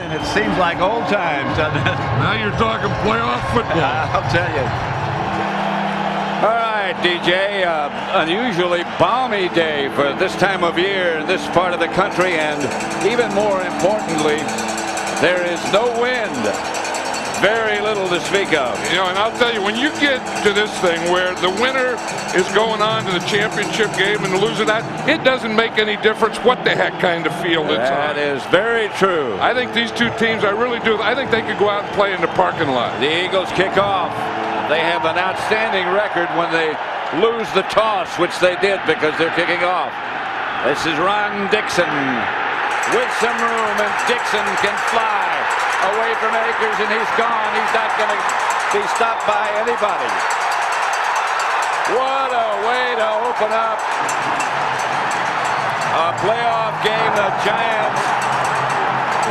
and it seems like old times, doesn't it? Now you're talking playoff football. I'll tell you. All right, DJ, unusually balmy day for this time of year in this part of the country, and even more importantly, there is no wind. Very little to speak of. You know, and I'll tell you, when you get to this thing where the winner is going on to the championship game and losing that, it doesn't make any difference what the heck kind of field it's on. That is very true. I think these two teams, I really do, I think they could go out and play in the parking lot. The Eagles kick off. They have an outstanding record when they lose the toss, which they did because they're kicking off. This is Ron Dixon with some room, and Dixon can fly away from Akers, and he's gone. He's not going to be stopped by anybody. What a way to open up a playoff game. The Giants.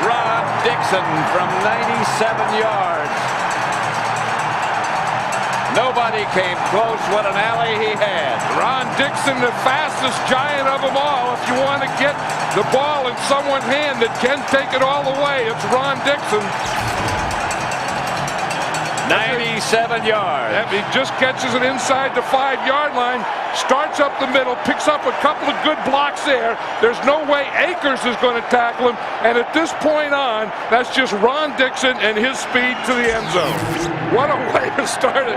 Ron Dixon from 97 yards. Nobody came close. What an alley he had. Ron Dixon, the fastest Giant of them all. If you want to get the ball in someone's hand that can take it all the way, it's Ron Dixon. 97 yards. He just catches it inside the 5-yard line, starts up the middle, picks up a couple of good blocks there. There's no way Akers is going to tackle him. And at this point on, that's just Ron Dixon and his speed to the end zone. What a way to start a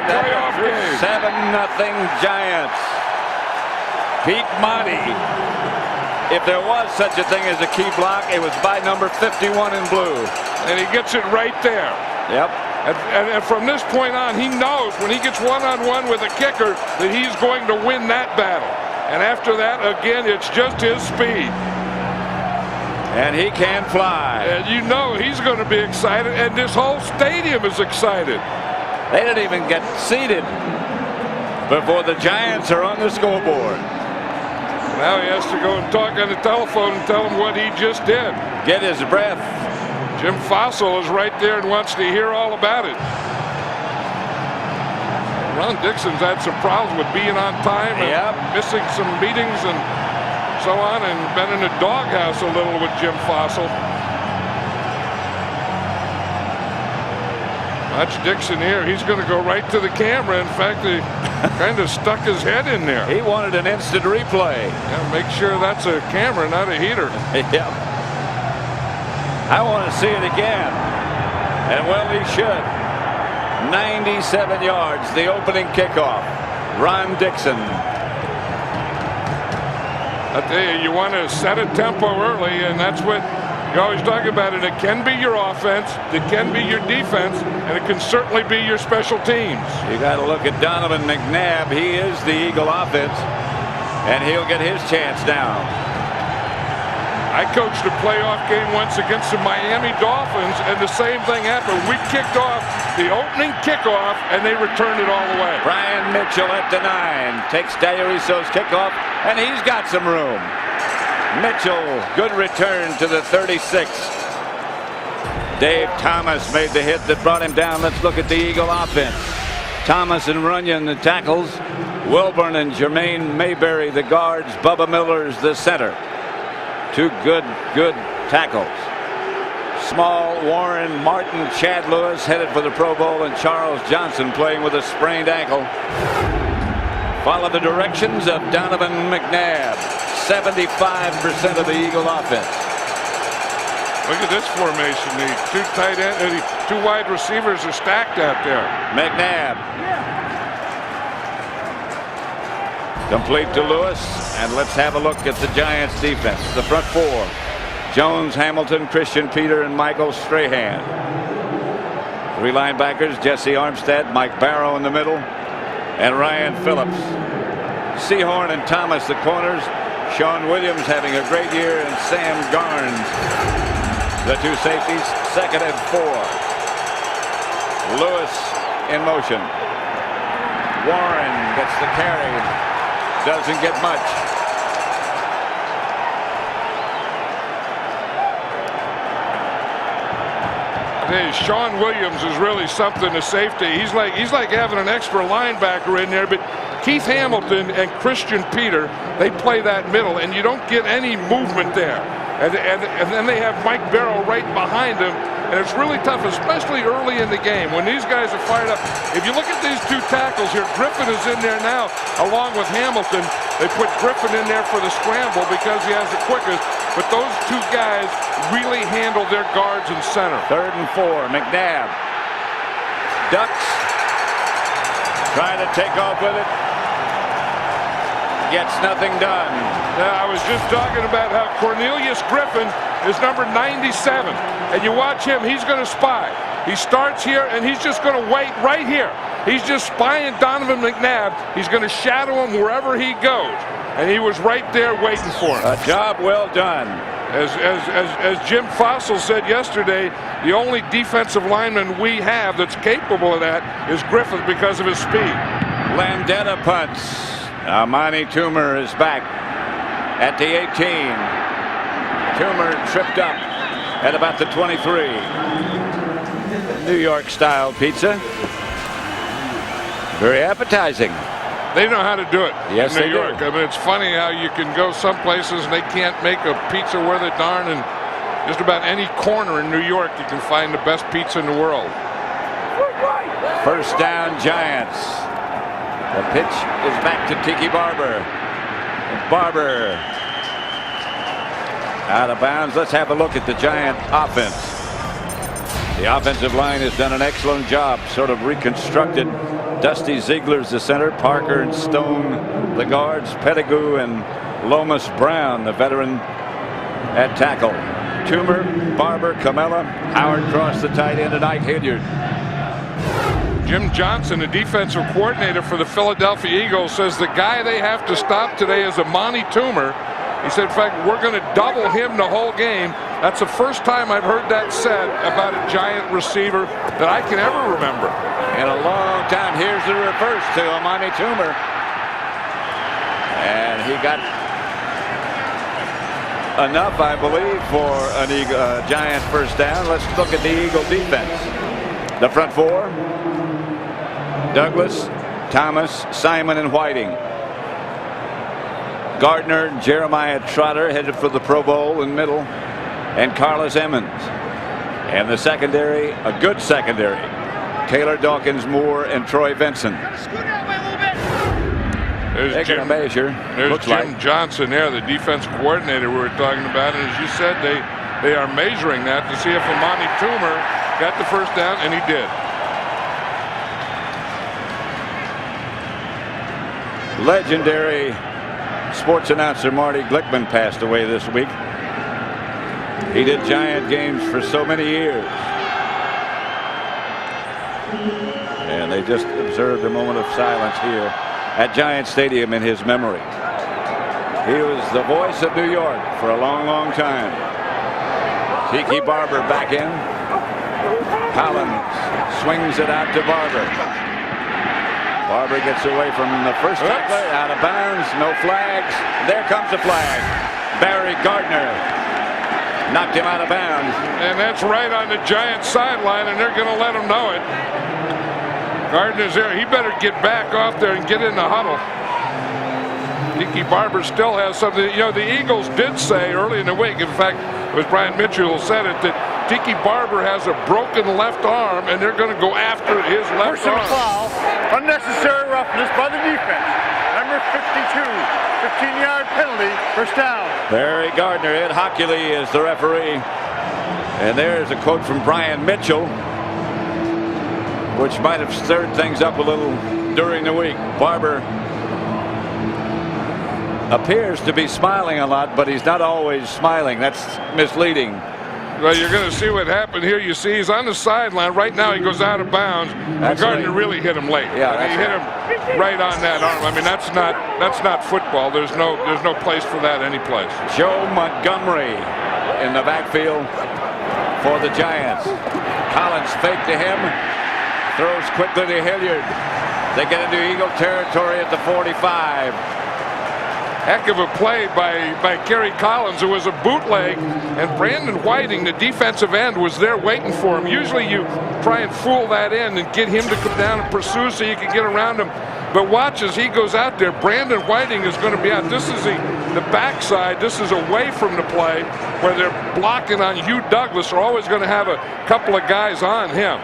playoff game. 7-0 Giants. Pete Monty. If there was such a thing as a key block, it was by number 51 in blue. And he gets it right there. Yep. And from this point on, he knows when he gets one-on-one with a kicker that he's going to win that battle. And after that, again, it's just his speed. And he can fly. And you know he's going to be excited, and this whole stadium is excited. They didn't even get seated before the Giants are on the scoreboard. Now he has to go and talk on the telephone and tell them what he just did. Get his breath. Jim Fossil is right there and wants to hear all about it. Ron Dixon's had some problems with being on time and missing some meetings and so on, and been in the doghouse a little with Jim Fossil. Watch Dixon here. He's going to go right to the camera. In fact, he kind of stuck his head in there. He wanted an instant replay. Yeah, make sure that's a camera, not a heater. Yep. I want to see it again. And well, he should. 97 yards, the opening kickoff. Ron Dixon. I tell you, you want to set a tempo early, and that's what you always talk about. And it can be your offense, it can be your defense, and it can certainly be your special teams. You got to look at Donovan McNabb. He is the Eagle offense, and he'll get his chance now. I coached a playoff game once against the Miami Dolphins, and the same thing happened. We kicked off the opening kickoff, and they returned it all the way. Brian Mitchell at the 9 takes Dairisso's kickoff, and he's got some room. Mitchell, good return to the 36. Dave Thomas made the hit that brought him down. Let's look at the Eagle offense. Thomas and Runyon, the tackles. Wilburn and Jermaine Mayberry, the guards. Bubba Miller's the center. Two good tackles. Small, Warren, Martin, Chad Lewis headed for the Pro Bowl, and Charles Johnson playing with a sprained ankle. Follow the directions of Donovan McNabb. 75% of the Eagle offense. Look at this formation. The two tight end, two wide receivers are stacked out there. McNabb. Complete to Lewis, and let's have a look at the Giants defense. The front four: Jones, Hamilton, Christian Peter, and Michael Strahan. Three linebackers: Jesse Armstead, Mike Barrow in the middle, and Ryan Phillips. Sehorn and Thomas the corners. Sean Williams having a great year, and Sam Garnes. The two safeties, 2nd and 4. Lewis in motion. Warren gets the carry. Doesn't get much. Hey, Sean Williams is really something to safety. He's like having an extra linebacker in there, but Keith Hamilton and Christian Peter, they play that middle, and you don't get any movement there. And then they have Mike Barrow right behind him. And it's really tough, especially early in the game when these guys are fired up. If you look at these two tackles here, Griffin is in there now along with Hamilton. They put Griffin in there for the scramble because he has the quickest. But those two guys really handle their guards and center. 3rd and 4. McNabb ducks. Trying to take off with it. Gets nothing done. Now, I was just talking about how Cornelius Griffin is number 97. And you watch him, he's going to spy. He starts here, and he's just going to wait right here. He's just spying Donovan McNabb. He's going to shadow him wherever he goes. And he was right there waiting for him. A job well done. As Jim Fossil said yesterday, the only defensive lineman we have that's capable of that is Griffith because of his speed. Landetta punts. Amani Toomer is back at the 18. Toomer tripped up at about the 23. New York style pizza. Very appetizing. They know how to do it yes, in New they York. do. I mean, it's funny how you can go some places and they can't make a pizza worth a darn, and just about any corner in New York you can find the best pizza in the world. First down, Giants. The pitch is back to Tiki Barber. Barber out of bounds. Let's have a look at the Giant offense. The offensive line has done an excellent job, sort of reconstructed. Dusty Ziegler's the center, Parker and Stone the guards, Pettigrew and Lomas Brown, the veteran, at tackle. Toomer, Barber, Camella, Howard Cross, the tight end, and Ike Hilliard. Jim Johnson, the defensive coordinator for the Philadelphia Eagles, says the guy they have to stop today is Amani Toomer. He said, in fact, we're going to double him the whole game. That's the first time I've heard that said about a Giant receiver that I can ever remember. In a long time. Here's the reverse to Amani Toomer. And he got enough, I believe, for a Giant first down. Let's look at the Eagle defense. The front four: Douglas, Thomas, Simon, and Whiting. Gardner, Jeremiah Trotter headed for the Pro Bowl in middle, and Carlos Emmons. And the secondary, a good secondary: Taylor Dawkins, Moore, and Troy Vincent. There's Jim, there's Jim Johnson there, the defense coordinator we were talking about. And as you said, they are measuring that to see if Amani Toomer got the first down, and he did. Legendary sports announcer Marty Glickman passed away this week. He did Giant games for so many years. And they just observed a moment of silence here at Giant Stadium in his memory. He was the voice of New York for a long, long time. Tiki Barber back in. Collins swings it out to Barber. Barber gets away from the first tackler, out of bounds, no flags. There comes the flag. Barry Gardner knocked him out of bounds. And that's right on the Giant sideline, and they're going to let him know it. Gardner's there. He better get back off there and get in the huddle. Tiki Barber still has something. You know, the Eagles did say early in the week, in fact, it was Brian Mitchell who said it, that Tiki Barber has a broken left arm, and they're going to go after his left arm. Foul, unnecessary roughness by the defense. Number 52, 15-yard penalty, first down. Barry Gardner. Ed Hockley is the referee. And there's a quote from Brian Mitchell, which might have stirred things up a little during the week. Barber appears to be smiling a lot, but he's not always smiling. That's misleading. Well, you're going to see what happened here. You see he's on the sideline. Right now he goes out of bounds. Gardner really hit him late. Yeah, he hit him right on that arm. I mean, that's not football. There's no place for that any place. Joe Montgomery in the backfield for the Giants. Collins fake to him. Throws quickly to Hilliard. They get into Eagle territory at the 45. Heck of a play by Kerry Collins. It was a bootleg, and Brandon Whiting, the defensive end, was there waiting for him. Usually you try and fool that end and get him to come down and pursue so you can get around him. But watch as he goes out there. Brandon Whiting is going to be out. This is the the backside, this is away from the play where they're blocking on Hugh Douglas. They're always going to have a couple of guys on him.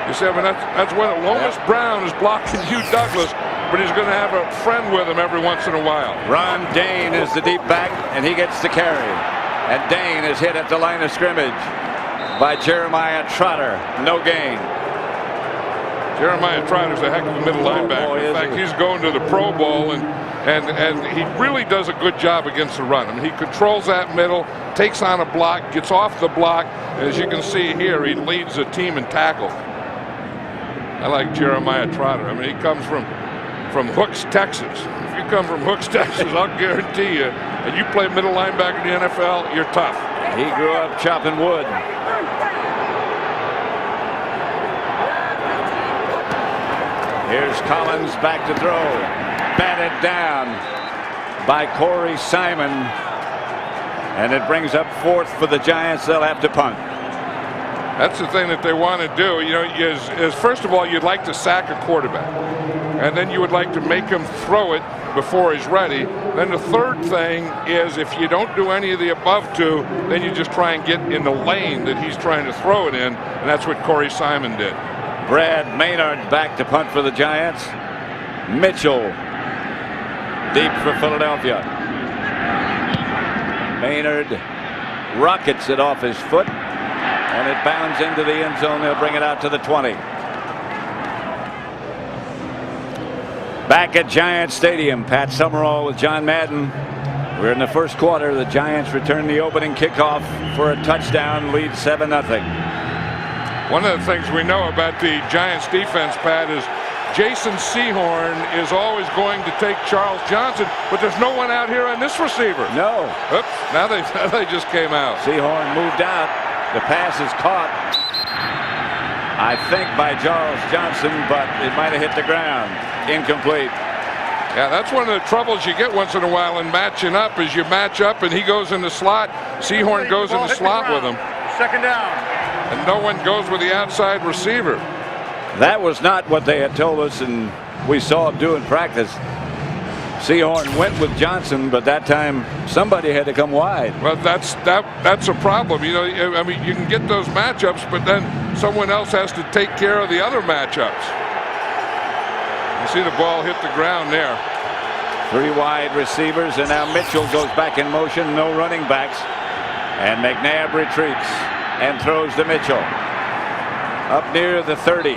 You see, I mean, that's when Lomas Brown is blocking Hugh Douglas, but he's going to have a friend with him every once in a while. Ron Dane is the deep back, and he gets the carry. And Dane is hit at the line of scrimmage by Jeremiah Trotter. No gain. Jeremiah Trotter's a heck of a middle linebacker. In fact, he's going to the Pro Bowl, and he really does a good job against the run. I mean, he controls that middle, takes on a block, gets off the block. And as you can see here, he leads the team in tackle. I like Jeremiah Trotter. I mean, he comes from Hooks, Texas. If you come from Hooks, Texas, I'll guarantee you, and you play middle linebacker in the NFL, you're tough. He grew up chopping wood. Here's Collins back to throw. Batted down by Corey Simon. And it brings up 4th for the Giants. They'll have to punt. That's the thing that they want to do. You know, is first of all, you'd like to sack a quarterback. And then you would like to make him throw it before he's ready. Then the third thing is if you don't do any of the above two, then you just try and get in the lane that he's trying to throw it in. And that's what Corey Simon did. Brad Maynard back to punt for the Giants. Mitchell deep for Philadelphia. Maynard rockets it off his foot, and it bounds into the end zone. They'll bring it out to the 20. Back at Giants Stadium, Pat Summerall with John Madden. We're in the first quarter. The Giants return the opening kickoff for a touchdown, lead 7-0. One of the things we know about the Giants defense, Pat, is Jason Sehorn is always going to take Charles Johnson, but there's no one out here on this receiver. No. Oops, now they just came out. Sehorn moved out. The pass is caught, I think, by Charles Johnson, but it might have hit the ground. Incomplete. Yeah, that's one of the troubles you get once in a while in matching up, is you match up and he goes in the slot. Sehorn goes in the slot with him. Second down. And no one goes with the outside receiver. That was not what they had told us, and we saw him do in practice. Sehorn went with Johnson, but that time somebody had to come wide. Well, that's a problem. You know, I mean, you can get those matchups, but then someone else has to take care of the other matchups. You see the ball hit the ground there. 3 wide receivers, and now Mitchell goes back in motion. No running backs, and McNabb retreats and throws to Mitchell up near the 30.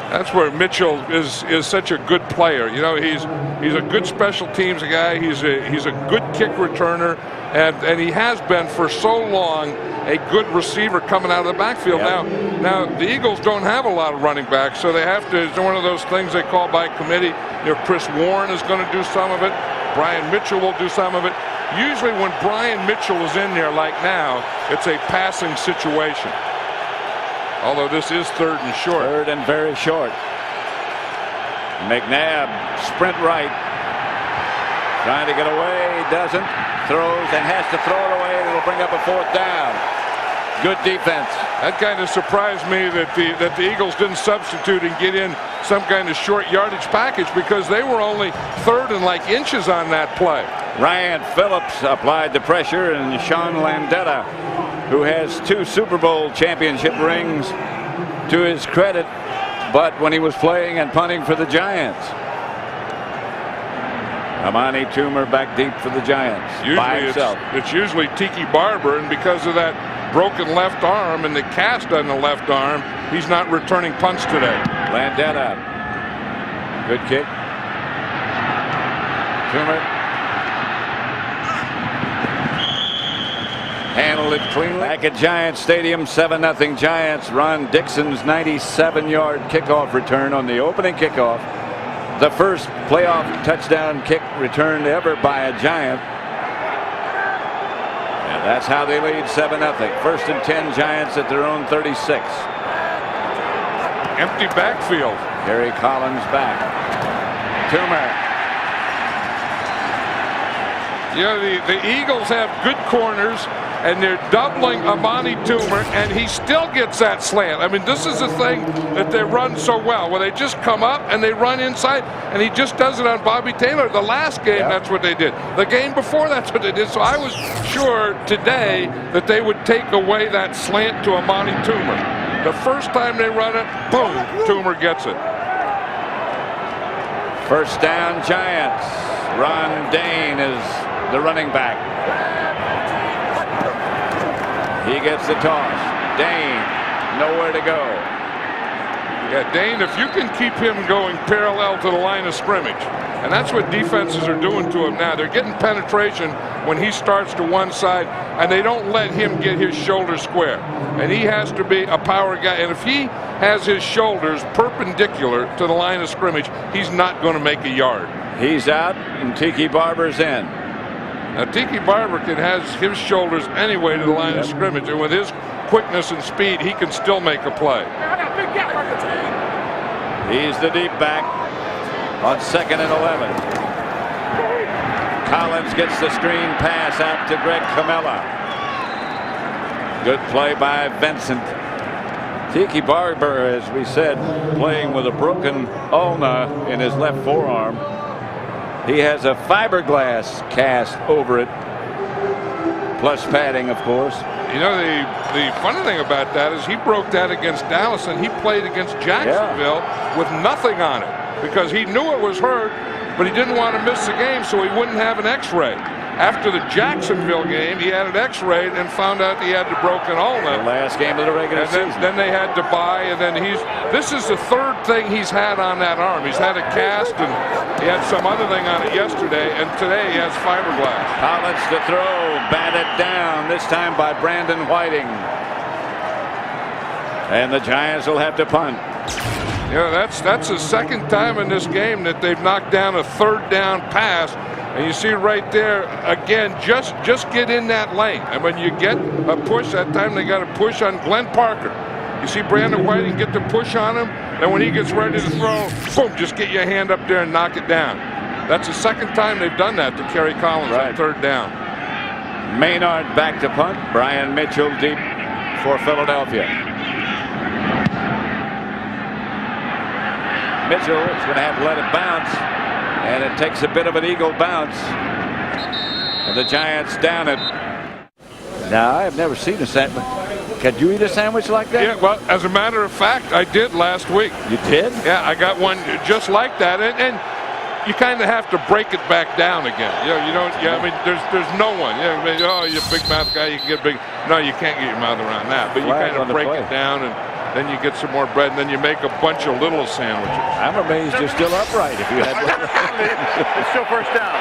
That's where Mitchell is such a good player. You know, he's a good special teams guy. He's a good kick returner, and he has been for so long a good receiver coming out of the backfield. Yep. Now the Eagles don't have a lot of running backs, so they have to. It's one of those things they call by committee. You know, Chris Warren is going to do some of it. Brian Mitchell will do some of it. Usually when Brian Mitchell is in there like now, it's a passing situation. Although this is 3rd and short. 3rd and very short. McNabb sprint right. Trying to get away. Doesn't. Throws and has to throw it away. It'll bring up a 4th down. Good defense. That kind of surprised me that the Eagles didn't substitute and get in some kind of short yardage package, because they were only 3rd and like inches on that play. Ryan Phillips applied the pressure, and Sean Landeta, who has 2 Super Bowl championship rings to his credit, but when he was playing and punting for the Giants. Amani Toomer back deep for the Giants. By himself. It's usually Tiki Barber, and because of that broken left arm and the cast on the left arm, he's not returning punts today. Landeta. Good kick. Toomer. Handled it cleanly. Back at Giants Stadium, 7-0 Giants. Ron Dixon's 97-yard kickoff return on the opening kickoff. The first playoff touchdown kick returned ever by a Giant. And that's how they lead 7-0. 1st and 10 Giants at their own 36. Empty backfield. Gary Collins back. Toomer. You know, the Eagles have good corners, and they're doubling Amani Toomer, and he still gets that slant. I mean, this is the thing that they run so well, where they just come up and they run inside, and he just does it on Bobby Taylor. The last game, that's what they did. The game before, that's what they did. So I was sure today that they would take away that slant to Amani Toomer. The first time they run it, boom, Toomer gets it. First down, Giants. Ron Dane is the running back. He gets the toss. Dane, nowhere to go. Yeah, Dane, if you can keep him going parallel to the line of scrimmage, and that's what defenses are doing to him now. They're getting penetration when he starts to one side, and they don't let him get his shoulder square. And he has to be a power guy. And if he has his shoulders perpendicular to the line of scrimmage, he's not going to make a yard. He's out, and Tiki Barber's in. Now, Tiki Barber has his shoulders anyway to the line of scrimmage, and with his quickness and speed, he can still make a play. He's the deep back on 2nd and 11. Collins gets the screen pass out to Greg Camella. Good play by Vincent. Tiki Barber, as we said, playing with a broken ulna in his left forearm. He has a fiberglass cast over it, plus padding, of course. You know, the funny thing about that is he broke that against Dallas, and he played against Jacksonville with nothing on it because he knew it was hurt, but he didn't want to miss the game so he wouldn't have an x-ray. After the Jacksonville game, he had an x-ray and found out he had the broken ulna. The last game of the regular season. Then they had to buy, and then this is the third thing he's had on that arm. He's had a cast, and he had some other thing on it yesterday, and today he has fiberglass. Collins to throw, batted down, this time by Brandon Whiting. And the Giants will have to punt. Yeah, that's the second time in this game that they've knocked down a third down pass. And you see right there, again, just get in that lane. And when you get a push, that time they got a push on Glenn Parker. You see Brandon Whiting get the push on him, and when he gets ready to throw, boom, just get your hand up there and knock it down. That's the second time they've done that to Kerry Collins on third down. Maynard back to punt. Brian Mitchell deep for Philadelphia. Mitchell is going to have to let it bounce. And it takes a bit of an eagle bounce. And the Giants down it. Now, I've never seen a sandwich. Could you eat a sandwich like that? Yeah, well, as a matter of fact, I did last week. You did? Yeah, I got one just like that. And you kind of have to break it back down again. You don't. Yeah, I mean, there's no one. Yeah, I mean, oh, you're a big mouth guy. You can get big. No, you can't get your mouth around that. But you kind of break it down, and then you get some more bread, and then you make a bunch of little sandwiches. I'm amazed you're still upright if you had one. It's still first down.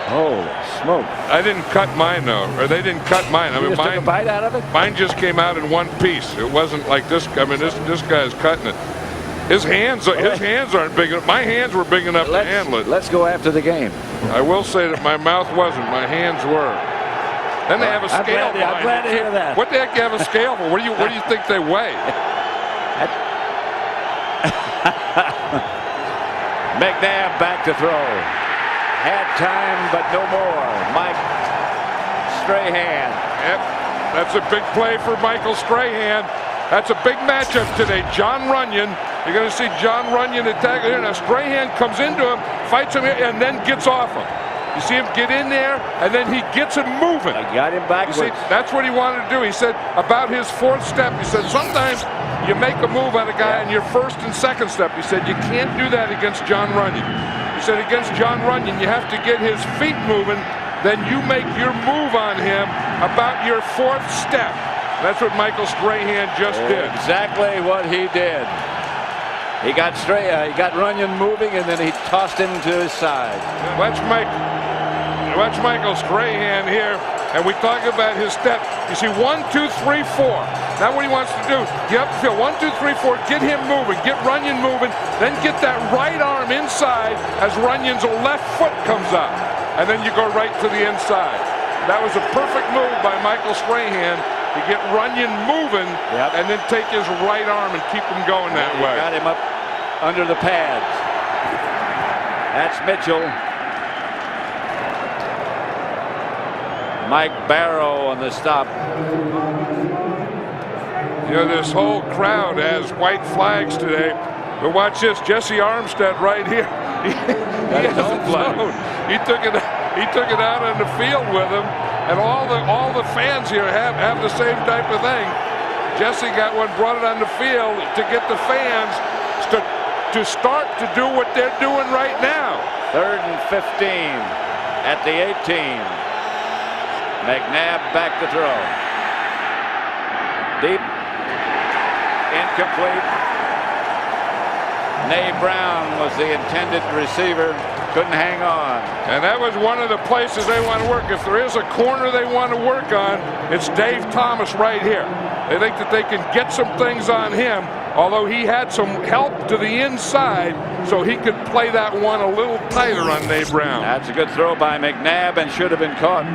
Holy smoke. I didn't cut mine, though. Or they didn't cut mine. I mean, just took a bite out of it? Mine just came out in one piece. It wasn't like this. I mean, this guy's cutting it. His hands aren't big enough. My hands were big enough to handle it. Let's go after the game. I will say that my mouth wasn't. My hands were. Then they have a scale. I'm glad to hear that. What the heck do you have a scale for? Where do you think they weigh? McNabb back to throw. Had time, but no more. Mike Strahan. Yep, that's a big play for Michael Strahan. That's a big matchup today. John Runyon. You're going to see John Runyon attack here. Now Strahan comes into him, fights him, and then gets off him. You see him get in there, and then he gets him moving. I got him backwards. You see, that's what he wanted to do. He said about his fourth step, he said, sometimes you make a move on a guy on your first and second step. He said, you can't do that against John Runyon. He said, against John Runyon, you have to get his feet moving, then you make your move on him about your fourth step. That's what Michael Strahan just did. Exactly what he did. He got Runyon moving, and then he tossed him to his side. Watch Michael Strahan here, and we talk about his step. You see 1, 2, 3, 4. Now what he wants to do, you have to feel 1, 2, 3, 4, get him moving, get Runyon moving, then get that right arm inside as Runyon's left foot comes up. And then you go right to the inside. That was a perfect move by Michael Strahan to get Runyon moving and then take his right arm and keep him going that way. Got him up under the pads. That's Mitchell. Mike Barrow on the stop. You know, this whole crowd has white flags today. But watch this, Jesse Armstead right here. He hasn't flown. He took it out on the field with him, and all the fans here have the same type of thing. Jesse got one, brought it on the field to get the fans to start to do what they're doing right now. 3rd and 15 at the 18. McNabb back to throw. Deep. Incomplete. Nay Brown was the intended receiver. Couldn't hang on. And that was one of the places they want to work. If there is a corner they want to work on, it's Dave Thomas right here. They think that they can get some things on him, although he had some help to the inside, so he could play that one a little tighter on Nay Brown. That's a good throw by McNabb and should have been caught.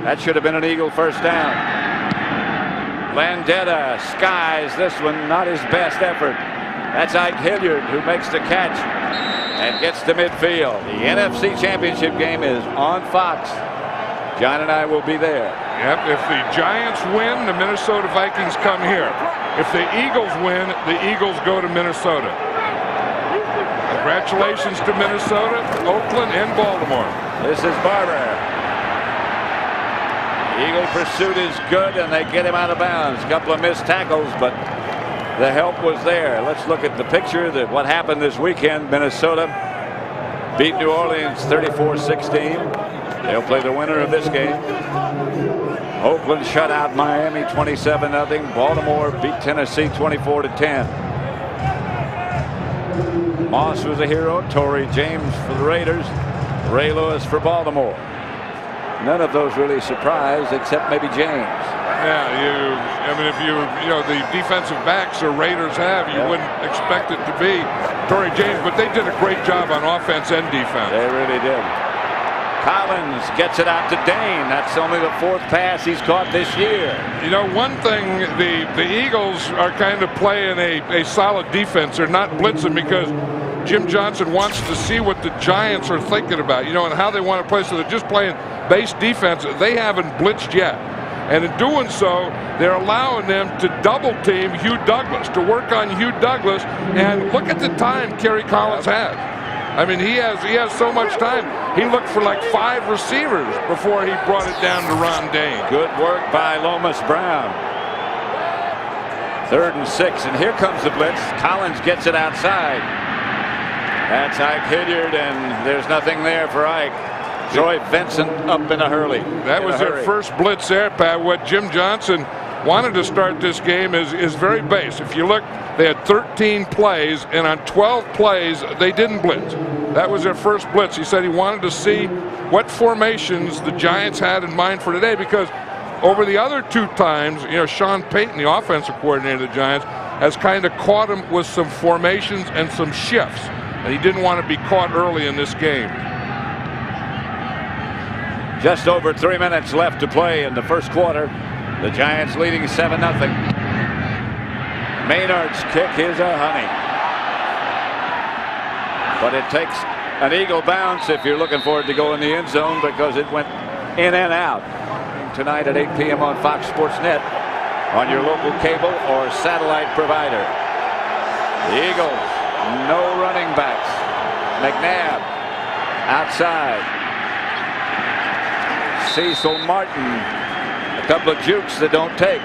That should have been an Eagle first down. Landetta skies this one, not his best effort. That's Ike Hilliard who makes the catch and gets to midfield. The NFC Championship game is on Fox. John and I will be there. Yep, if the Giants win, the Minnesota Vikings come here. If the Eagles win, the Eagles go to Minnesota. Congratulations to Minnesota, Oakland, and Baltimore. This is Barber. Eagle pursuit is good, and they get him out of bounds. A couple of missed tackles, but the help was there. Let's look at the picture that what happened this weekend. Minnesota beat New Orleans 34-16. They'll play the winner of this game. Oakland shut out Miami 27-0. Baltimore beat Tennessee 24-10. Moss was a hero. Torrey James for the Raiders. Ray Lewis for Baltimore. None of those really surprised except maybe James. Yeah, I mean, if you know the defensive backs the Raiders have, you wouldn't expect it to be Torrey James, but they did a great job on offense and defense. They really did. Collins gets it out to Dane. That's only the 4th pass he's caught this year. You know, one thing, the Eagles are kind of playing a solid defense. They're not blitzing because Jim Johnson wants to see what the Giants are thinking about, you know, and how they want to play. So they're just playing base defense. They haven't blitzed yet. And in doing so, they're allowing them to double team Hugh Douglas, to work on Hugh Douglas. And look at the time Kerry Collins had. I mean, he has so much time. He looked for like 5 receivers before he brought it down to Ron Dane. Good work by Lomas Brown. 3rd and 6, and here comes the blitz. Collins gets it outside. That's Ike Hilliard, and there's nothing there for Ike. Troy Vincent up in a hurry. That was their first blitz there, Pat. What Jim Johnson wanted to start this game is very base. If you look, they had 13 plays, and on 12 plays, they didn't blitz. That was their first blitz. He said he wanted to see what formations the Giants had in mind for today, because over the other 2 times, you know, Sean Payton, the offensive coordinator of the Giants, has kind of caught him with some formations and some shifts, and he didn't want to be caught early in this game. Just over 3 minutes left to play in the first quarter. The Giants leading 7-0. Maynard's kick is a honey. But it takes an Eagle bounce if you're looking for it to go in the end zone, because it went in and out. Tonight at 8 p.m. on Fox Sports Net, on your local cable or satellite provider. The Eagles, no running backs. McNabb outside. Cecil Martin, a couple of jukes that don't take.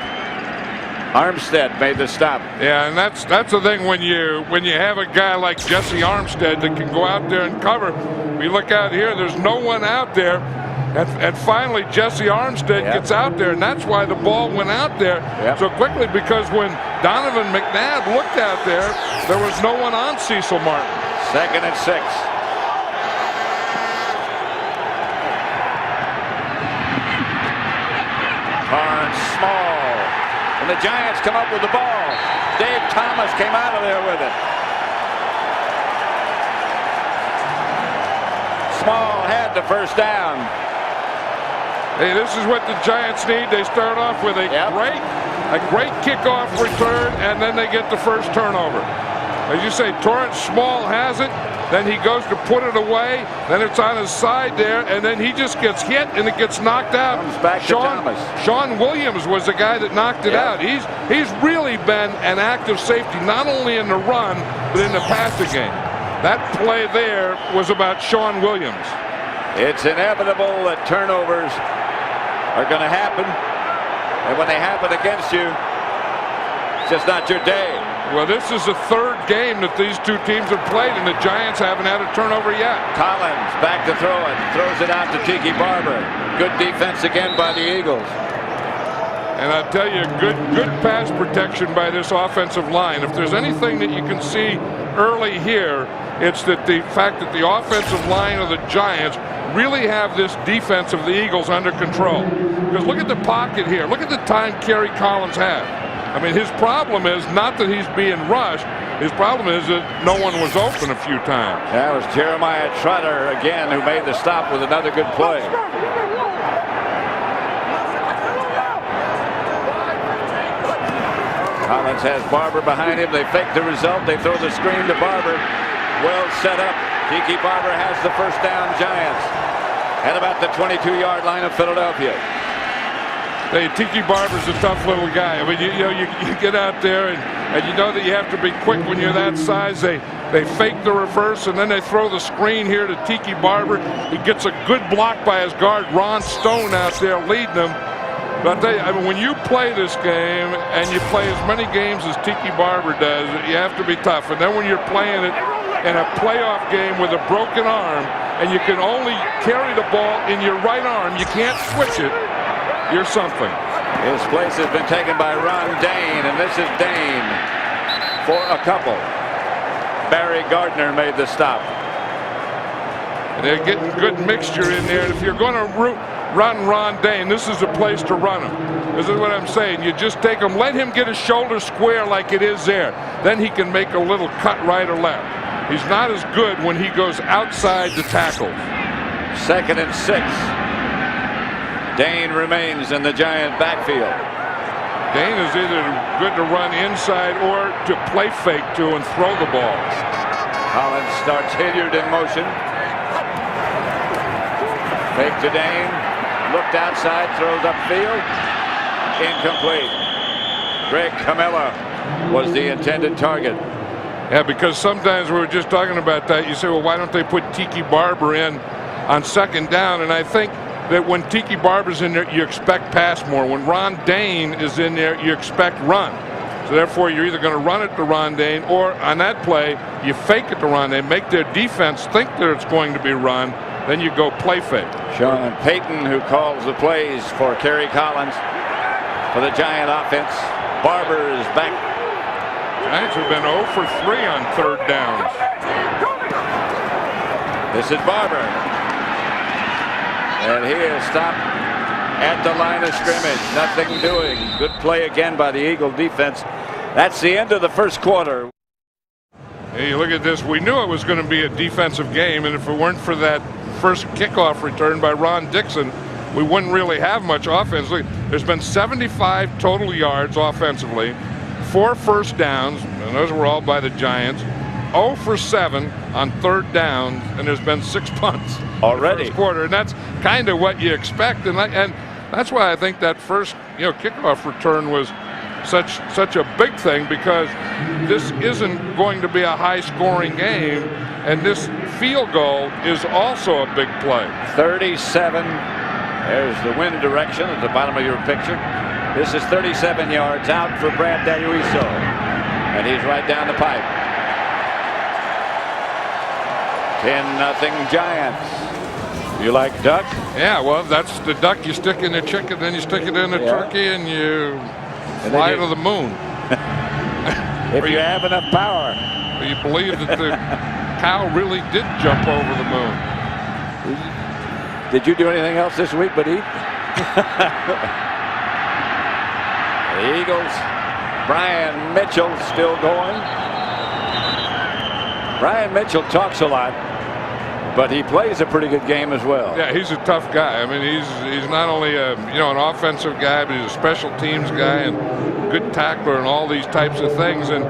Armstead made the stop. Yeah, and that's the thing when you have a guy like Jesse Armstead that can go out there and cover. We look out here, there's no one out there, and finally Jesse Armstead gets out there, and that's why the ball went out there so quickly, because when Donovan McNabb looked out there, there was no one on Cecil Martin. 2nd and 6. Small, and the Giants come up with the ball. Dave Thomas came out of there with it. Small had the first down. Hey, this is what the Giants need. They start off with a great kickoff return, and then they get the first turnover. As you say, Torrance Small has it. then he goes to put it away, then it's on his side there, and then he just gets hit and it gets knocked out. Comes back to Thomas. Sean Williams was the guy that knocked it out. He's really been an active safety, not only in the run, but in the passing game. That play there was about Sean Williams. It's inevitable that turnovers are going to happen. And when they happen against you, it's just not your day. Well, this is the third game that these two teams have played, and the Giants haven't had a turnover yet. Collins back to throw it. Throws it out to Tiki Barber. Good defense again by the Eagles. And I'll tell you, good pass protection by this offensive line. If there's anything that you can see early here, it's that the fact that the offensive line of the Giants really have this defense of the Eagles under control. Because look at the pocket here. Look at the time Kerry Collins had. I mean, his problem is not that he's being rushed. His problem is that no one was open a few times. That was Jeremiah Trotter again who made the stop with another good play. Collins has Barber behind him. They fake the result. They throw the screen to Barber. Well set up. Tiki Barber has the first down. Giants at about the 22-yard line of Philadelphia. Hey, Tiki Barber's a tough little guy. I mean, you get out there and you know that you have to be quick when you're that size. They fake the reverse and then they throw the screen here to Tiki Barber. He gets a good block by his guard, Ron Stone, out there leading him. But I mean, when you play this game and you play as many games as Tiki Barber does, you have to be tough. And then when you're playing it in a playoff game with a broken arm and you can only carry the ball in your right arm, you can't switch it. You're something. His place has been taken by Ron Dane, and this is Dane for a couple. Barry Gardner made the stop. They're getting good mixture in there. And if you're going to run Ron Dane, this is the place to run him. This is what I'm saying. You just take him, let him get his shoulder square like it is there. Then he can make a little cut right or left. He's not as good when he goes outside the tackle. 2nd and 6. Dane remains in the Giant backfield. Dane is either good to run inside or to play fake to and throw the ball. Collins starts Hilliard in motion. Fake to Dane. Looked outside, throws upfield. Incomplete. Greg Camilla was the intended target. Yeah, because sometimes we were just talking about that. You say, well, why don't they put Tiki Barber in on 2nd down? And I think that when Tiki Barber's in there, you expect pass more. When Ron Dane is in there, you expect run. So therefore, you're either going to run it to Ron Dane, or on that play, you fake it to Ron Dane, make their defense think that it's going to be run, then you go play fake. Sean Payton, who calls the plays for Kerry Collins for the Giant offense. Barber is back. Giants have been 0 for 3 on 3rd downs. This is Barber. And he is stopped at the line of scrimmage. Nothing doing. Good play again by the Eagle defense. That's the end of the first quarter. Hey, look at this. We knew it was going to be a defensive game, and if it weren't for that first kickoff return by Ron Dixon, we wouldn't really have much offense. Look, there's been 75 total yards offensively, 4 first downs, and those were all by the Giants. 0 for 7 on 3rd downs, and there's been 6 punts already. First quarter, and that's kind of what you expect, and that's why I think that first kickoff return was such a big thing, because this isn't going to be a high-scoring game, and this field goal is also a big play. 37. There's the wind direction at the bottom of your picture. This is 37 yards out for Brad Daluiso, and he's right down the pipe. 10-0 Giants. You like duck? Yeah, well, that's the duck. You stick in the chicken, then you stick it in the turkey, and you fly to the moon. If you have enough power. You believe that the cow really did jump over the moon. Did you do anything else this week but eat? The Eagles, Brian Mitchell still going. Brian Mitchell talks a lot, but he plays a pretty good game as well. Yeah, he's a tough guy. I mean, he's not only an offensive guy, but he's a special teams guy and good tackler and all these types of things. And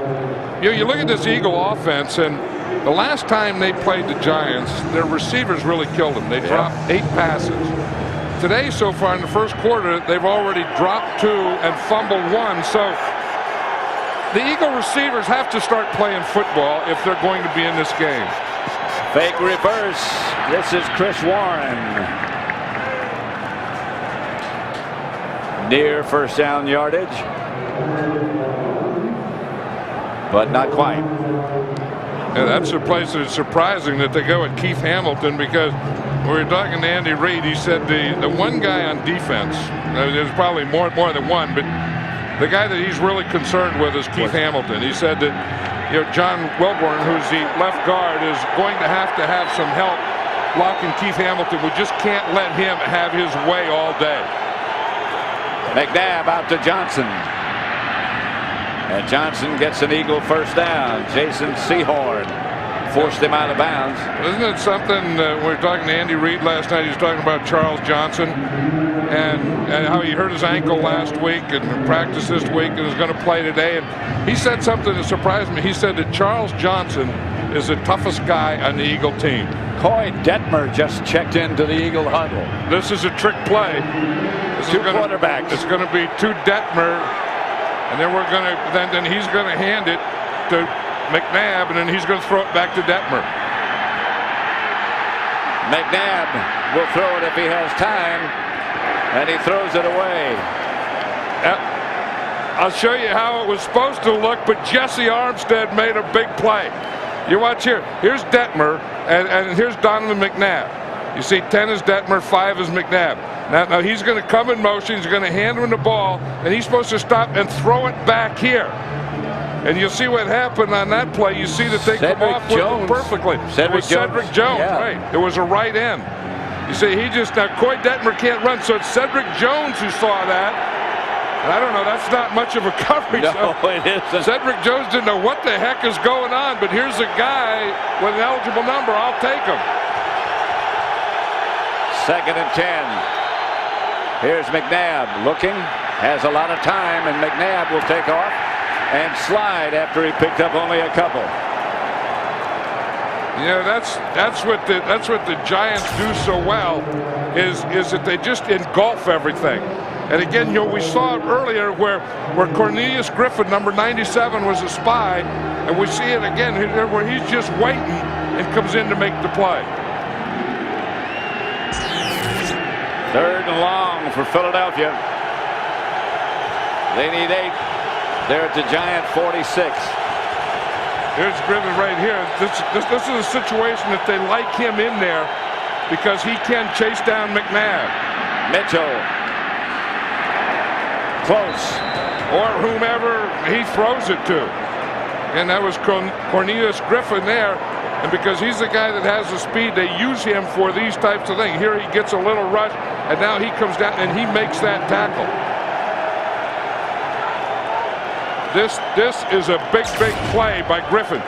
you look at this Eagle offense, and The last time they played the Giants, their receivers really killed them. They dropped 8 passes. Today, so far in the first quarter, they've already dropped 2 and fumbled 1. So the Eagle receivers have to start playing football if they're going to be in this game. Fake reverse. This is Chris Warren. Near first down yardage, but not quite. Yeah, that's a place that's surprising that they go with Keith Hamilton, because we were talking to Andy Reid. He said the one guy on defense, there's probably more than one, but the guy that he's really concerned with is Keith Hamilton. He said that John Wilborn, who's the left guard, is going to have some help blocking Keith Hamilton. We just can't let him have his way all day. McNabb out to Johnson. And Johnson gets an Eagle first down. Jason Sehorn forced him out of bounds. Isn't it something, we were talking to Andy Reid last night. He was talking about Charles Johnson and how he hurt his ankle last week and practiced this week and is going to play today. And he said something that surprised me. He said that Charles Johnson is the toughest guy on the Eagle team. Coy Detmer just checked into the Eagle huddle. This is a trick play. Two quarterbacks. It's going to be to Detmer, and then then he's going to hand it to McNabb, and then he's going to throw it back to Detmer. McNabb will throw it if he has time, and he throws it away. I'll show you how it was supposed to look, but Jesse Armstead made a big play. You watch here. Here's Detmer, and here's Donovan McNabb. You see 10 is Detmer, 5 is McNabb. Now he's going to come in motion. He's going to hand him the ball, and he's supposed to stop and throw it back here. And you'll see what happened on that play. You see that they come off with it perfectly. Cedric Jones, right. It was a right end. You see, now Coy Detmer can't run, so it's Cedric Jones who saw that. And I don't know, that's not much of a coverage. No, it isn't. Cedric Jones didn't know what the heck is going on, but here's a guy with an eligible number. I'll take him. 2nd and 10. Here's McNabb looking, has a lot of time, and McNabb will take off and slide after he picked up only a couple. Yeah, that's what the Giants do so well, is that they just engulf everything. And again, we saw it earlier where Cornelius Griffin, number 97, was a spy, and we see it again where he's just waiting and comes in to make the play. 3rd and long for Philadelphia. They need 8. They're at the Giant 46. Here's Griffin right here. This is a situation that they like him in there because he can chase down McNabb. Mitchell. Close. Or whomever he throws it to. And that was Cornelius Griffin there. And because he's the guy that has the speed, they use him for these types of things. Here he gets a little rush, and now he comes down and he makes that tackle. This is a big play by Griffin.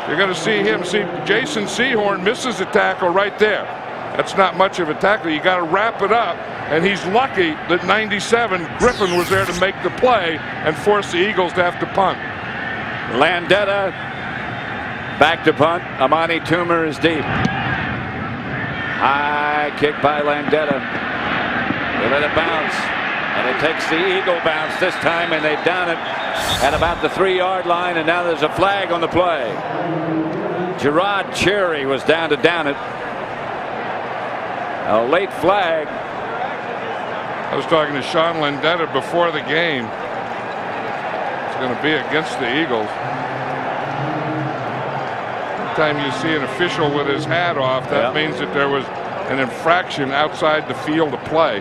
You're going to see him. See, Jason Sehorn misses the tackle right there. That's not much of a tackle. You got to wrap it up, and he's lucky that 97 Griffin was there to make the play and force the Eagles to have to punt. Landetta back to punt. Amani Toomer is deep. High kick by Landetta. They let it bounce, and it takes the Eagle bounce this time, and they down it at about the 3-yard line, and now there's a flag on the play. Gerard Cherry was down to down it. A late flag. I was talking to Sean Landetta before the game. It's going to be against the Eagles. Anytime you see an official with his hat off, that means that there was an infraction outside the field of play.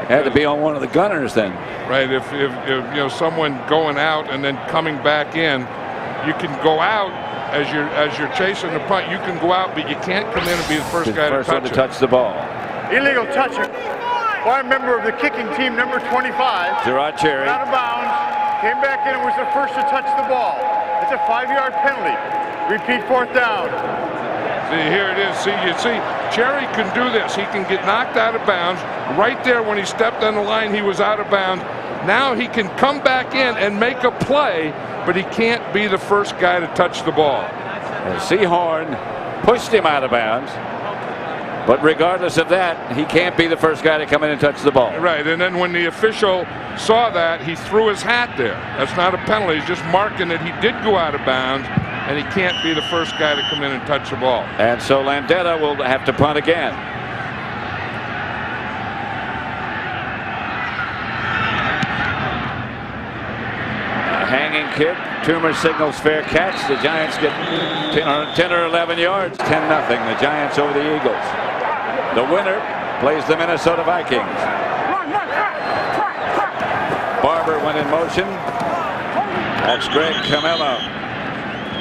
Had to be on one of the gunners then. Right, if someone going out and then coming back in, you can go out as you're chasing the punt. You can go out, but you can't come in and be the first guy to touch the ball. Illegal touching by a member of the kicking team, number 25. Gerard Cherry. Out of bounds, came back in and was the first to touch the ball. It's a 5-yard penalty. Repeat 4th down. See, here it is. You see, Cherry can do this. He can get knocked out of bounds. Right there when he stepped on the line, he was out of bounds. Now he can come back in and make a play but he can't be the first guy to touch the ball. And Seahorn pushed him out of bounds. But regardless of that, he can't be the first guy to come in and touch the ball. Right, and then when the official saw that, he threw his hat there. That's not a penalty. He's just marking that he did go out of bounds, and he can't be the first guy to come in and touch the ball. And so Landeta will have to punt again. A hanging kick. Toomer signals fair catch. The Giants get 10 or 11 yards. 10-0. The Giants over the Eagles. The winner plays the Minnesota Vikings. Barber went in motion. That's Greg Camillo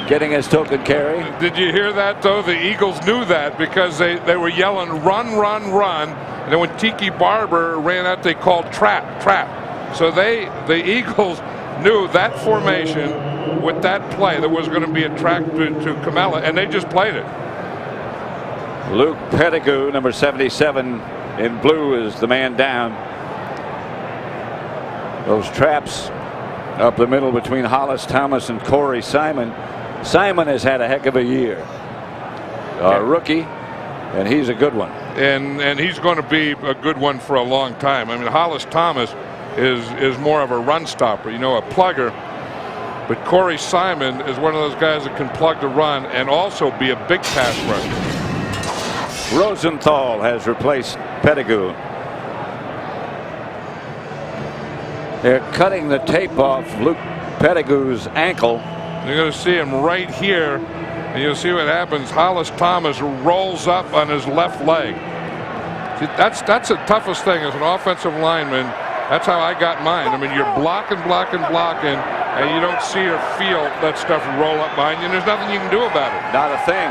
getting his token carry. Did you hear that, though? The Eagles knew that because they were yelling, run, run, run. And then when Tiki Barber ran out, they called trap, trap. So the Eagles knew that formation with that play that was going to be a track to Camillo, and they just played it. Luke Pettigrew, number 77 in blue, is the man down. Those traps up the middle between Hollis Thomas and Corey Simon. Simon has had a heck of a year. A rookie, and he's a good one. And he's going to be a good one for a long time. I mean, Hollis Thomas is more of a run stopper, a plugger. But Corey Simon is one of those guys that can plug the run and also be a big pass rusher. Rosenthal has replaced Pettigrew. They're cutting the tape off Luke Pettigrew's ankle. You're going to see him right here, and you'll see what happens. Hollis Thomas rolls up on his left leg. See, that's the toughest thing as an offensive lineman. That's how I got mine. I mean, you're blocking, and you don't see or feel that stuff roll up behind you, and there's nothing you can do about it. Not a thing.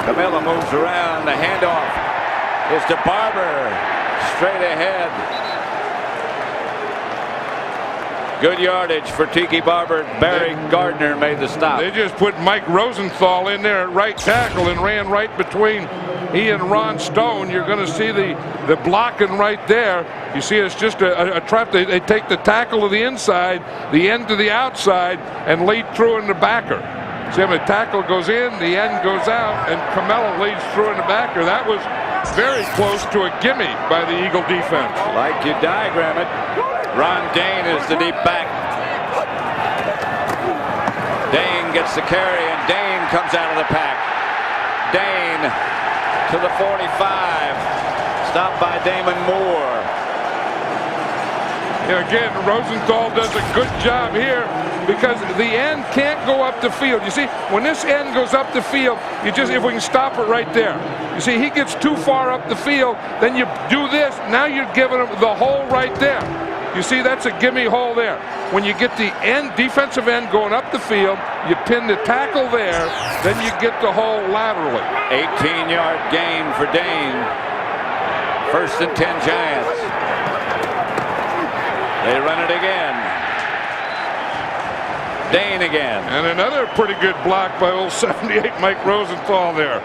Camilla moves around. The handoff is to Barber. Straight ahead. Good yardage for Tiki Barber. Barry Gardner made the stop. They just put Mike Rosenthal in there at right tackle and ran right between he and Ron Stone. You're going to see the blocking right there. You see it's just a trap. They take the tackle to the inside, the end to the outside, and lead through in the backer. See, the tackle goes in, the end goes out, and Camella leads through in the backer. That was very close to a gimme by the Eagle defense. Like you diagram it. Ron Dane is the deep back. Dane gets the carry, and Dane comes out of the pack. Dane to the 45. Stopped by Damon Moore. Again, Rosenthal does a good job here because the end can't go up the field. You see, when this end goes up the field, if we can stop it right there. You see, he gets too far up the field, then you do this. Now you're giving him the hole right there. You see, that's a gimme hole there. When you get the end, defensive end going up the field, you pin the tackle there, then you get the hole laterally. 18-yard gain for Dane. 1st and 10 Giants. They run it again. Dane again. And another pretty good block by old 78 Mike Rosenthal there.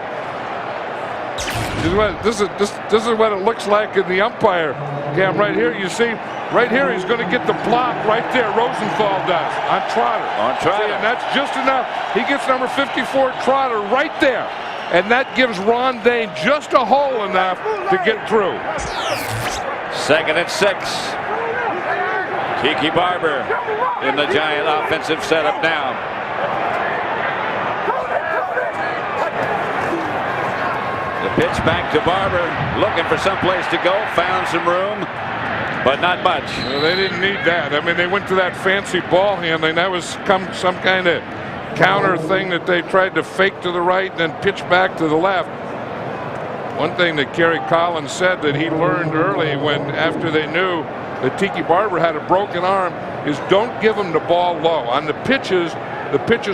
This is what it looks like in the umpire cam right here. You see, right here he's going to get the block right there. Rosenthal does on Trotter. See, and that's just enough. He gets number 54 Trotter right there. And that gives Ron Dane just a hole enough to get through. 2nd and 6. Tiki Barber in the Giant offensive setup now. The pitch back to Barber, looking for some place to go, found some room, but not much. Well, they didn't need that. I mean, they went to that fancy ball handling. That was some kind of counter thing that they tried to fake to the right and then pitch back to the left. One thing that Kerry Collins said that he learned early after they knew that Tiki Barber had a broken arm is don't give him the ball low. On the pitches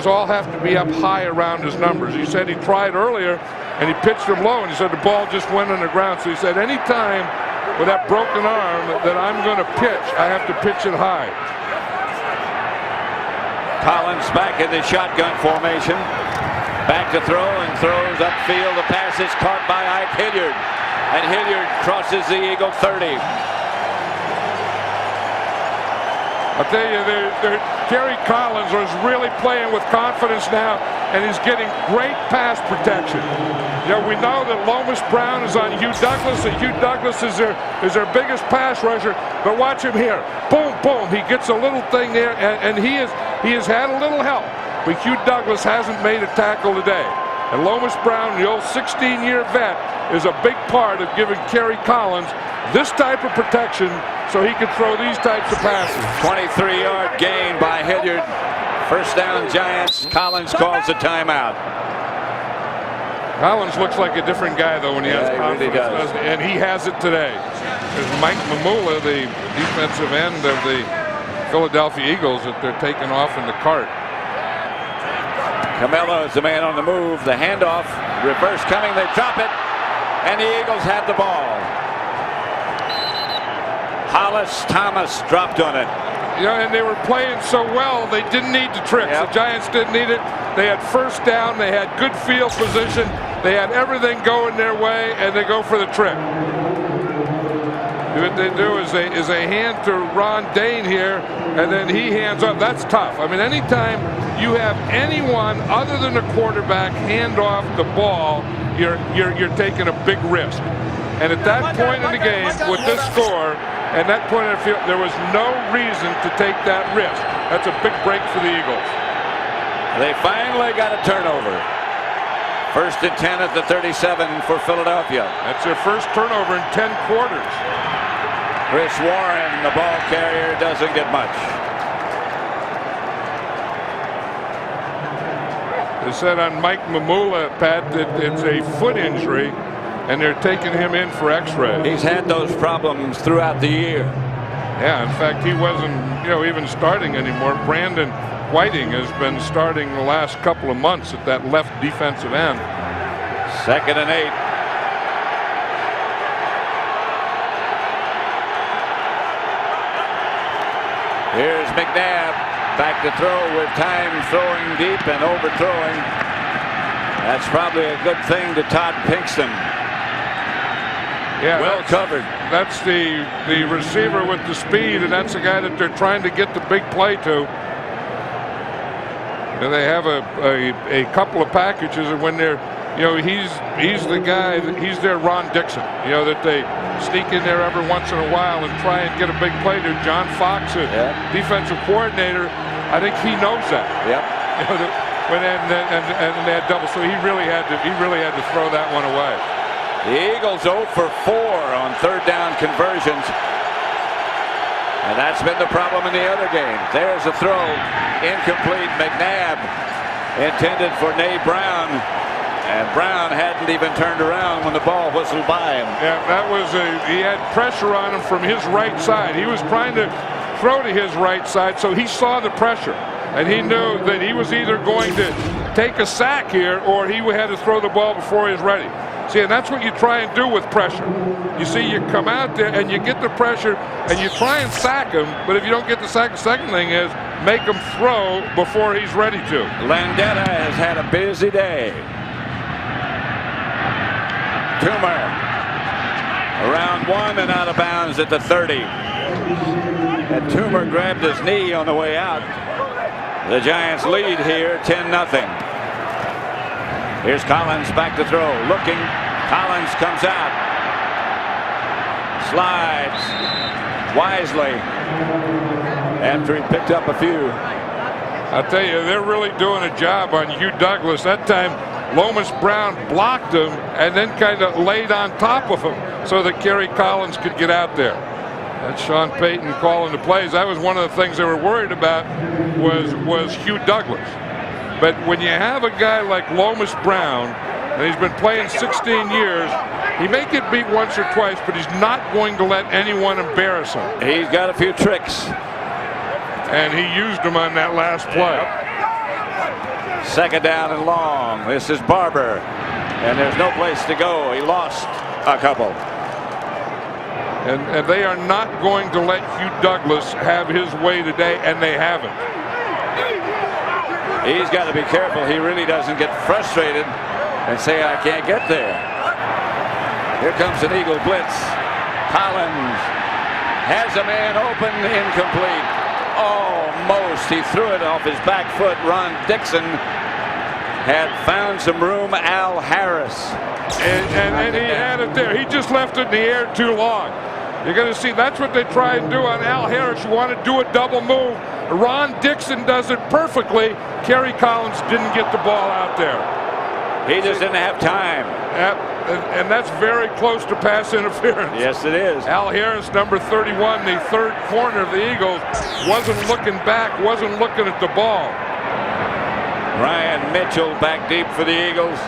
all have to be up high around his numbers. He said he tried earlier and he pitched them low, and he said the ball just went on the ground. So he said any time with that broken arm that I'm going to pitch, I have to pitch it high. Collins back in the shotgun formation. Back to throw and throws upfield. The pass is caught by Ike Hilliard. And Hilliard crosses the Eagle 30. I'll tell you, Gary Collins is really playing with confidence now, and he's getting great pass protection. You know, we know that Lomas Brown is on Hugh Douglas, and Hugh Douglas is their biggest pass rusher. But watch him here. Boom, boom. He gets a little thing there, and he has had a little help. But Hugh Douglas hasn't made a tackle today. And Lomas Brown, the old 16-year vet, is a big part of giving Kerry Collins this type of protection so he can throw these types of passes. 23-yard gain by Hilliard. First down, Giants. Collins calls a timeout. Collins looks like a different guy, though, when he has confidence. Really does. And he has it today. There's Mike Mamula, the defensive end of the Philadelphia Eagles, that they're taking off in the cart. Camelo is the man on the move. The handoff, reverse coming. They drop it, and the Eagles have the ball. Hollis Thomas dropped on it. You know, and they were playing so well, they didn't need the tricks. Yep. The Giants didn't need it. They had first down. They had good field position. They had everything going their way, and they go for the trick. What they do is they hand to Ron Dane here, and then he hands up. That's tough. I mean, anytime you have anyone other than the quarterback hand off the ball, you're taking a big risk. And at that point in the game, with this score, and that point in the field, there was no reason to take that risk. That's a big break for the Eagles. They finally got a turnover. First and 10 at the 37 for Philadelphia. That's their first turnover in 10 quarters. Chris Warren, the ball carrier, doesn't get much. They said on Mike Mamula, Pat, that it's a foot injury, and they're taking him in for x-ray. He's had those problems throughout the year. Yeah, in fact, he wasn't, even starting anymore. Brandon Whiting has been starting the last couple of months at that left defensive end. Second and 8. Here's McNabb back to throw with time, throwing deep and overthrowing. That's probably a good thing to Todd Pinkston. Yeah, well covered. That's the receiver with the speed, and that's the guy that they're trying to get the big play to. And they have a couple of packages, and when they're, he's the guy, he's their Ron Dixon, that they sneak in there every once in a while and try and get a big play to. John Fox, defensive coordinator, I think he knows that. Yep. And they had double, so he really had to throw that one away. The Eagles 0 for 4 on third down conversions. And that's been the problem in the other game. There's a throw, incomplete. McNabb intended for Nate Brown. And Brown hadn't even turned around when the ball whistled by him. Yeah, that was he had pressure on him from his right side. He was trying to throw to his right side, so he saw the pressure. And he knew that he was either going to take a sack here or he had to throw the ball before he was ready. See, and that's what you try and do with pressure. You see, you come out there and you get the pressure and you try and sack him, but if you don't get the sack, the second thing is make him throw before he's ready to. Landetta has had a busy day. Toomer around 1 and out of bounds at the 30. And Toomer grabbed his knee on the way out. The Giants lead here 10-0. Here's Collins back to throw. Looking. Collins comes out. Slides wisely after he picked up a few. I'll tell you, they're really doing a job on Hugh Douglas. That time, Lomas Brown blocked him and then kind of laid on top of him so that Kerry Collins could get out there. That's Sean Payton calling the plays. That was one of the things they were worried about was Hugh Douglas. But when you have a guy like Lomas Brown, and he's been playing 16 years, he may get beat once or twice, but he's not going to let anyone embarrass him. He's got a few tricks. And he used them on that last play. Second down and long. This is Barber. And there's no place to go. He lost a couple. And they are not going to let Hugh Douglas have his way today, and they haven't. He's got to be careful he really doesn't get frustrated and say, I can't get there. Here comes an Eagle blitz. Collins has a man open, incomplete. Almost post. He threw it off his back foot. Ron Dixon had found some room. Al Harris. And he had it there. He just left it in the air too long. You're going to see that's what they try and do on Al Harris. You want to do a double move. Ron Dixon does it perfectly. Kerry Collins didn't get the ball out there. He just didn't have time. Yep. And that's very close to pass interference. Yes, it is. Al Harris, number 31, the third corner of the Eagles, wasn't looking back, wasn't looking at the ball. Ryan Mitchell back deep for the Eagles.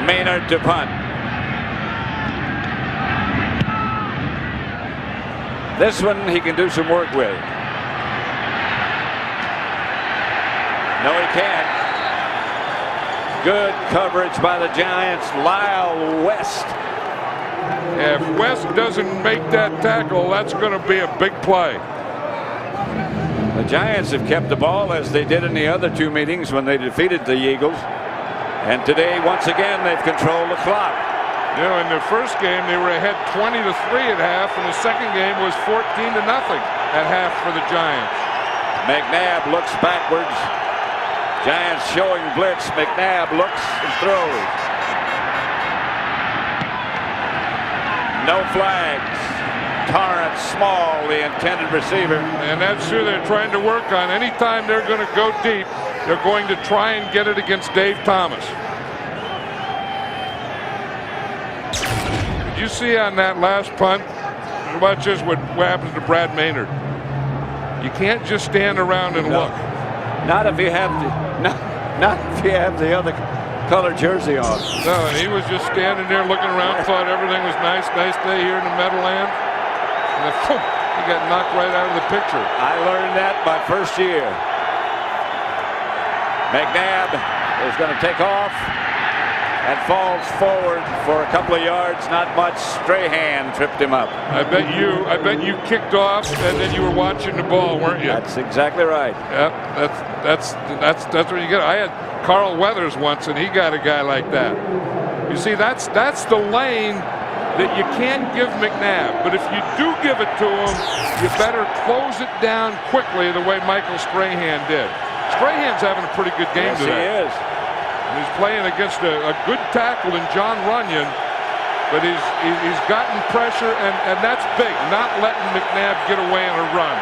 Maynard to punt. This one he can do some work with. No, he can't. Good coverage by the Giants. Lyle West. If West doesn't make that tackle, that's going to be a big play. The Giants have kept the ball as they did in the other two meetings when they defeated the Eagles. And today, once again, they've controlled the clock. You know, in the first game, they were ahead 20-3 at half, and the second game was 14-0 at half for the Giants. McNabb looks backwards. Giants showing blitz. McNabb looks and throws. No flags. Torrance Small, the intended receiver. And that's who they're trying to work on. Anytime they're going to go deep, they're going to try and get it against Dave Thomas. Did you see on that last punt? Watch this, what happened to Brad Maynard. You can't just stand around and look. Not if you have not if you have the other color jersey on. No, and he was just standing there looking around, thought everything was nice day here in the Meadowlands. And then, boom, he got knocked right out of the picture. I learned that my first year. McNabb is going to take off and falls forward for a couple of yards, not much. Strahan tripped him up. I bet you kicked off and then you were watching the ball, weren't you? That's exactly right. Yep, that's what you get. I had Carl Weathers once, and he got a guy like that. You see, that's the lane that you can't give McNabb. But if you do give it to him, you better close it down quickly the way Michael Strahan did. Strahan's having a pretty good game today. Yes, he is. He's playing against a good tackle in John Runyon, but he's gotten pressure, and that's big, not letting McNabb get away on a run.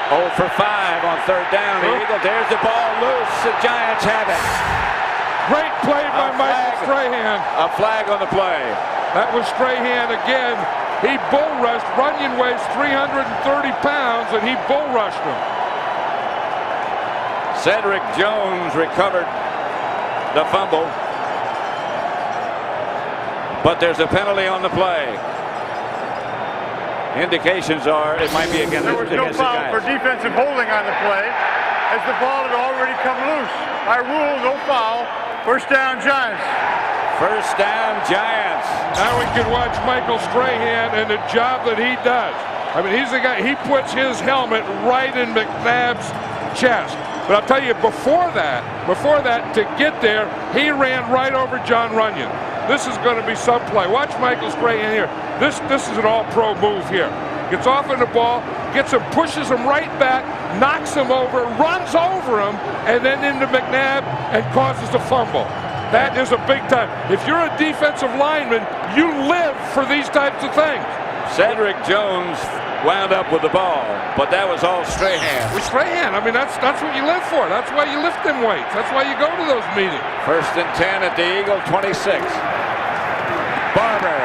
0 for 5 on third down. The Eagles, there's the ball loose. The Giants have it. Great play by Michael Strahan. A flag on the play. That was Strahan again. He bull rushed. Runyon weighs 330 pounds, and he bull rushed him. Cedric Jones recovered the fumble, but there's a penalty on the play. Indications are it might be against the Giants. There was no foul for defensive holding on the play, as the ball had already come loose. By rule, no foul. First down, Giants. First down, Giants. Now we can watch Michael Strahan and the job that he does. I mean, he's the guy, he puts his helmet right in McNabb's chest. But I'll tell you, before that, to get there, he ran right over John Runyon. This is going to be some play. Watch Michael Strahan here. This is an all-pro move here. Gets off on the ball, gets him, pushes him right back, knocks him over, runs over him, and then into McNabb and causes a fumble. That is a big time. If you're a defensive lineman, you live for these types of things. Cedric Jones wound up with the ball, but that was all Strahan. With Strahan, I mean, that's what you live for. That's why you lift them weights. That's why you go to those meetings. First and 10 at the Eagle 26. Barber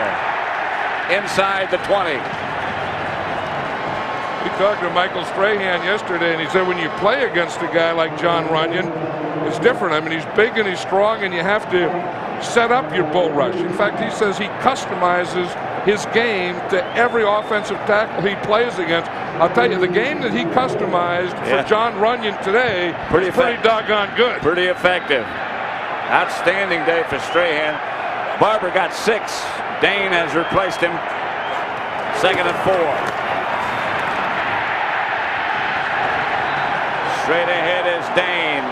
inside the 20. We talked to Michael Strahan yesterday, and he said when you play against a guy like John Runyon, it's different. I mean, he's big and he's strong, and you have to set up your bull rush. In fact, he says he customizes his game to every offensive tackle he plays against. I'll tell you, the game that he customized for John Runyon today is pretty doggone good. Pretty effective. Outstanding day for Strahan. Barber got 6. Dane has replaced him. Second and 4. Straight ahead is Dane.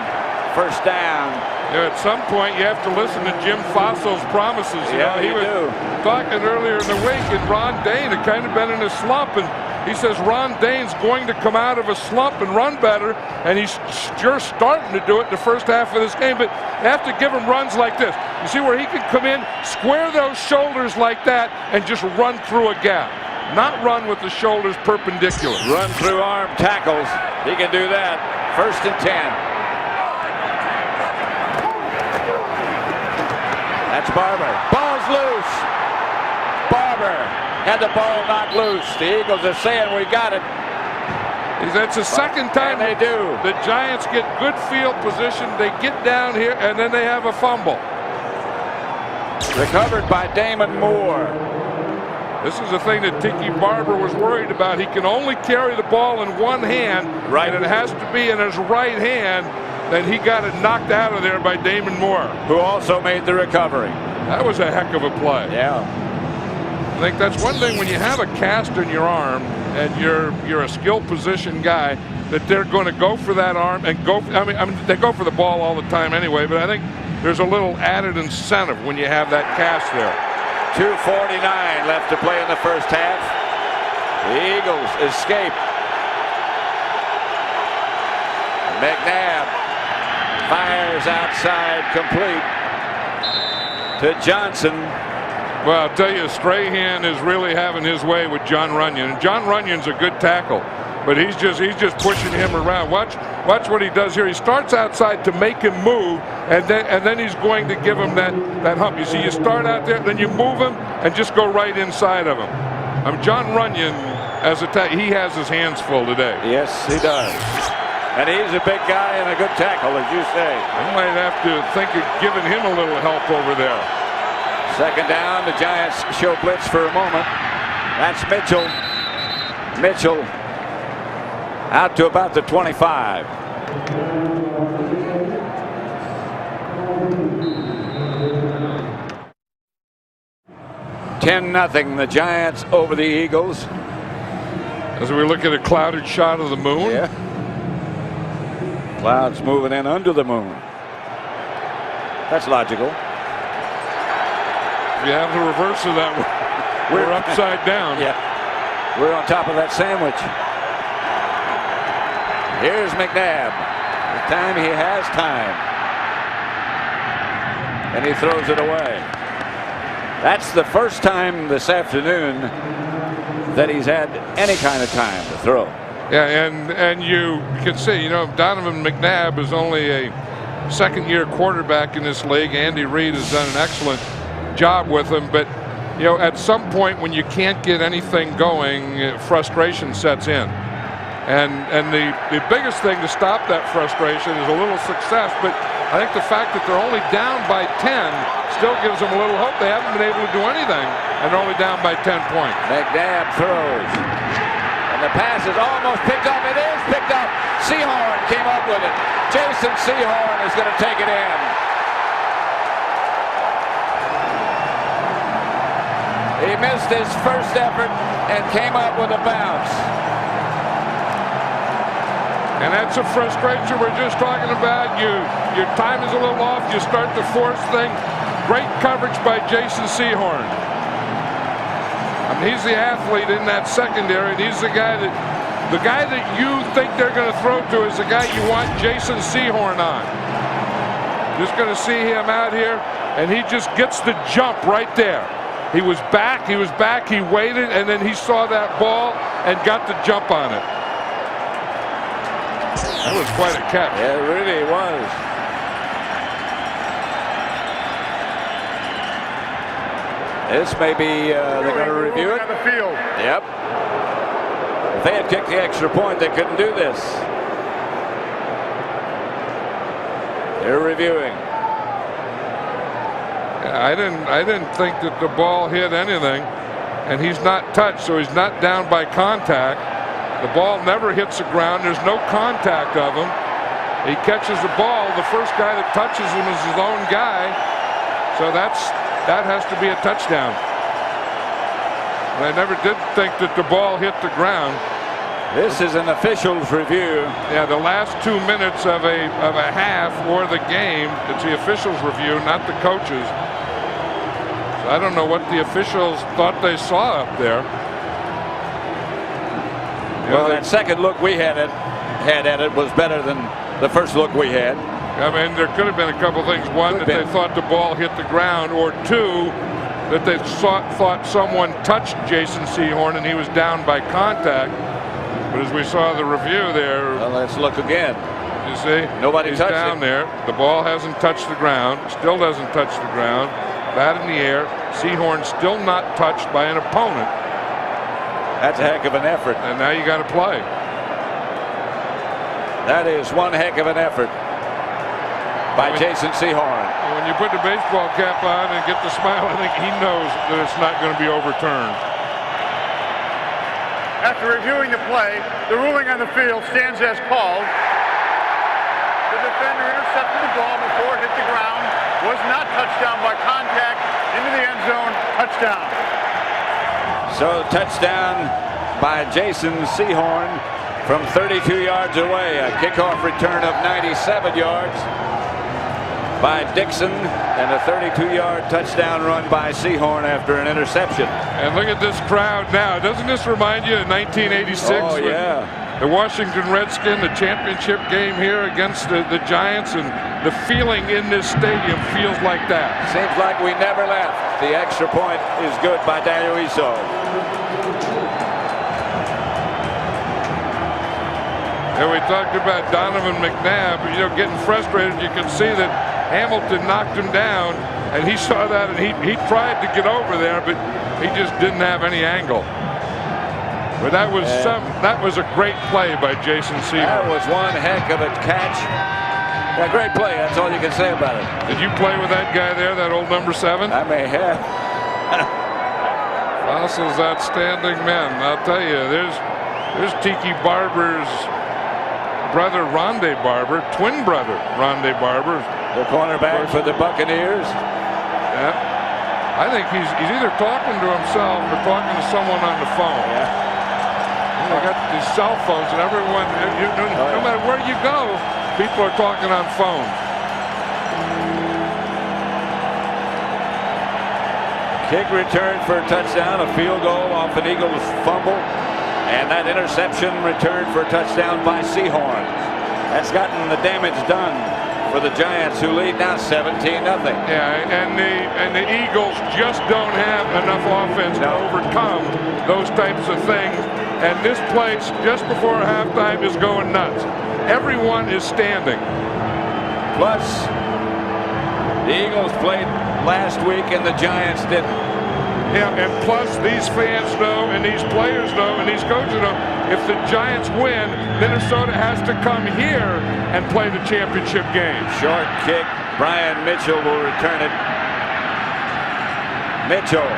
First down. Yeah, at some point, you have to listen to Jim Fossil's promises. He was do. talking earlier in the week, and Ron Dane had kind of been in a slump, and He says Ron Dayne's going to come out of a slump and run better, and he's sure starting to do it in the first half of this game, but you have to give him runs like this. You see where he can come in, square those shoulders like that, and just run through a gap. Not run with the shoulders perpendicular. Run through arm tackles. He can do that. 1st and 10. That's Barber. Ball's loose. Barber had the ball knocked loose. The Eagles are saying we got it. That's the second time they do. The Giants get good field position. They get down here, and then they have a fumble. Recovered by Damon Moore. This is the thing that Tiki Barber was worried about. He can only carry the ball in one hand, right, and it has to be in his right hand. Then he got it knocked out of there by Damon Moore, who also made the recovery. That was a heck of a play. Yeah. I think that's one thing when you have a cast in your arm and you're a skill position guy, that they're going to go for that arm and go. I mean, they go for the ball all the time anyway. But I think there's a little added incentive when you have that cast there. 2:49 left to play in the first half. The Eagles escape. McNabb fires outside, complete to Johnson. Well, I'll tell you, Strahan is really having his way with John Runyon. And John Runyon's a good tackle, but he's just pushing him around. Watch what he does here. He starts outside to make him move, and then he's going to give him that hump. You see, you start out there, then you move him, and just go right inside of him. John Runyon, he has his hands full today. Yes, he does. And he's a big guy and a good tackle, as you say. I might have to think of giving him a little help over there. 2nd down, the Giants show blitz for a moment. That's Mitchell. Mitchell out to about the 25. (10-0) the Giants over the Eagles. As we look at a clouded shot of the moon. Yeah. Clouds moving in under the moon. That's logical. If you have the reverse of that, we're upside down. Yeah. We're on top of that sandwich. Here's McNabb. This time he has time. And he throws it away. That's the first time this afternoon that he's had any kind of time to throw. Yeah, and you can see, Donovan McNabb is only a 2nd-year quarterback in this league. Andy Reid has done an excellent job with him, but at some point when you can't get anything going, frustration sets in. And the biggest thing to stop that frustration is a little success, but I think the fact that they're only down by 10 still gives them a little hope. They haven't been able to do anything, and they're only down by 10 points. McNabb throws. And the pass is almost picked up. It is picked up. Sehorn came up with it. Jason Sehorn is going to take it in. He missed his first effort and came up with a bounce. And that's a frustration we're just talking about. Your time is a little off. You start to force things. Great coverage by Jason Sehorn. He's the athlete in that secondary. And he's the guy that you think they're going to throw to is the guy you want Jason Sehorn on. Just going to see him out here, and he just gets the jump right there. He was back, he waited, and then he saw that ball and got the jump on it. That was quite a catch. Yeah, it really was. This may be, they're going to review it. The field. Yep. If they had kicked the extra point, they couldn't do this. They're reviewing. I didn't think that the ball hit anything, and he's not touched, so he's not down by contact. The ball never hits the ground. There's no contact of him. He catches the ball. The first guy that touches him is his own guy, so that has to be a touchdown. And I never did think that the ball hit the ground. This is an official's review. Yeah, the last 2 minutes of a half or the game, it's the official's review, not the coach's. So I don't know what the officials thought they saw up there. Well, that second look we had at it was better than the first look we had. I mean, there could have been a couple things. One, that they thought the ball hit the ground, or two, that they thought someone touched Jason Sehorn and he was down by contact. But as we saw the review there, well, let's look again. You see, nobody touched down him. there. The ball hasn't touched the ground. Still doesn't touch the ground. Bat in the air. Sehorn still not touched by an opponent. That's a heck of an effort. And now you got to play. That is one heck of an effort by Jason Sehorn. When you put the baseball cap on and get the smile, I think he knows that it's not going to be overturned. After reviewing the play, the ruling on the field stands as called. The defender intercepted the ball before it hit the ground, was not touched down by contact, into the end zone, touchdown. So touchdown by Jason Sehorn from 32 yards away. A kickoff return of 97 yards by Dixon, and a 32-yard touchdown run by Sehorn after an interception. And look at this crowd now. Doesn't this remind you of 1986? Oh, yeah. The Washington Redskins, the championship game here against the Giants, and the feeling in this stadium feels like that. Seems like we never left. The extra point is good by Daniel Iso. And we talked about Donovan McNabb, getting frustrated. You can see that Hamilton knocked him down, and he saw that, and he tried to get over there, but he just didn't have any angle. But that was a great play by Jason Sehorn. That was one heck of a catch. Yeah, great play. That's all you can say about it. Did you play with that guy there, that old number 7? I may have. Fossil's outstanding men. I'll tell you, there's Tiki Barber's brother, Rondé Barber, twin brother, Rondé Barber. The cornerback for the Buccaneers. Yeah. I think he's either talking to himself or talking to someone on the phone. Yeah. They got these cell phones, and everyone, no matter where you go, people are talking on phone. Kick return for a touchdown, a field goal off an Eagles fumble, and that interception returned for a touchdown by Sehorn. That's gotten the damage done for the Giants, who lead now 17-0. Yeah, and the Eagles just don't have enough offense to overcome those types of things. And this place, just before halftime, is going nuts. Everyone is standing. Plus, the Eagles played last week and the Giants didn't. Yeah, and plus these fans know, and these players know, and these coaches know, if the Giants win, Minnesota has to come here and play the championship game. Short kick. Brian Mitchell will return it. Mitchell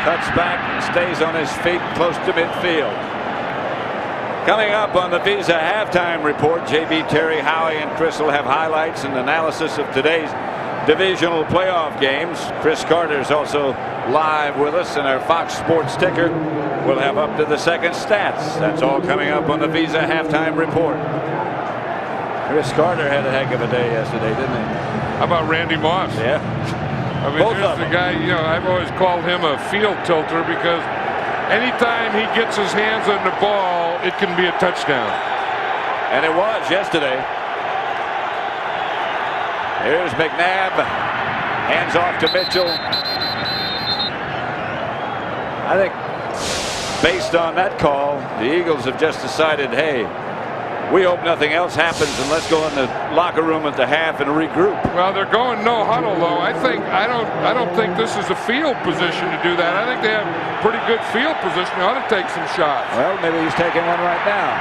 cuts back and stays on his feet close to midfield. Coming up on the Visa halftime report, JB, Terry, Howie, and Chris will have highlights and analysis of today's divisional playoff games. Chris Carter is also live with us, and our Fox Sports ticker will have up to the second stats. That's all coming up on the Visa halftime report. Chris Carter had a heck of a day yesterday, didn't he? How about Randy Moss? Yeah. I mean, Both there's of the them. guy, I've always called him a field tilter, because anytime he gets his hands on the ball, it can be a touchdown. And it was yesterday. Here's McNabb. Hands off to Mitchell. I think based on that call, the Eagles have just decided, hey, we hope nothing else happens, and let's go in the locker room at the half and regroup. Well, they're going no huddle, though. I don't think this is a field position to do that. I think they have pretty good field position. They ought to take some shots. Well, maybe he's taking one right now.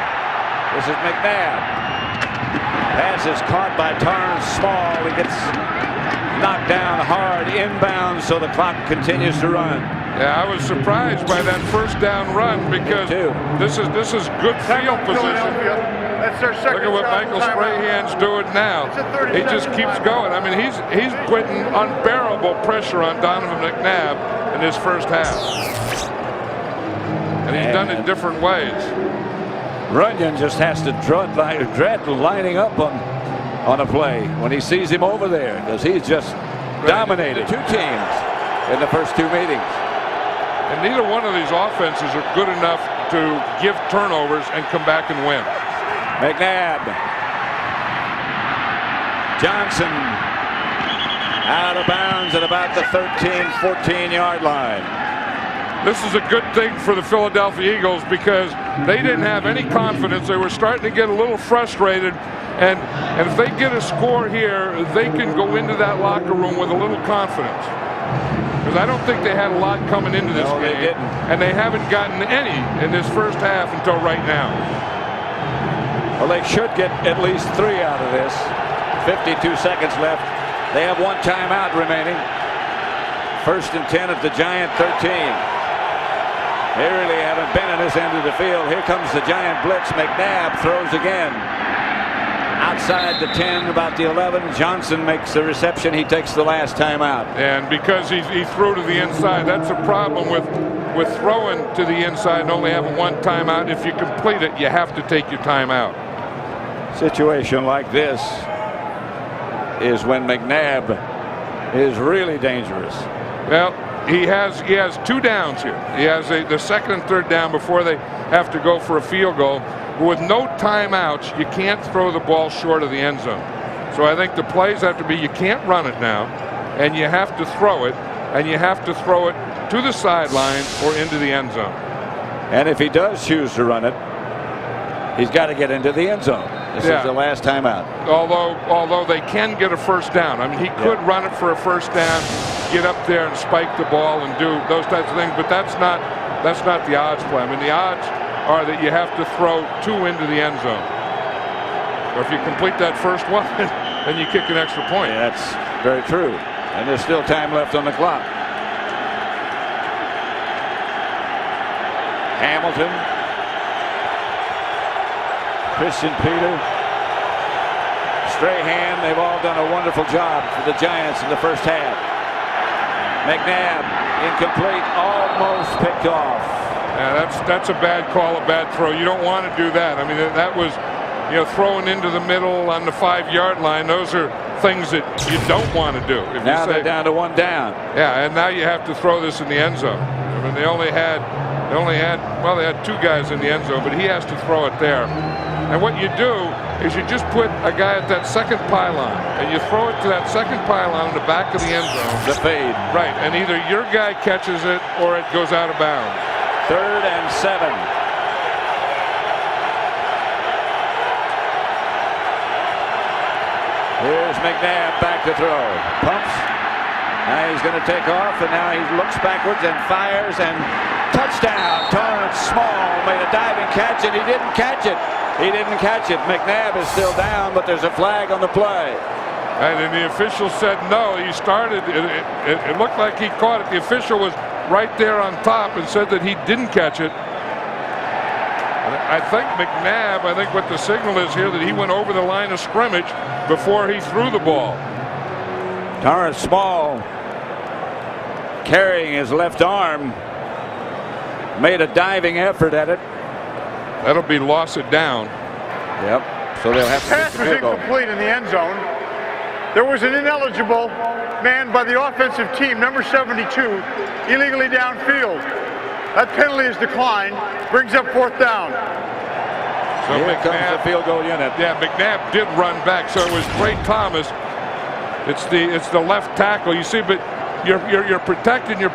This is McNabb. Pass is caught by Torrance Small. He gets knocked down hard inbound, so the clock continues to run. Yeah, I was surprised by that first down run, because this is good field position. That's their second. Look at what Michael Strahan's doing now. He just keeps going. I mean, he's putting unbearable pressure on Donovan McNabb in his first half, and he's done it different ways. Runyon just has to dread lining up on a play when he sees him over there, because he's just dominated two teams in the first two meetings. And neither one of these offenses are good enough to give turnovers and come back and win. McNabb. Johnson out of bounds at about the 13-14-yard line. This is a good thing for the Philadelphia Eagles because they didn't have any confidence. They were starting to get a little frustrated. And if they get a score here, they can go into that locker room with a little confidence. Because I don't think they had a lot coming into this game. They didn't. And they haven't gotten any in this first half until right now. Well, they should get at least 3 out of this. 52 seconds left. They have 1 timeout remaining. 1st and 10 at the Giant 13. They really haven't been in this end of the field. Here comes the Giant blitz. McNabb throws again. Outside the 10, about the 11. Johnson makes the reception. He takes the last timeout. And because he threw to the inside, that's a problem with throwing to the inside and only having 1 timeout. If you complete it, you have to take your timeout. Situation like this is when McNabb is really dangerous. Well, he has 2 downs here. He has the 2nd and 3rd down before they have to go for a field goal. With no timeouts, you can't throw the ball short of the end zone. So I think the plays have to be you can't run it now, and you have to throw it, and you have to throw it to the sideline or into the end zone. And if he does choose to run it, he's got to get into the end zone. This is the last timeout. Although they can get a 1st down. I mean, he could run it for a 1st down, get up there and spike the ball and do those types of things, but that's not the odds play. I mean, the odds are that you have to throw 2 into the end zone. Or if you complete that first one, then you kick an extra point. Yeah, that's very true. And there's still time left on the clock. Hamilton. Christian Peter. Strahan. They've all done a wonderful job for the Giants in the first half. McNabb, incomplete, almost picked off. Yeah, that's a bad call, a bad throw. You don't want to do that. I mean, that was, throwing into the middle on the 5-yard line. Those are things that you don't want to do. If now you say, they're down to 1 down. Yeah, and now you have to throw this in the end zone. I mean, they had 2 guys in the end zone, but he has to throw it there. And what you do is you just put a guy at that 2nd pylon, and you throw it to that 2nd pylon in the back of the end zone. The fade. Right, and either your guy catches it or it goes out of bounds. 3rd and 7. Here's McNabb back to throw. Pumps. Now he's going to take off, and now he looks backwards and fires, and touchdown. Torrance Small made a diving catch, and he didn't catch it. McNabb is still down, but there's a flag on the play. And the official said no. He started. It looked like he caught it. The official was right there on top and said that he didn't catch it. I think McNabb, what the signal is here, that he went over the line of scrimmage before he threw the ball. Torrance Small, carrying his left arm, made a diving effort at it. That'll be loss it down. Yep. So they'll have to pass was incomplete in the end zone. There was an ineligible man by the offensive team, number 72, illegally downfield. That penalty is declined, brings up 4th down. So here comes the field goal unit. Yeah, McNabb did run back, so it was Trey Thomas. It's the left tackle. You see, but you're protecting, and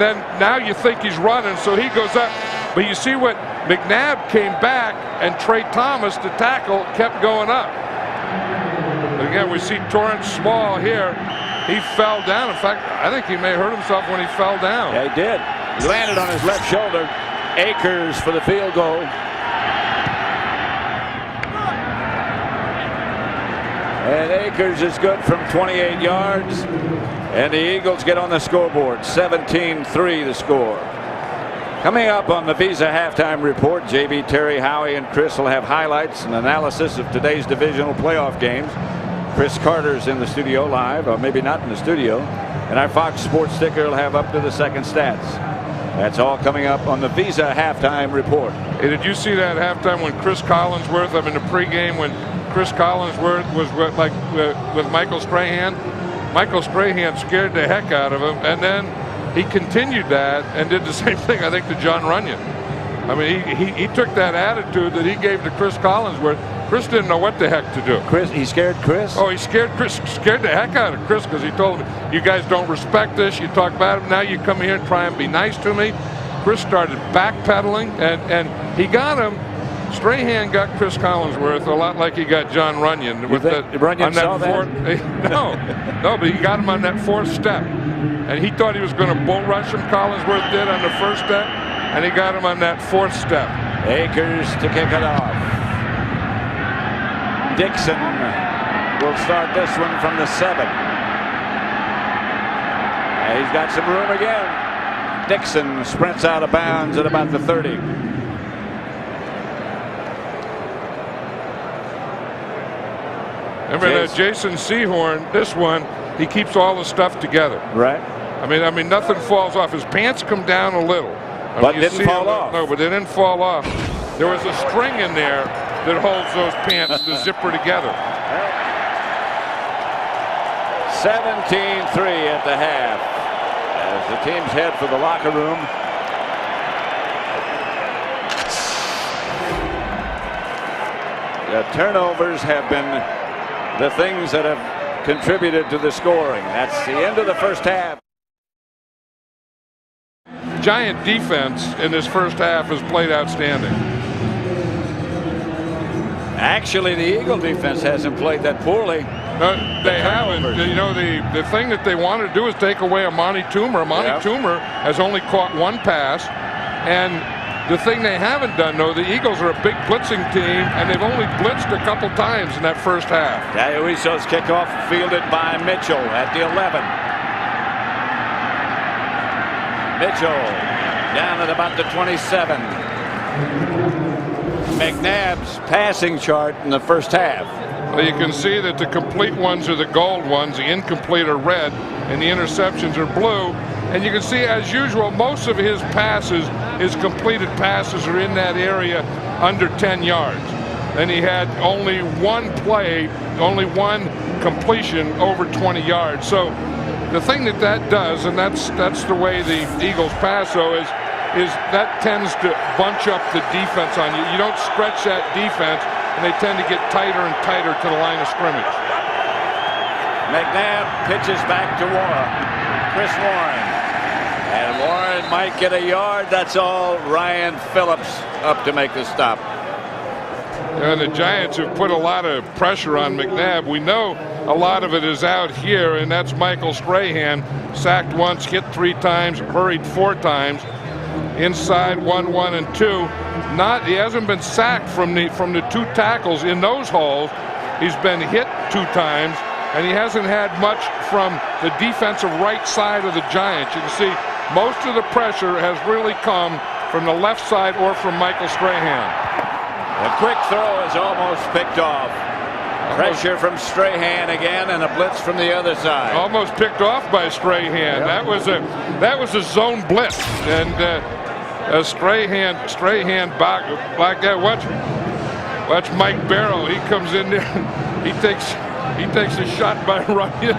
then now you think he's running, so he goes up. But you see what McNabb came back, and Trey Thomas, the tackle, kept going up. But again, we see Torrance Small here. He fell down. In fact, I think he may have hurt himself when he fell down. Yeah, he did. He landed on his left shoulder. Akers for the field goal. And Akers is good from 28 yards. And the Eagles get on the scoreboard. 17-3 the score. Coming up on the Visa Halftime Report, JB, Terry, Howie, and Chris will have highlights and analysis of today's divisional playoff games. Chris Carter's in the studio live, or maybe not in the studio. And our Fox Sports sticker will have up to the second stats. That's all coming up on the Visa Halftime Report. Hey, did you see that halftime when Chris Collinsworth, in the pregame, when Chris Collinsworth was with Michael Strahan? Michael Strahan scared the heck out of him, and then he continued that and did the same thing, I think, to John Runyon. I mean, he took that attitude that he gave to Chris Collinsworth. Chris didn't know what the heck to do. He scared Chris? Oh, he scared the heck out of Chris, because he told him, you guys don't respect this. You talk about it. Now you come here and try and be nice to me. Chris started backpedaling, and he got him. Strahan got Chris Collinsworth a lot like he got John Runyon. Runyon saw that? No, but he got him on that fourth step. And he thought he was going to bull rush him, Collinsworth did, on the first step. And he got him on that fourth step. Akers to kick it off. Dixon will start this one from the 7. And he's got some room again. Dixon sprints out of bounds at about the 30. Remember that Jason Sehorn, this one, he keeps all the stuff together. Right. I mean, nothing falls off. His pants come down a little. But didn't fall off. No, but they didn't fall off. There was a string in there that holds those pants, the zipper together. 17-3 at the half as the teams head for the locker room. The turnovers have been the things that have contributed to the scoring. That's the end of the first half. Giant defense in this first half has played outstanding. Actually, the Eagle defense hasn't played that poorly. No, they haven't. You know, the thing that they want to do is take away Amani Toomer. Amani Toomer has only caught one pass. And the thing they haven't done, though, the Eagles are a big blitzing team, and they've only blitzed a couple times in that first half. Diuiso's kickoff fielded by Mitchell at the 11. Mitchell down at about the 27. McNabb's passing chart in the first half. Well, you can see that the complete ones are the gold ones, the incomplete are red, and the interceptions are blue. And you can see, as usual, most of his passes, his completed passes, are in that area under 10 yards. And he had only one play, only one completion over 20 yards. So the thing that does, and that's the way the Eagles pass, though, is that tends to bunch up the defense on you. You don't stretch that defense, and they tend to get tighter and tighter to the line of scrimmage. McNabb pitches back to Warren. Chris Warren. And Warren might get a yard. That's all. Ryan Phillips up to make the stop. And the Giants have put a lot of pressure on McNabb. We know a lot of it is out here, and that's Michael Strahan. Sacked once, hit 3 times, hurried 4 times. Inside 1, 1, and 2. He hasn't been sacked from the 2 tackles in those holes. He's been hit 2 times, and he hasn't had much from the defensive right side of the Giants. You can see most of the pressure has really come from the left side or from Michael Strahan. A quick throw is almost picked off. Pressure from Strahan again, and a blitz from the other side. Almost picked off by Strahan. Yep. That was a zone blitz, and Strahan back there. Watch Mike Barrow. He comes in there. He takes a shot by Runyon.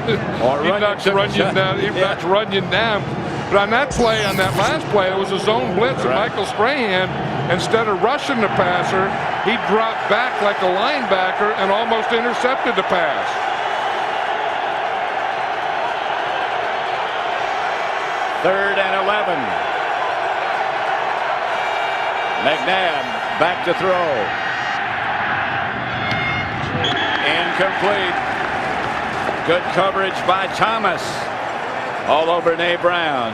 He knocks Runyon down. He knocks Runyon down. But on that play, on that last play, it was a zone blitz, and Michael Strahan, instead of rushing the passer, he dropped back like a linebacker and almost intercepted the pass. Third and 11. McNabb back to throw. Incomplete. Good coverage by Thomas. All over Nate Brown.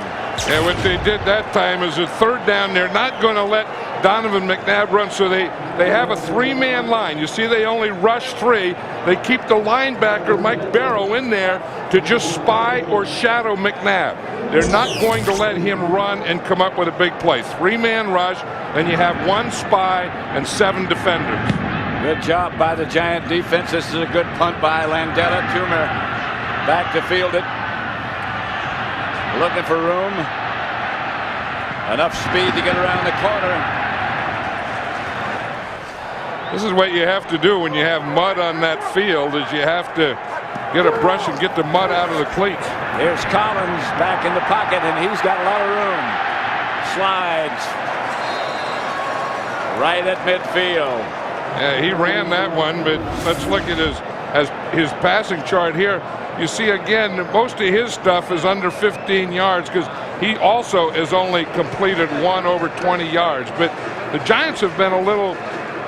And what they did that time is a 3rd down. They're not going to let Donovan McNabb run, so they have a 3-man line. You see, they only rush 3. They keep the linebacker, Mike Barrow, in there to just spy or shadow McNabb. They're not going to let him run and come up with a big play. 3-man rush, and you have 1 spy and 7 defenders. Good job by the Giant defense. This is a good punt by Landella. Toomer back to field it. Looking for room. Enough speed to get around the corner. This is what you have to do when you have mud on that field, is you have to get a brush and get the mud out of the cleats. Here's Collins back in the pocket, and he's got a lot of room. Slides right at midfield. Yeah, he ran that one, but let's look at his passing chart here. You see again, most of his stuff is under 15 yards because he also has only completed one over 20 yards. But the Giants have been a little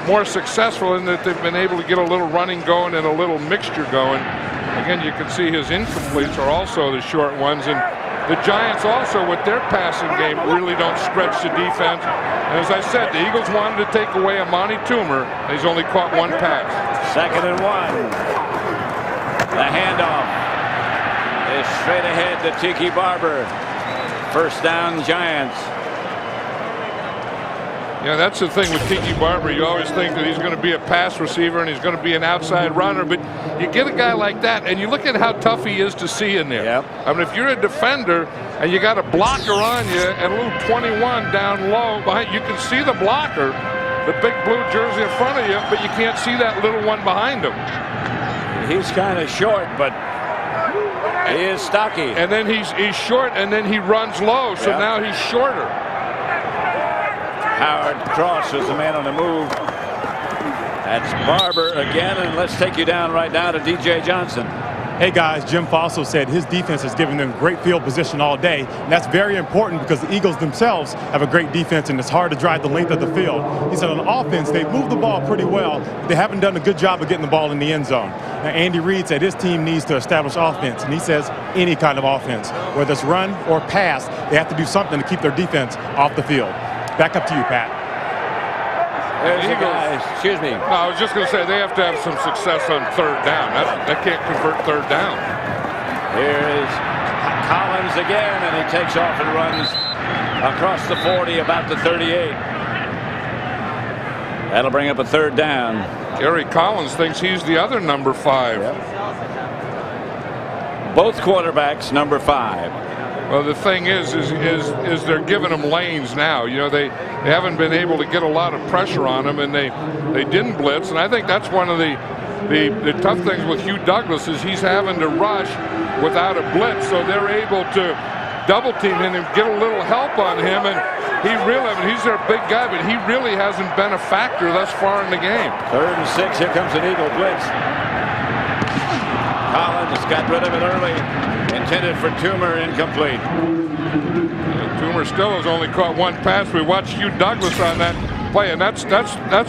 more successful in that they've been able to get a little running going and a little mixture going. Again, you can see his incompletes are also the short ones. And the Giants also, with their passing game, really don't stretch the defense. And as I said, the Eagles wanted to take away Amani Toomer. He's only caught one pass. 2nd and 1. The handoff is straight ahead to Tiki Barber. 1st down, Giants. Yeah, that's the thing with Tiki Barber. You always think that he's going to be a pass receiver and he's going to be an outside runner, but you get a guy like that, and you look at how tough he is to see in there. Yep. I mean, if you're a defender and you got a blocker on you and a little 21 down low behind, you can see the blocker, the big blue jersey in front of you, but you can't see that little one behind him. He's kind of short, but he is stocky. And then he's short, and then he runs low, so Yep. now he's shorter. Howard Cross is the man on the move. That's Barber again, and let's take you down right now to DJ Johnson. Hey guys, Jim Fossil said his defense has given them great field position all day, and that's very important because the Eagles themselves have a great defense and it's hard to drive the length of the field. He said on offense, they've moved the ball pretty well. They haven't done a good job of getting the ball in the end zone. Now, Andy Reid said his team needs to establish offense, and he says any kind of offense, whether it's run or pass, they have to do something to keep their defense off the field. Back up to you, Pat. There's the guy. Excuse me. No, I was just going to say they have to have some success on 3rd down. They can't convert 3rd down. Here is Collins again, and he takes off and runs across the 40, about the 38. That'll bring up a 3rd down. Gary Collins thinks he's the other number 5. Yep. Both quarterbacks number 5. Well, the thing is they're giving them lanes now. You know, they haven't been able to get a lot of pressure on them, and they didn't blitz. And I think that's one of the tough things with Hugh Douglas is he's having to rush without a blitz, so they're able to double team him and get a little help on him. And he really, I mean, he's their big guy, but he really hasn't been a factor thus far in the game. 3rd and 6. Here comes an Eagle blitz. Collins got rid of it early. Intended for Toomer, incomplete. Toomer still has only caught one pass. We watched Hugh Douglas on that play, and that's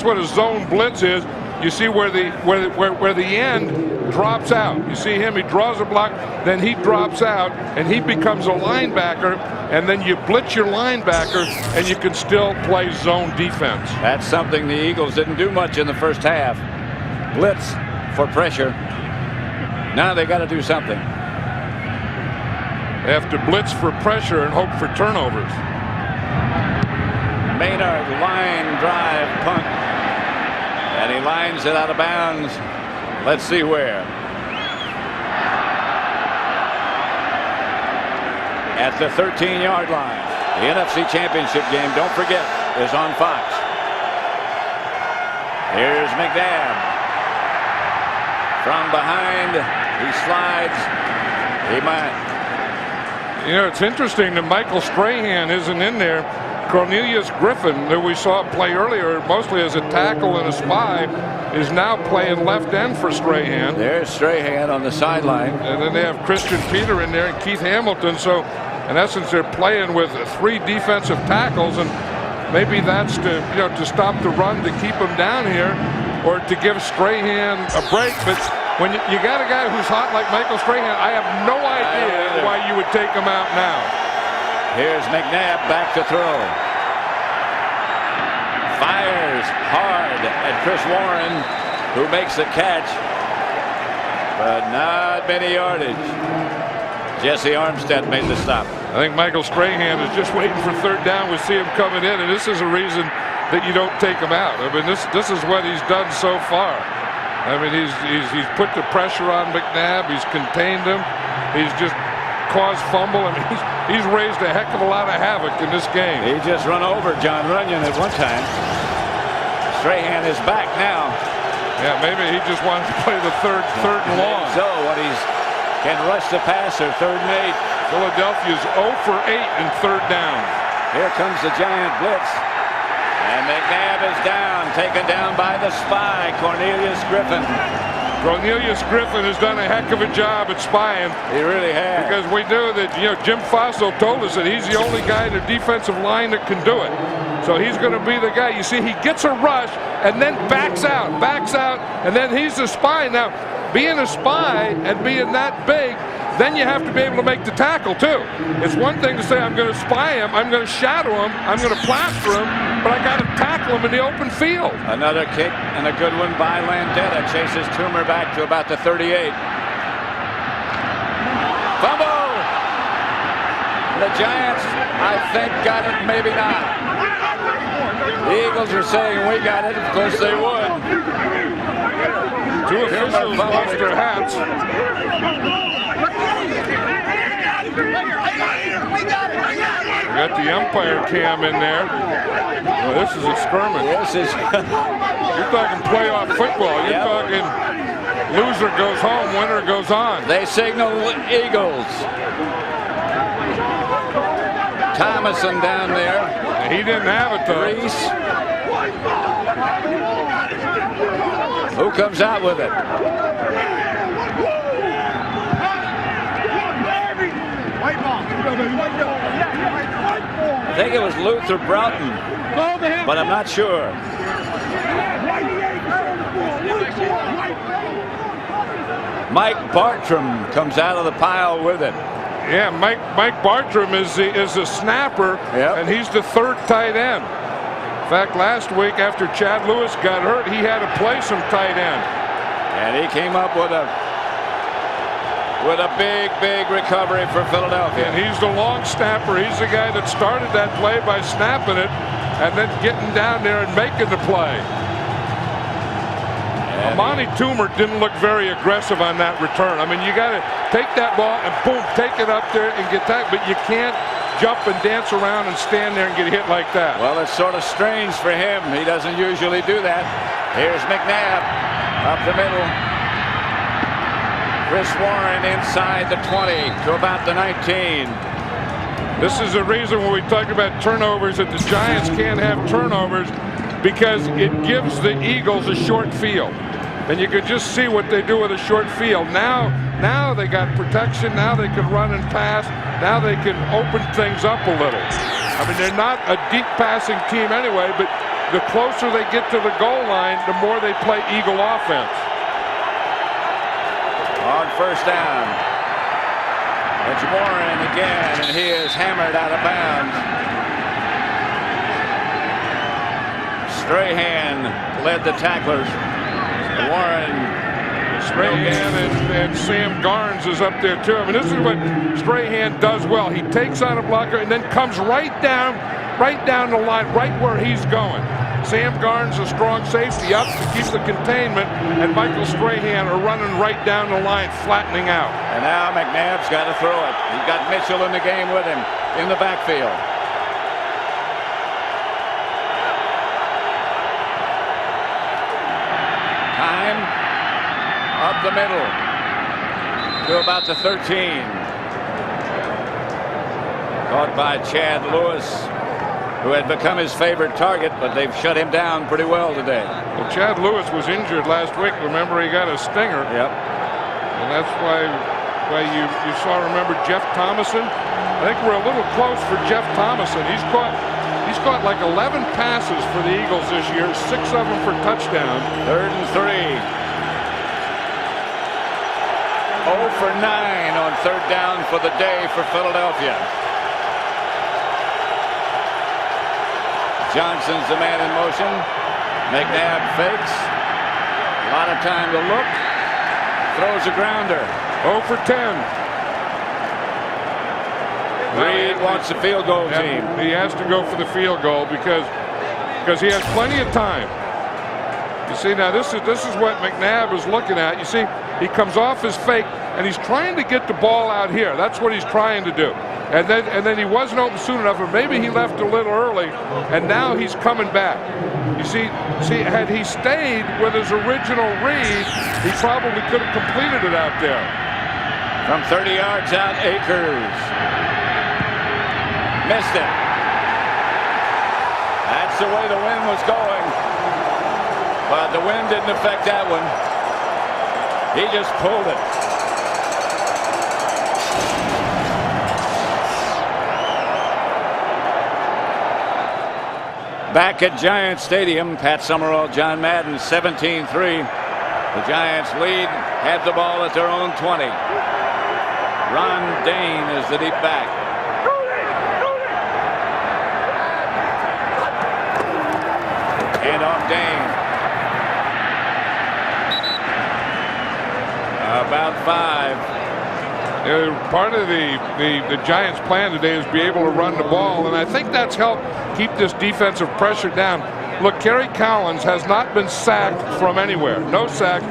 what a zone blitz is. You see where the end drops out. You see him, he draws a block, then he drops out, and he becomes a linebacker, and then you blitz your linebacker, and you can still play zone defense. That's something the Eagles didn't do much in the first half. Blitz for pressure. Now they got to do something. They have to blitz for pressure and hope for turnovers. Maynard line drive punt. And he lines it out of bounds. Let's see where. At the 13-yard line. The NFC Championship game, don't forget, is on Fox. Here's McNabb. From behind, he slides. He might. You know, it's interesting that Michael Strahan isn't in there. Cornelius Griffin, that we saw play earlier, mostly as a tackle and a spy, is now playing left end for Strahan. There's Strahan on the sideline. And then they have Christian Peter in there and Keith Hamilton. So, in essence, they're playing with 3 defensive tackles, and maybe that's to stop the run to keep them down here, or to give Strahan a break. But when you got a guy who's hot like Michael Strahan, I have no idea why you would take him out now. Here's McNabb back to throw. Fires hard at Chris Warren, who makes the catch, but not many yardage. Jesse Armstead made the stop. I think Michael Strahan is just waiting for 3rd down. We see him coming in, and this is a reason that you don't take him out. I mean, this is what he's done so far. I mean, he's put the pressure on McNabb. He's contained him. He's just caused fumble. I mean, he's raised a heck of a lot of havoc in this game. He just run over John Runyon at one time. Strahan is back now. Yeah, maybe he just wanted to play the third and long. So what he's can rush the passer, 3rd and 8. Philadelphia's 0 for 8 in 3rd down. Here comes the giant blitz. And McNabb is down, taken down by the spy, Cornelius Griffin. Cornelius Griffin has done a heck of a job at spying. He really has. Because we knew that, Jim Fossil told us that he's the only guy in the defensive line that can do it. So he's going to be the guy. You see, he gets a rush and then backs out, and then he's the spy. Now, being a spy and being that big, then you have to be able to make the tackle too. It's one thing to say, I'm going to spy him, I'm going to shadow him, I'm going to plaster him, but I got to tackle him in the open field. Another kick and a good one by Landeta. Chases Toomer back to about the 38. Fumble! The Giants, I think, got it, maybe not. The Eagles are saying we got it. Of course they would. 2 officials lost their hats. We got the umpire cam in there. Well, this is a skirmish. You're talking playoff football. You're talking loser goes home, winner goes on. They signal Eagles. Thomason down there. He didn't have it though. Reese. Who comes out with it? I think it was Luther Broughton, but I'm not sure. Mike Bartram comes out of the pile with it. Yeah, Mike Bartram is a snapper, and he's the 3rd tight end. In fact, last week after Chad Lewis got hurt, he had to play some tight end. And he came up with a big recovery for Philadelphia. And he's the long snapper. He's the guy that started that play by snapping it and then getting down there and making the play. Amani Toomer didn't look very aggressive on that return. I mean, you got to take that ball and boom, take it up there and get that, but you can't jump and dance around and stand there and get hit like that. Well, it's sort of strange for him. He doesn't usually do that. Here's McNabb up the middle. Chris Warren inside the 20 to about the 19. This is the reason when we talk about turnovers that the Giants can't have turnovers, because it gives the Eagles a short field. And you can just see what they do with a short field. Now they got protection. Now they can run and pass. Now they can open things up a little. I mean, they're not a deep passing team anyway, but the closer they get to the goal line, the more they play Eagle offense. On 1st down, it's Warren again, and he is hammered out of bounds. Strahan led the tacklers. Warren, Strahan and Sam Garnes is up there too. I mean, this is what Strahan does well. He takes on a blocker and then comes right down the line, right where he's going. Sam Garnes, a strong safety, up to keep the containment, and Michael Strahan are running right down the line, flattening out. And now McNabb's got to throw it. He's got Mitchell in the game with him in the backfield. Time up the middle to about the 13. Caught by Chad Lewis, who had become his favorite target, but they've shut him down pretty well today. Well, Chad Lewis was injured last week. Remember, he got a stinger. Yep. And that's why you saw, remember, Jeff Thomason? I think we're a little close for Jeff Thomason. He's caught like 11 passes for the Eagles this year, 6 of them for touchdowns. 3rd and 3. 0 for 9 on 3rd down for the day for Philadelphia. Johnson's the man in motion. McNabb fakes. A lot of time to look. Throws a grounder. 0 for 10. Reed wants the field goal team. He has to go for the field goal because he has plenty of time. You see, now this is what McNabb is looking at. You see, he comes off his fake and he's trying to get the ball out here. That's what he's trying to do. And then he wasn't open soon enough, or maybe he left a little early, and now he's coming back. You see, had he stayed with his original read, he probably could have completed it out there. From 30 yards out, Akers. Missed it. That's the way the wind was going. But the wind didn't affect that one. He just pulled it. Back at Giants Stadium, Pat Summerall, John Madden, 17-3. The Giants lead, have the ball at their own 20. Ron Dane is the deep back. Hand off Dane. About 5. Part of the Giants' plan today is be able to run the ball, and I think that's helped keep this defensive pressure down. Look, Kerry Collins has not been sacked from anywhere. No sack.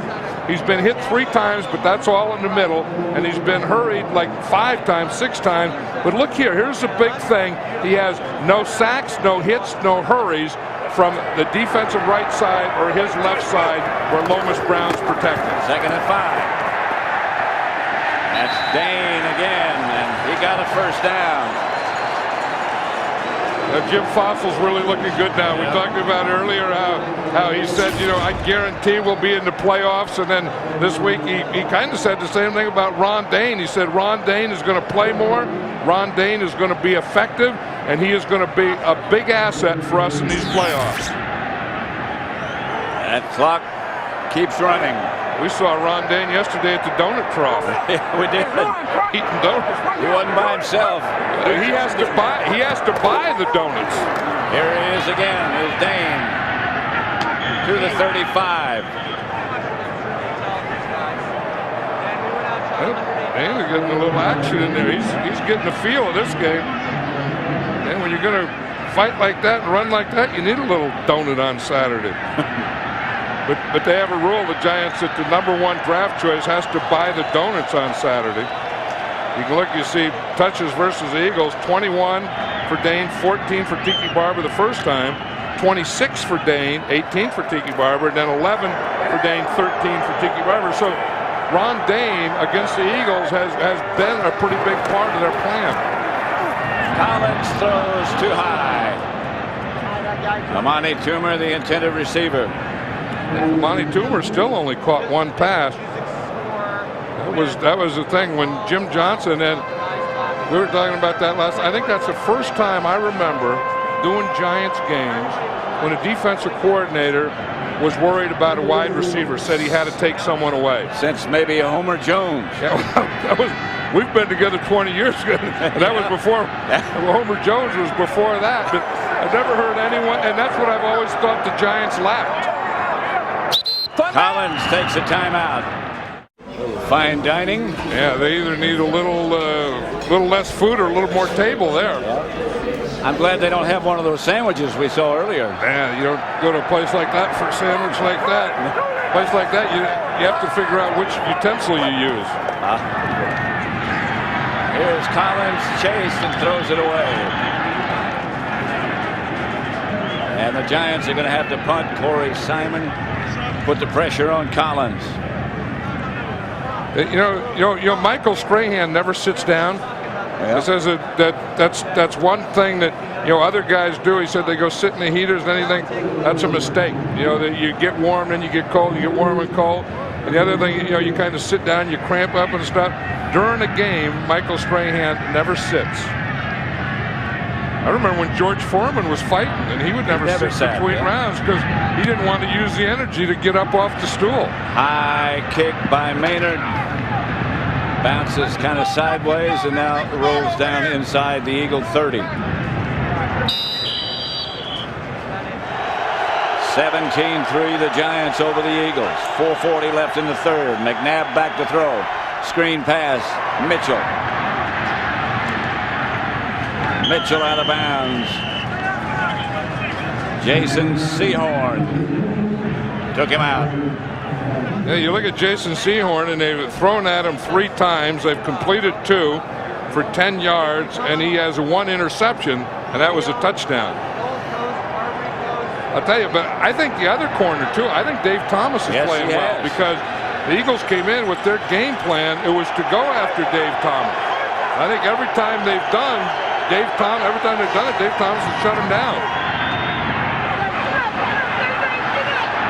He's been hit 3 times, but that's all in the middle, and he's been hurried like 5 times, 6 times. But look here, here's the big thing. He has no sacks, no hits, no hurries from the defensive right side or his left side where Lomas Brown's protected. 2nd and 5. That's Dane again, and he got a first down. Jim Fossil's really looking good now. We talked about earlier how he said, you know, I guarantee we'll be in the playoffs. And then this week he kind of said the same thing about Ron Dane. He said Ron Dane is going to play more. Ron Dane is going to be effective, and he is going to be a big asset for us in these playoffs. That clock keeps running. We saw Ron Dane yesterday at the donut trough. We did. Eating donuts. He wasn't by himself. He has to buy the donuts. Here he is again. Is Dane to the 35. Well, Dane's getting a little action in there. He's getting the feel of this game. And when you're going to fight like that and run like that, you need a little donut on Saturday. But they have a rule, the Giants, that the #1 draft choice has to buy the donuts on Saturday. You can look, you see touches versus the Eagles, 21 for Dane, 14 for Tiki Barber the first time, 26 for Dane, 18 for Tiki Barber, and then 11 for Dane, 13 for Tiki Barber. So Ron Dane against the Eagles has been a pretty big part of their plan. Collins throws too high. Amani Toomer, the intended receiver. Monty Toomer still only caught 1 pass. That was the thing when Jim Johnson, and we were talking about that last. I think that's the first time I remember doing Giants games when a defensive coordinator was worried about a wide receiver, said he had to take someone away. Since maybe a Homer Jones. Yeah, we've been together 20 years ago. That was before Homer Jones was before that. But I've never heard anyone, and that's what I've always thought the Giants lacked. Collins takes a timeout. Fine dining. Yeah, they either need a little less food or a little more table there. I'm glad they don't have one of those sandwiches we saw earlier. Yeah, you don't go to a place like that for a sandwich like that. A place like that, you have to figure out which utensil you use. Here's Collins, chased and throws it away. And the Giants are going to have to punt. Corey Simon put the pressure on Collins. You know, Michael Strahan never sits down. Yeah. He says that's one thing that other guys do. He said they go sit in the heaters and anything. That's a mistake. That you get warm and you get cold. You get warm and cold. And the other thing, you kind of sit down, you cramp up and stuff. During a game, Michael Strahan never sits. I remember when George Foreman was fighting, and he would never sit between rounds because he didn't want to use the energy to get up off the stool. High kick by Maynard. Bounces kind of sideways and now rolls down inside the Eagle 30. 17-3 the Giants over the Eagles. 4:40 left in the third. McNabb back to throw. Screen pass. Mitchell. Mitchell out of bounds. Jason Sehorn took him out. Yeah, you look at Jason Sehorn, and they've thrown at him 3 times. They've completed 2. for 10 yards, and he has one interception, and that was a touchdown. I'll tell you, but I think the other corner, too, I think Dave Thomas is playing well because the Eagles came in with their game plan. It was to go after Dave Thomas. I think every time they've done Dave Thomas has shut him down.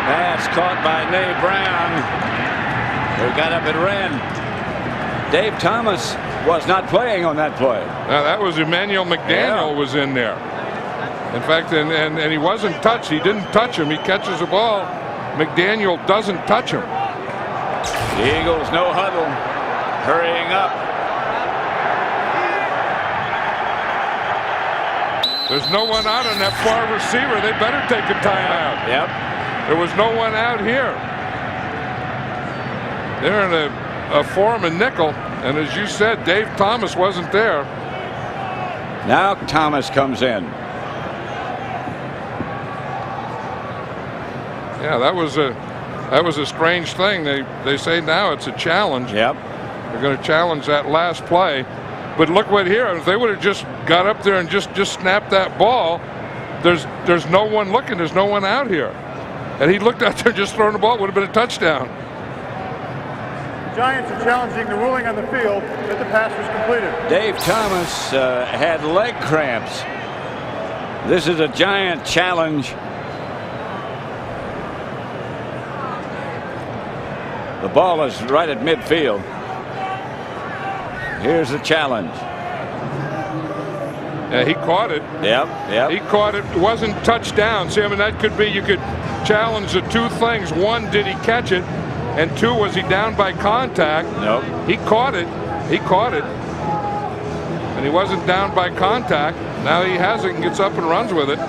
Pass caught by Nate Brown, who got up and ran. Dave Thomas was not playing on that play. Now that was Emmanuel McDaniel was in there. In fact, and he wasn't touched. He didn't touch him. He catches the ball. McDaniel doesn't touch him. The Eagles, no huddle, hurrying up. There's no one out on that far receiver. They better take a timeout. Yep. There was no one out here. They're in a form and nickel, and as you said, Dave Thomas wasn't there. Now Thomas comes in. Yeah, that was a strange thing. They say now it's a challenge. Yep. They're going to challenge that last play. But look what here. If they would have just got up there and just snapped that ball, there's no one looking. There's no one out here. And he looked out there and just thrown the ball. It would have been a touchdown. The Giants are challenging the ruling on the field that the pass was completed. Dave Thomas had leg cramps. This is a Giant challenge. The ball is right at midfield. Here's the challenge. Yeah, he caught it. Yep. He caught it. It wasn't touchdown. See, I mean, that could be, you could challenge the two things. One, did he catch it? And two, was he down by contact? Nope. He caught it. And he wasn't down by contact. Now he has it and gets up and runs with it.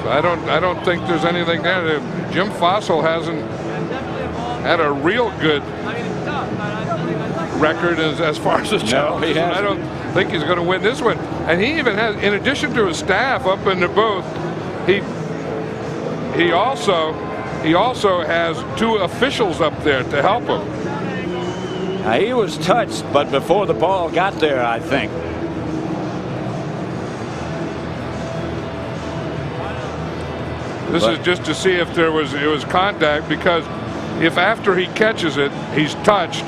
So I don't think there's anything there. Jim Fossil hasn't had a real good record as far as the challenges. No, I don't think he's going to win this one. And he even has, in addition to his staff up in the booth, he also has two officials up there to help him. Now, he was touched, but before the ball got there, I think. This is just to see if it was contact, because if after he catches it, he's touched,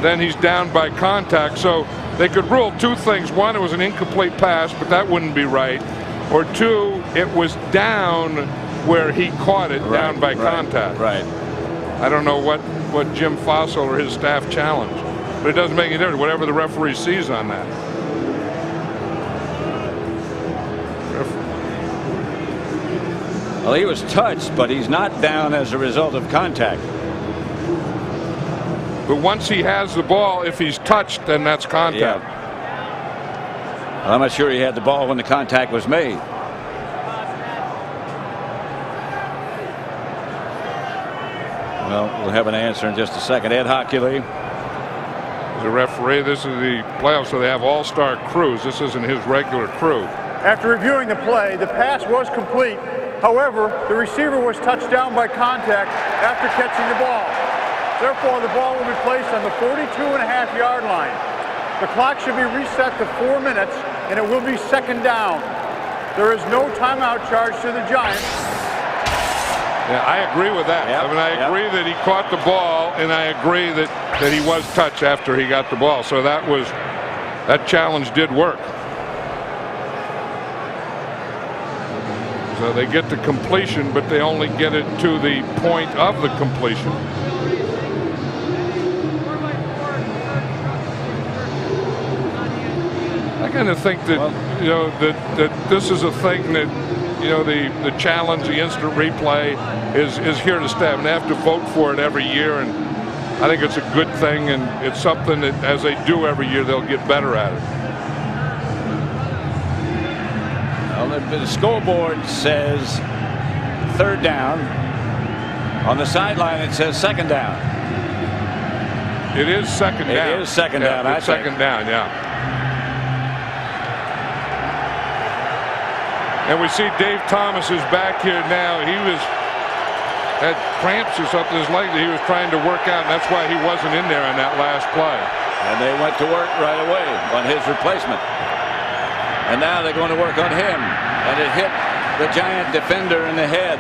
then he's down by contact. So they could rule two things. One, it was an incomplete pass, but that wouldn't be right. Or two, it was down where he caught it, down by contact. Right. I don't know what Jim Fossil or his staff challenged, but it doesn't make any difference. Whatever the referee sees on that. Well, he was touched, but he's not down as a result of contact. But once he has the ball, if he's touched, then that's contact. Yeah. Well, I'm not sure he had the ball when the contact was made. Well, we'll have an answer in just a second. Ed Hockley. The referee, this is the playoffs, so they have all-star crews. This isn't his regular crew. After reviewing the play, the pass was complete. However, the receiver was touched down by contact after catching the ball. Therefore, the ball will be placed on the 42.5-yard line. The clock should be reset to 4 minutes, and it will be second down. There is no timeout charge to the Giants. Yeah, I agree with that. Yep, I mean, I agree that he caught the ball, and I agree that he was touched after he got the ball. So that challenge did work. So they get the completion, but they only get it to the point of the completion. I kind of think that, that this is a thing that, the challenge, the instant replay is here to stay. And they have to vote for it every year, and I think it's a good thing, and it's something that as they do every year, they'll get better at it. Well, the scoreboard says third down. On the sideline, it says second down. It is second down. It is second down. It's second down, yeah. And we see Dave Thomas is back here now. had cramps or something in his leg that he was trying to work out, and that's why he wasn't in there on that last play. And they went to work right away on his replacement. And now they're going to work on him. And it hit the Giant defender in the head,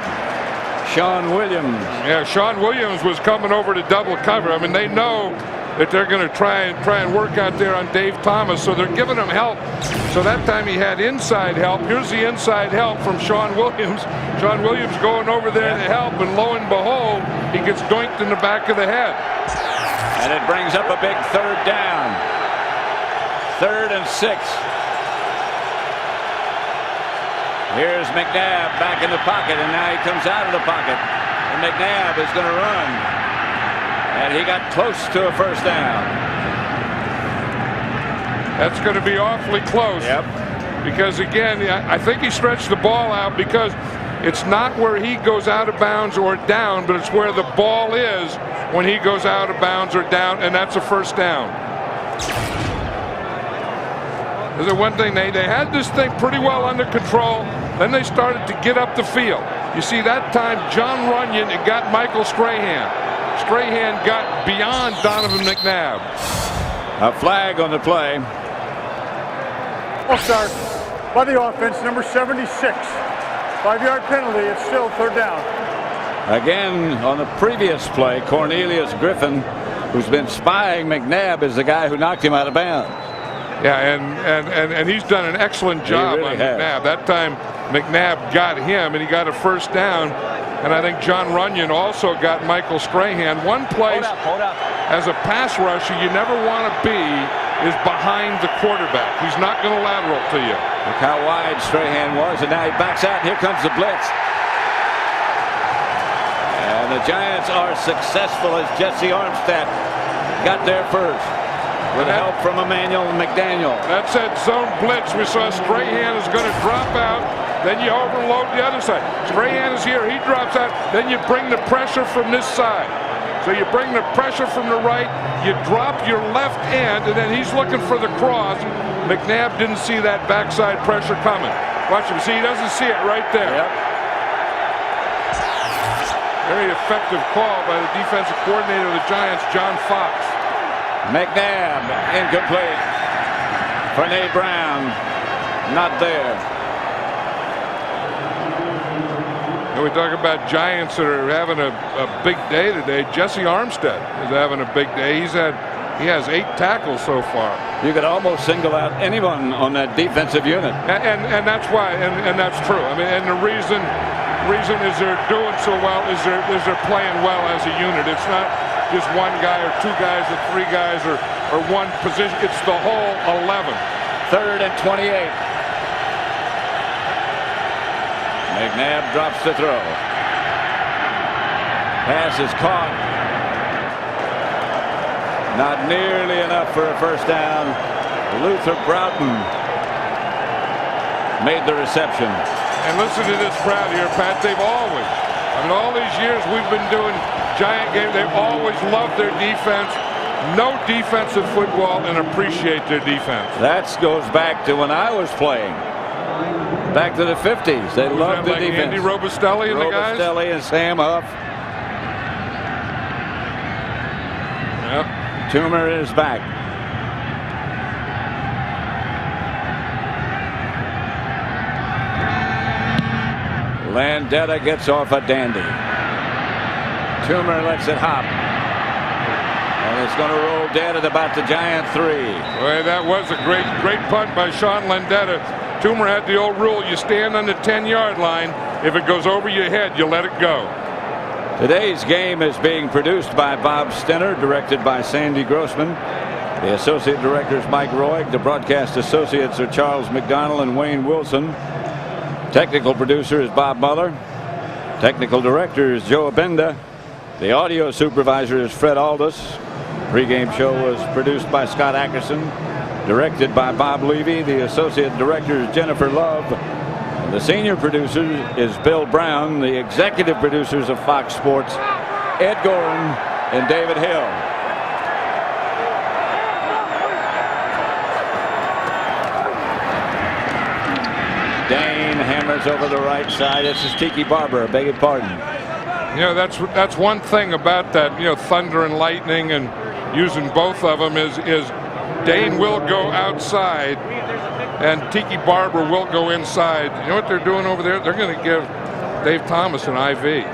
Sean Williams. Yeah, Sean Williams was coming over to double cover. I mean, they know that they're going to try and work out there on Dave Thomas, so they're giving him help. So that time he had inside help. Here's the inside help from Sean Williams. Sean Williams going over there to help, and lo and behold, he gets doinked in the back of the head. And it brings up a big third down. 3rd and 6. Here's McNabb back in the pocket, and now he comes out of the pocket. And McNabb is going to run. And he got close to a first down. That's going to be awfully close. Yep. Because, again, I think he stretched the ball out because it's not where he goes out of bounds or down, but it's where the ball is when he goes out of bounds or down, and that's a first down. Is it one thing? They had this thing pretty well under control. Then they started to get up the field. You see, that time, John Runyon got Michael Strahan. Strahan got beyond Donovan McNabb. A flag on the play. Ball start by the offense, number 76. 5-yard penalty. It's still 3rd down. Again, on the previous play, Cornelius Griffin, who's been spying McNabb, is the guy who knocked him out of bounds. Yeah, and he's done an excellent job really on has. McNabb. That time, McNabb got him, and he got a first down. And I think John Runyon also got Michael Strahan. One place, as a pass rusher, you never want to be is behind the quarterback. He's not going to lateral to you. Look how wide Strahan was, and now he backs out. Here comes the blitz. And the Giants are successful as Jesse Armstead got there first with help from Emmanuel McDaniel. That's that zone blitz. We saw Strahan is going to drop out. Then you overload the other side. Strahan is here. He drops out. Then you bring the pressure from this side. So you bring the pressure from the right. You drop your left end, and then he's looking for the cross. McNabb didn't see that backside pressure coming. Watch him. See, he doesn't see it right there. Yep. Very effective call by the defensive coordinator of the Giants, John Fox. McNabb incomplete. Fernet Brown not there. And we talk about Giants that are having a big day today. Jesse Armstead is having a big day. He has 8 tackles so far. You could almost single out anyone on that defensive unit. And that's why, and that's true. I mean, and the reason is they're doing so well is they're playing well as a unit. It's not just one guy or 2 guys or 3 guys or one position. It's the whole 11. 3rd and 28. McNabb drops the throw. Pass is caught. Not nearly enough for a first down. Luther Broughton made the reception. And listen to this crowd here, Pat. They've always, I mean, all these years we've been doing Giant games, they've always loved their defense, know defensive football, and appreciate their defense. That goes back to when I was playing. Back to the 50s. They loved the like defense. Andy Robustelli and the guys? Robustelli and Sam Huff. Yep. Toomer is back. Landetta gets off a dandy. Toomer lets it hop. And it's going to roll dead at about the Giant 3. Well, that was a great punt by Sean Landetta. Toomer had the old rule, you stand on the 10-yard line. If it goes over your head, you let it go. Today's game is being produced by Bob Stenner, directed by Sandy Grossman. The associate director is Mike Roig. The broadcast associates are Charles McDonnell and Wayne Wilson. Technical producer is Bob Muller. Technical director is Joe Abenda. The audio supervisor is Fred Aldous. Pre-game show was produced by Scott Ackerson. Directed by Bob Levy. The associate director is Jennifer Love. And the senior producer is Bill Brown. The executive producers of Fox Sports, Ed Gorin and David Hill. Dane hammers over the right side. This is Tiki Barber. I beg your pardon. You know, that's one thing about that, you know, thunder and lightning and using both of them is Dane will go outside and Tiki Barber will go inside. You know what they're doing over there? They're going to give Dave Thomas an IV.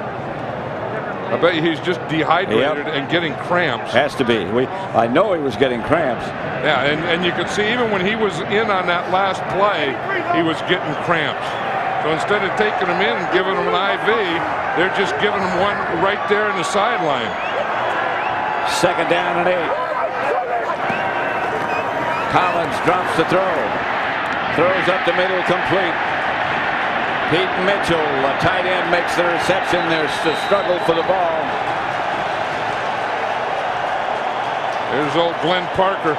I bet you he's just dehydrated and getting cramps. Has to be. I know he was getting cramps. Yeah, and you could see even when he was in on that last play, he was getting cramps. So instead of taking him in and giving him an IV, they're just giving him one right there in the sideline. 2nd down and 8. Collins drops the throw. Throws up the middle, complete. Pete Mitchell, a tight end, makes the reception. There's the struggle for the ball. There's old Glenn Parker.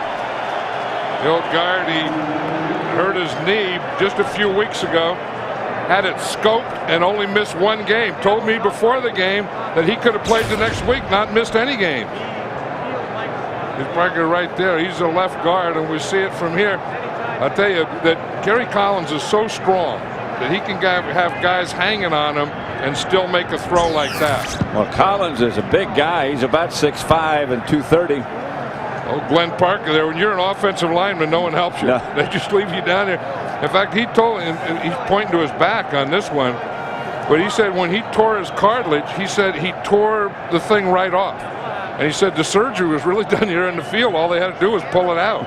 The old guard, he hurt his knee just a few weeks ago. Had it scoped and only missed one game. Told me before the game that he could have played the next week, not missed any games. He's Parker right there. He's a left guard, and we see it from here. I'll tell you that Gary Collins is so strong that he can have guys hanging on him and still make a throw like that. Well, Collins is a big guy. He's about 6'5" and 230. Oh, Glenn Parker there. When you're an offensive lineman, no one helps you. No. They just leave you down there. In fact, he told, and he's pointing to his back on this one, but he said when he tore his cartilage, he said he tore the thing right off. And he said the surgery was really done here in the field. All they had to do was pull it out.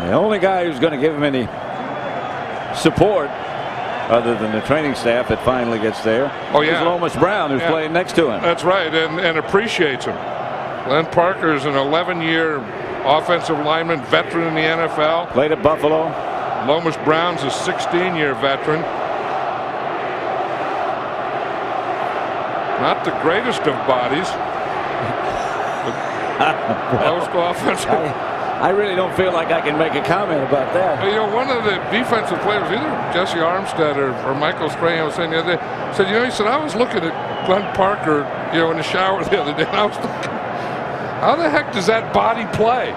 The only guy who's going to give him any support other than the training staff that finally gets there is Lomas Brown, who's playing next to him. That's right, and appreciates him. Glenn Parker is an 11-year offensive lineman, veteran in the NFL. Played at Buffalo. Lomas Brown's a 16-year veteran. Not the greatest of bodies. Most offensive. I really don't feel like I can make a comment about that. You know, one of the defensive players, either Jesse Armstead or Michael Strahan, was saying the other day, said, you know, he said, I was looking at Glenn Parker, you know, in the shower the other day, and I was thinking, how the heck does that body play?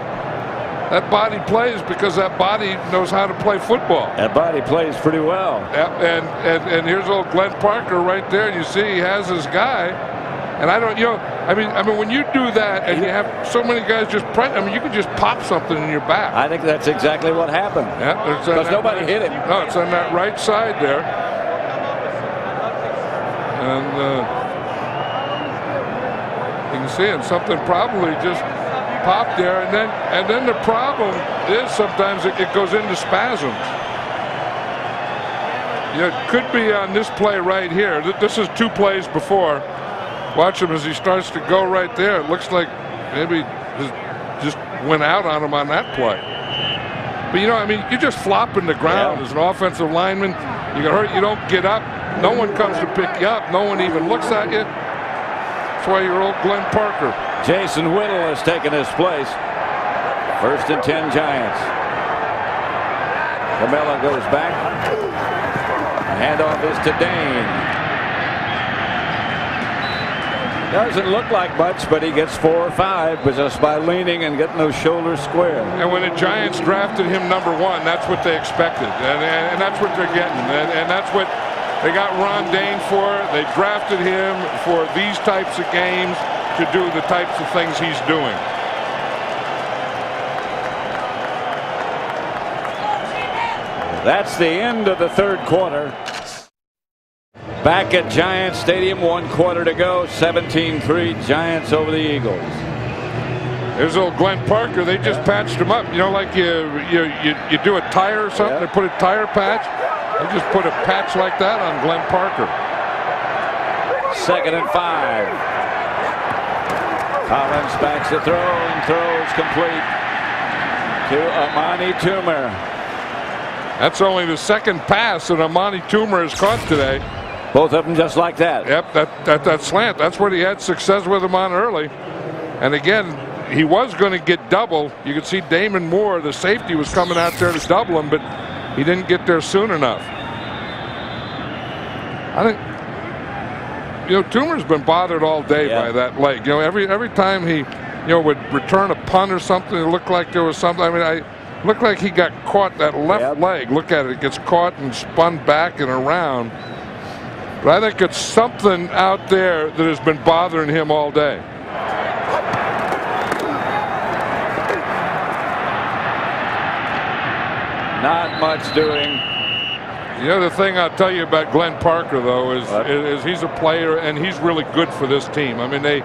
That body plays because that body knows how to play football. That body plays pretty well. And here's old Glenn Parker right there. You see he has his guy. And I don't, you know, I mean, when you do that and you have so many guys just, you could just pop something in your back. I think that's exactly what happened. Yeah, because nobody hit him. No, it's on that right side there. And you can see it. Something probably just popped there. And then the problem is sometimes it goes into spasms. Yeah, it could be on this play right here. This is 2 plays before. Watch him as he starts to go right there. It looks like maybe just went out on him on that play. But, you know, I mean, you're just flopping the ground as an offensive lineman. You get hurt, you don't get up. No one comes to pick you up. No one even looks at you. That's why you're old Glenn Parker. Jason Whittle has taken his place. 1st and 10 Giants. Camella goes back. Handoff is to Dane. Doesn't look like much, but he gets 4 or 5 just by leaning and getting those shoulders square. And when the Giants drafted him #1, that's what they expected. And that's what they're getting. And that's what they got Ron Dane for. They drafted him for these types of games to do the types of things he's doing. That's the end of the 3rd quarter. Back at Giants Stadium, 1 quarter to go, 17-3, Giants over the Eagles. There's old Glenn Parker. They just patched him up. You know, like you do a tire or something, they put a tire patch. They just put a patch like that on Glenn Parker. 2nd and 5. Collins backs the throw and throws complete to Amani Toomer. That's only the 2nd pass that Amani Toomer has caught today. Both of them just like that. Yep, that slant. That's what he had success with him on early. And again, he was going to get double. You could see Damon Moore, the safety, was coming out there to double him, but he didn't get there soon enough. I think, you know, Toomer's been bothered all day by that leg. You know, every time he, you know, would return a punt or something, it looked like there was something. I mean, looked like he got caught, that left leg. Look at it. It gets caught and spun back and around. But I think it's something out there that has been bothering him all day. Not much doing. The other thing I'll tell you about Glenn Parker, though, is he's a player, and he's really good for this team. I mean, they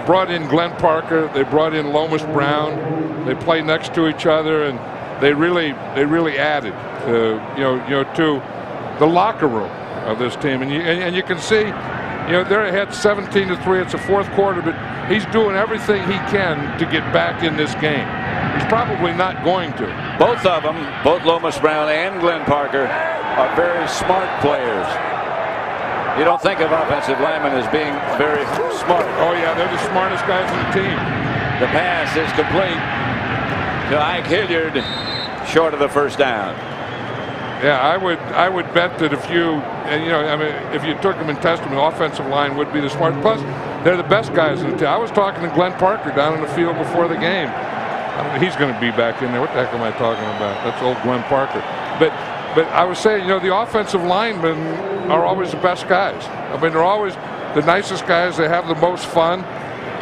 brought in Glenn Parker, they brought in Lomas Brown, they play next to each other, and they really added, to the locker room of this team. And you can see, they're ahead 17-3. It's the fourth quarter, but he's doing everything he can to get back in this game. He's probably not going to. Both of them, both Lomas Brown and Glenn Parker, are very smart players. You don't think of offensive linemen as being very smart. Oh, yeah, they're the smartest guys on the team. The pass is complete to Ike Hilliard, short of the first down. Yeah, I would bet that if you took them in testament, the offensive line would be the smartest. Plus, they're the best guys in the team. I was talking to Glenn Parker down in the field before the game. He's going to be back in there. What the heck am I talking about? That's old Glenn Parker. But I was saying, the offensive linemen are always the best guys. I mean, they're always the nicest guys. They have the most fun.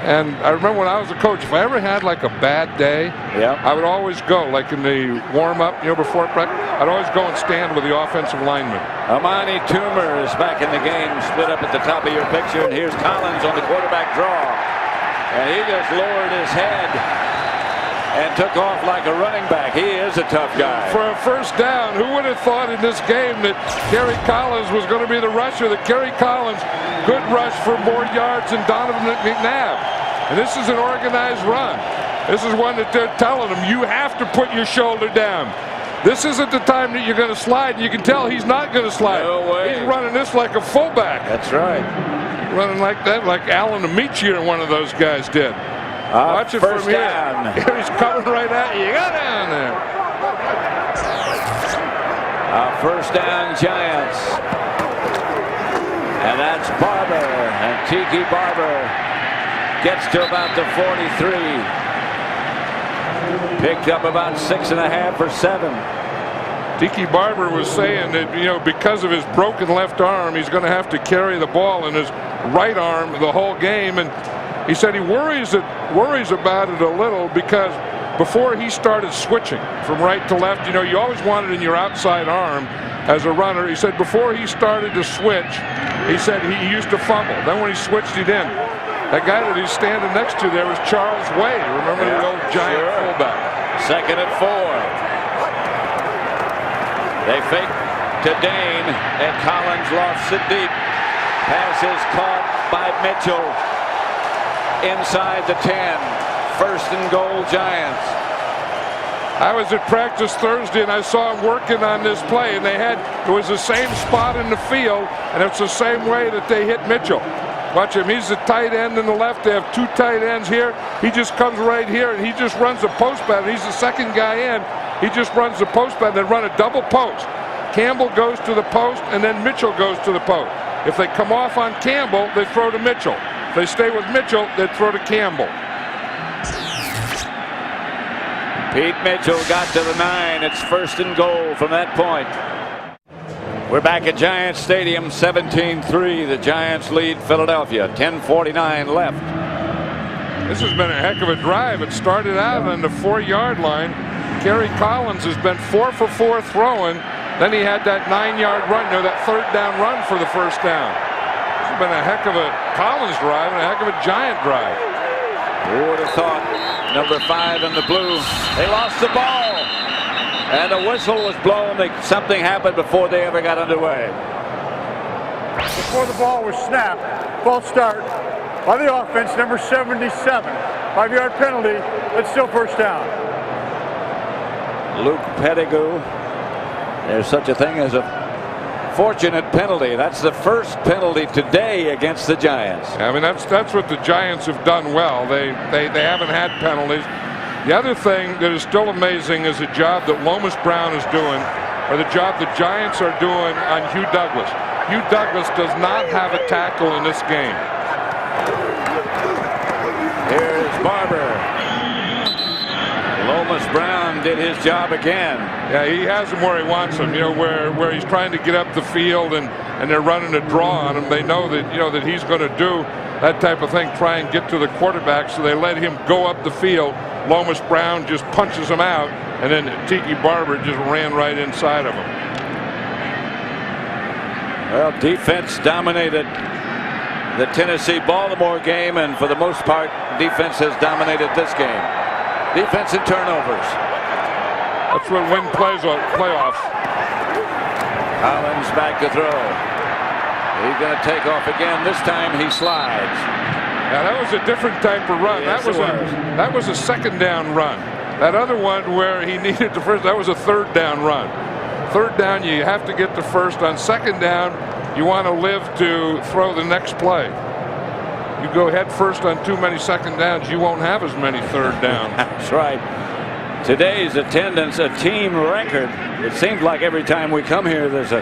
And I remember when I was a coach, if I ever had like a bad day, I would always go, like in the warm-up, before practice, I'd always go and stand with the offensive lineman. Amani Toomer is back in the game, split up at the top of your picture. And here's Collins on the quarterback draw. And he just lowered his head and took off like a running back. He is a tough guy. For a first down, who would have thought in this game that Kerry Collins was going to be the rusher? That Kerry Collins could rush for more yards than Donovan McNabb. And this is an organized run. This is one that they're telling him, you have to put your shoulder down. This isn't the time that you're going to slide. You can tell he's not going to slide. No way. He's running this like a fullback. That's right. Running like that, like Alan Amici or one of those guys did. Watch it first from here. down. He's coming right at you. You got down there. First down, Giants. And that's Barber. And Tiki Barber gets to about the 43. Picked up about 6.5 or 7. Tiki Barber was saying that, because of his broken left arm, he's going to have to carry the ball in his right arm the whole game. And he said he worries about it a little because before he started switching from right to left, you always want it in your outside arm as a runner. He said before he started to switch, he said he used to fumble. Then when he switched it in, that guy that he's standing next to there was Charles Wade. Remember the old Giant fullback? Second and 4. They fake to Dane, and Collins lofts it deep. Pass is caught by Mitchell. Inside the 10, first and goal, Giants. I was at practice Thursday and I saw him working on this play, and it was the same spot in the field, and it's the same way that they hit Mitchell. Watch him, he's the tight end in the left. They have 2 tight ends here. He just comes right here and he just runs a post pattern. He's the second guy in. He just runs the post pattern. They run a double post. Campbell goes to the post and then Mitchell goes to the post. If they come off on Campbell, they throw to Mitchell. If they stay with Mitchell, they throw to Campbell. Pete Mitchell got to the 9. It's first and goal from that point. We're back at Giants Stadium, 17-3. The Giants lead Philadelphia. 10:49 left. This has been a heck of a drive. It started out on the 4-yard line. Kerry Collins has been 4 for 4 throwing. Then he had that 9-yard run, that third down run for the first down. This has been a heck of a Collins drive and a heck of a Giant drive. Who would have thought? Number 5 in the blue. They lost the ball. And the whistle was blown. Something happened before they ever got underway. Before the ball was snapped, false start by the offense, number 77. 5-yard penalty, but still first down. Luke Pettigrew. There's such a thing as a fortunate penalty. That's the first penalty today against the Giants. I mean, that's what the Giants have done well. They haven't had penalties. The other thing that is still amazing is the job that Lomas Brown is doing, or the job the Giants are doing on Hugh Douglas. Hugh Douglas does not have a tackle in this game. Here's Barber. Lomas Thomas Brown did his job again. Yeah, he has him where he wants him. You know, where he's trying to get up the field and they're running a draw on him. They know that that he's going to do that type of thing, try and get to the quarterback. So they let him go up the field. Lomas Brown just punches him out, and then Tiki Barber just ran right inside of him. Well, defense dominated the Tennessee-Baltimore game, and for the most part, defense has dominated this game. Defense and turnovers. That's what win playoffs. Collins back to throw. He's going to take off again. This time he slides. Now that was a different type of run. Yes, that was a second down run. That other one where he needed the first, that was a third down run. Third down, you have to get the first. On second down, you want to live to throw the next play. You go head first on too many second downs, you won't have as many third downs. That's right. Today's attendance, a team record. It seems like every time we come here, there's a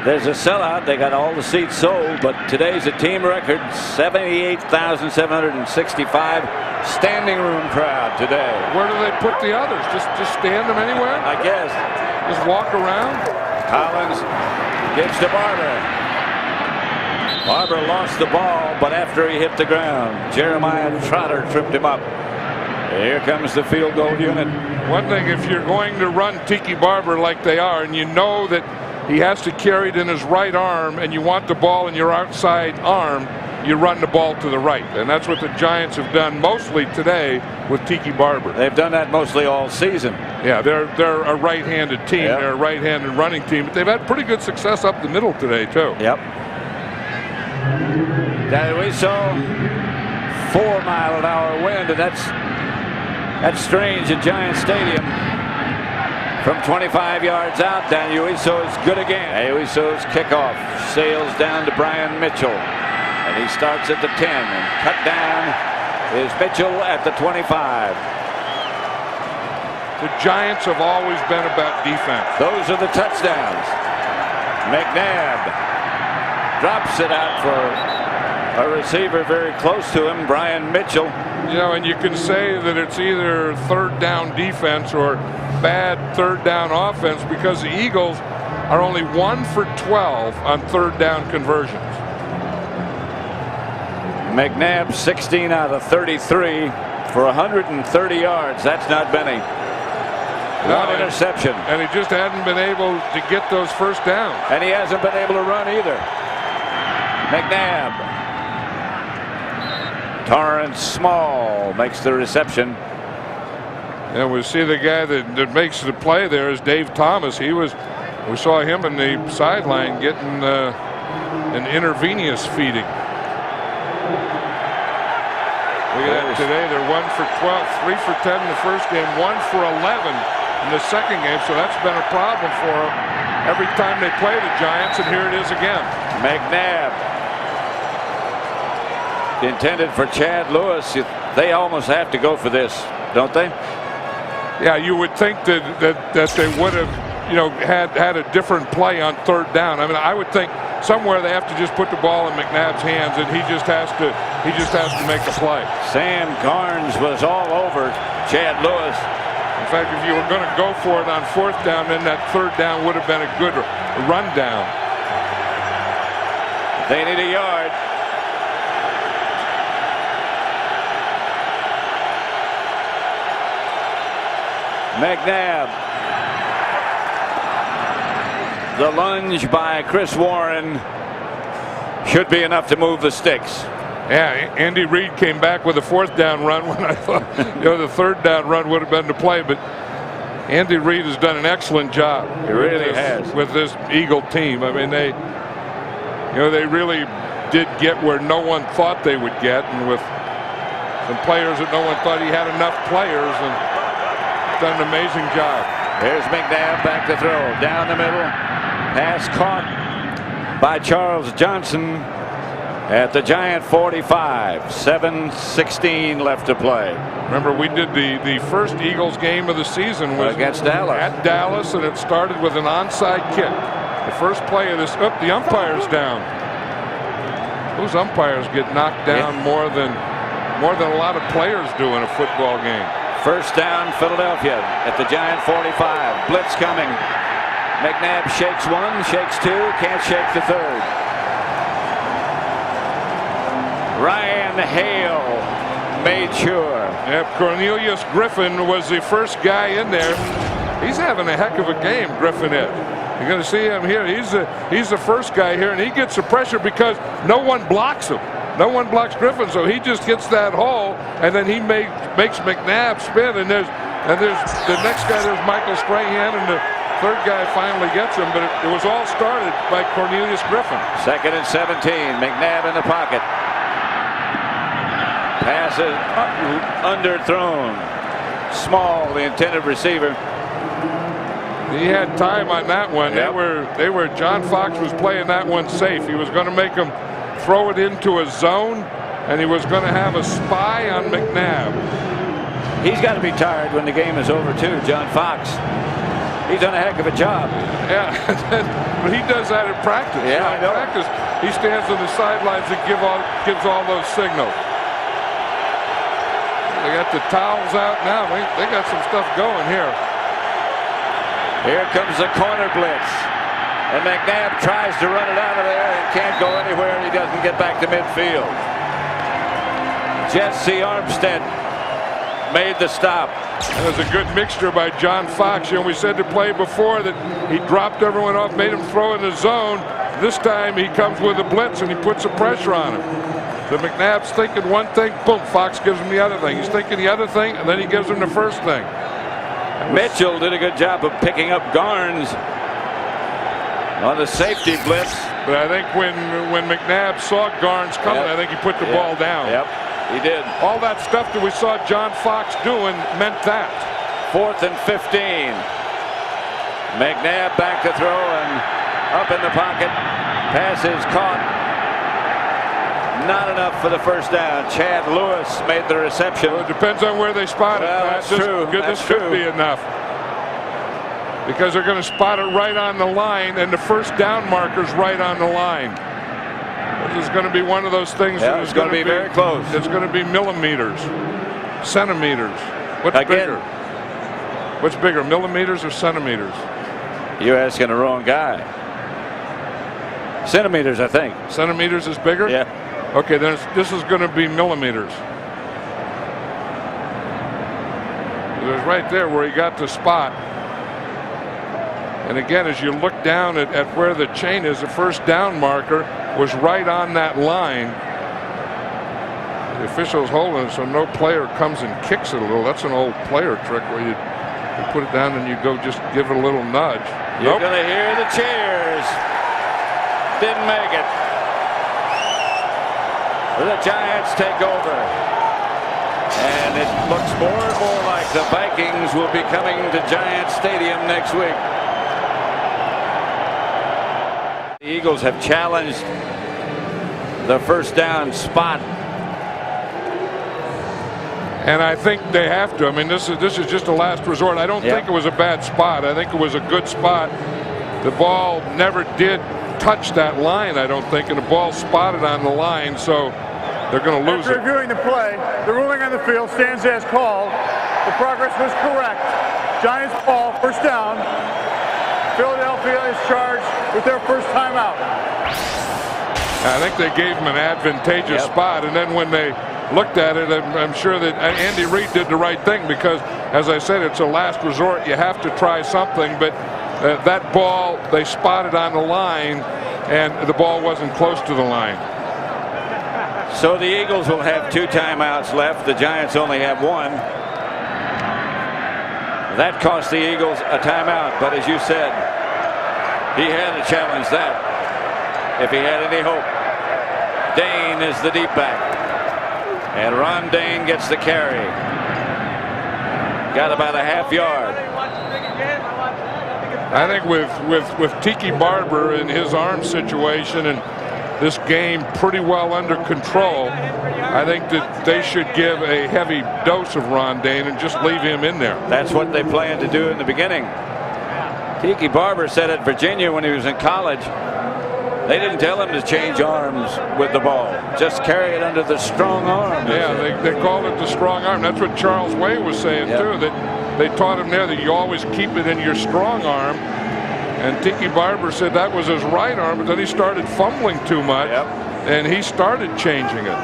sellout. They got all the seats sold, but today's a team record, 78,765 standing room crowd today. Where do they put the others? Just stand them anywhere? I guess. Just walk around? Collins gives to Barber. Barber lost the ball, but after he hit the ground, Jeremiah Trotter tripped him up. Here comes the field goal unit. One thing, if you're going to run Tiki Barber like they are, and you know that he has to carry it in his right arm, and you want the ball in your outside arm, you run the ball to the right. And that's what the Giants have done mostly today with Tiki Barber. They've done that mostly all season. Yeah, they're a right-handed team. Yep. They're a right-handed running team. But they've had pretty good success up the middle today, too. Yep. We saw 4-mile-an-hour wind, and that's strange at Giant Stadium. From 25 yards out, Dan Uiso is good again. Uiso's kickoff sails down to Brian Mitchell, and he starts at the 10, and cut down is Mitchell at the 25. The Giants have always been about defense. Those are the touchdowns. McNabb drops it out for a receiver very close to him, Brian Mitchell. And you can say that it's either third down defense or bad third down offense, because the Eagles are only 1 for 12 on third down conversions. McNabb 16 out of 33 for 130 yards. That's not many. One interception. And he just hadn't been able to get those first downs. And he hasn't been able to run either. McNabb. Torrance Small makes the reception. And we see the guy that makes the play there is Dave Thomas. We saw him in the sideline getting an intravenous feeding. Look at that today. They're 1 for 12, 3 for 10 in the first game, 1 for 11 in the second game. So that's been a problem for them every time they play the Giants, and here it is again. McNabb. Intended for Chad Lewis. They almost have to go for this, don't they? Yeah, you would think that they would have, had a different play on third down. I mean, I would think somewhere they have to just put the ball in McNabb's hands, and he just has to make a play. Sam Garnes was all over Chad Lewis. In fact, if you were going to go for it on fourth down, then that third down would have been a good run down. They need a yard. McNabb. The lunge by Chris Warren should be enough to move the sticks. Yeah, Andy Reid came back with a fourth down run when I thought the third down run would have been to play, but Andy Reid has done an excellent job. He really has with this Eagle team. I mean, they really did get where no one thought they would get, and with some players that no one thought he had enough players, and done an amazing job. There's McNabb back to throw down the middle. Pass caught by Charles Johnson at the Giant 45. 7:16 left to play. Remember, we did the first Eagles game of the season was against Dallas. At Dallas, and it started with an onside kick. The first play of this. The umpire's down. Those umpires get knocked down more than a lot of players do in a football game. First down, Philadelphia at the Giant 45. Blitz coming. McNabb shakes one, shakes two, can't shake the third. Ryan Hale made sure. Yep, Cornelius Griffin was the first guy in there. He's having a heck of a game, Griffin is. You're going to see him here. He's the first guy here, and he gets the pressure because no one blocks him. No one blocks Griffin, so he just hits that hole, and then he makes McNabb spin. And there's the next guy. There's Michael Strahan, and the third guy finally gets him. But it was all started by Cornelius Griffin. 2nd and 17. McNabb in the pocket. Passes underthrown. Small, the intended receiver. He had time on that one. Yep. John Fox was playing that one safe. He was going to make him throw it into a zone, and he was going to have a spy on McNabb. He's got to be tired when the game is over too, John Fox. He's done a heck of a job. Yeah, but he does that in practice. Yeah, I know. In practice, he stands on the sidelines and gives all those signals. They got the towels out now. They got some stuff going here. Here comes the corner blitz. And McNabb tries to run it out of there and can't go anywhere, and he doesn't get back to midfield. Jesse Armstead made the stop. That was a good mixture by John Fox. You know, we said to play before that he dropped everyone off, made him throw in the zone. This time he comes with a blitz and he puts some pressure on him. So McNabb's thinking one thing, boom, Fox gives him the other thing. He's thinking the other thing, and then he gives him the first thing. Mitchell did a good job of picking up Garnes on the safety blitz. But I think when McNabb saw Garnes coming, I think he put the ball down. Yep, he did. All that stuff that we saw John Fox doing meant that. 4th and 15. McNabb back to throw and up in the pocket. Pass is caught. Not enough for the first down. Chad Lewis made the reception. Well, it depends on where they spot it. Well, that's true. This could be enough. Because they're going to spot it right on the line, and the first down marker's right on the line. This is going to be one of those things that is going to be very close. It's going to be millimeters, centimeters. What's bigger? What's bigger, millimeters or centimeters? You're asking the wrong guy. Centimeters, I think. Centimeters is bigger? Yeah. Okay, then this is going to be millimeters. There's right there where he got the spot. And again, as you look down at where the chain is, the first down marker was right on that line. The official's holding it so no player comes and kicks it a little. That's an old player trick where you put it down and you go just give it a little nudge. You're going to hear the cheers. Didn't make it. The Giants take over. And it looks more and more like the Vikings will be coming to Giant Stadium next week. The Eagles have challenged the first down spot. And I think they have to. I mean, this is just a last resort. I don't think it was a bad spot. I think it was a good spot. The ball never did touch that line, I don't think, and the ball spotted on the line, so they're going to lose it. After reviewing the play, the ruling on the field stands as called. The progress was correct. Giants ball, first down. Philadelphia is charged with their first timeout. I think they gave him an advantageous spot, and then when they looked at it, I'm sure that Andy Reid did the right thing because, as I said, it's a last resort. You have to try something, but that ball, they spotted on the line, and the ball wasn't close to the line. So the Eagles will have 2 timeouts left. The Giants only have 1. That cost the Eagles a timeout, but as you said, he had to challenge that if he had any hope. Dane is the deep back, and Ron Dane gets the carry. Got about a half yard. I think with Tiki Barber in his arm situation and this game pretty well under control, I think that they should give a heavy dose of Ron Dane and just leave him in there. That's what they planned to do in the beginning. Tiki Barber said at Virginia when he was in college They didn't tell him to change arms with the ball. Just carry it under the strong arm. Yeah, they called it the strong arm. That's what Charles Way was saying, too, that they taught him there that you always keep it in your strong arm. And Tiki Barber said that was his right arm, but then he started fumbling too much, and he started changing it.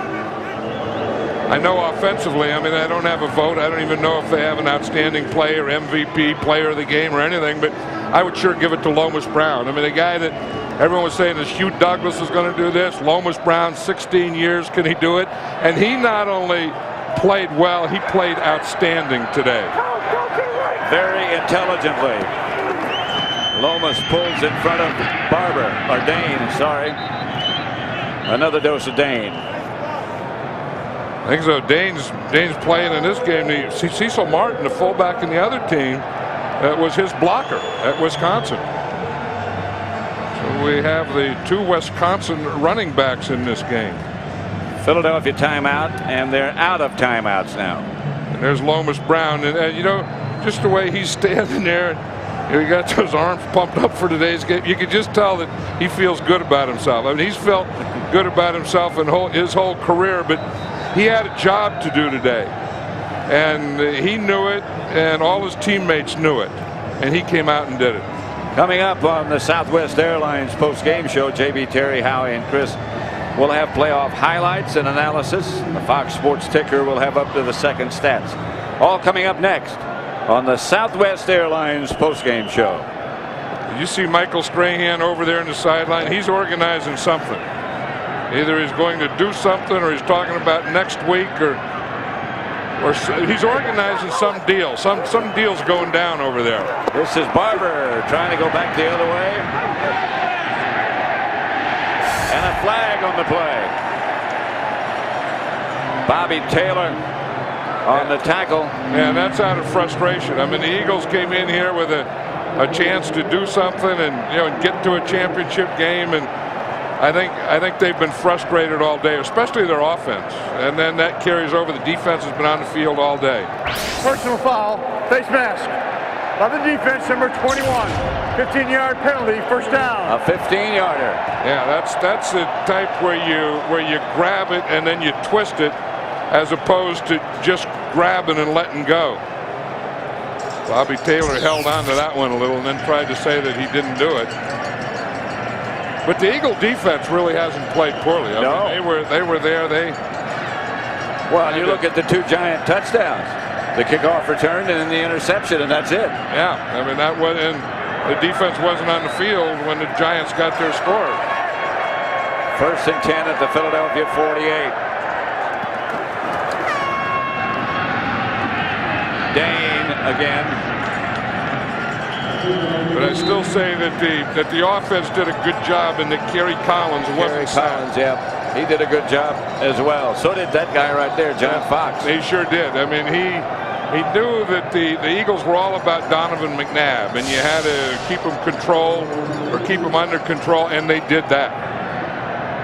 I know offensively, I mean, I don't have a vote. I don't even know if they have an outstanding player, MVP, player of the game, or anything, but I would sure give it to Lomas Brown. I mean, a guy that everyone was saying is Hugh Douglas is going to do this. Lomas Brown, 16 years, can he do it? And he not only played well, he played outstanding today. Very intelligently. Lomas pulls in front of Barber, or Dane, sorry. Another dose of Dane. I think so. Dane's playing in this game. Cecil Martin, the fullback in the other team, was his blocker at Wisconsin. So we have the 2 Wisconsin running backs in this game. Philadelphia timeout, and they're out of timeouts now. And there's Lomas Brown, and you know, just the way he's standing there, he got those arms pumped up for today's game. You could just tell that he feels good about himself. I mean, he's felt good about himself in his whole career, but he had a job to do today, and he knew it, and all his teammates knew it, and he came out and did it. Coming up on the Southwest Airlines post-game show, JB, Terry, Howie, and Chris will have playoff highlights and analysis. The Fox Sports ticker will have up to the second stats. All coming up next on the Southwest Airlines post-game show. You see Michael Strahan over there in the sideline. He's organizing something. Either he's going to do something, or he's talking about next week, or he's organizing some deal. Some deal's going down over there. This is Barber trying to go back the other way. And a flag on the play. Bobby Taylor on the tackle. Yeah, that's out of frustration. I mean, the Eagles came in here with a chance to do something and get to a championship game, and I think they've been frustrated all day, especially their offense, and then that carries over. The defense has been on the field all day. Personal foul, face mask. By the defense, number 21. 15-yard penalty, first down. A 15-yarder. Yeah, that's the type where you grab it and then you twist it, as opposed to just grabbing and letting go. Bobby Taylor held on to that one a little and then tried to say that he didn't do it. But the Eagle defense really hasn't played poorly. I mean, they were there. Well, you look at the 2 Giant touchdowns, the kickoff return and then the interception, and that's it. Yeah, I mean, that was, and the defense wasn't on the field when the Giants got their score. 1st and 10 at the Philadelphia 48. Dane again. But I still say that the offense did a good job, and that Kerry Collins wasn't Collins, yeah, he did a good job as well. So did that guy right there, John Fox. He sure did. I mean, he knew that the Eagles were all about Donovan McNabb, and you had to keep him keep him under control, and they did that.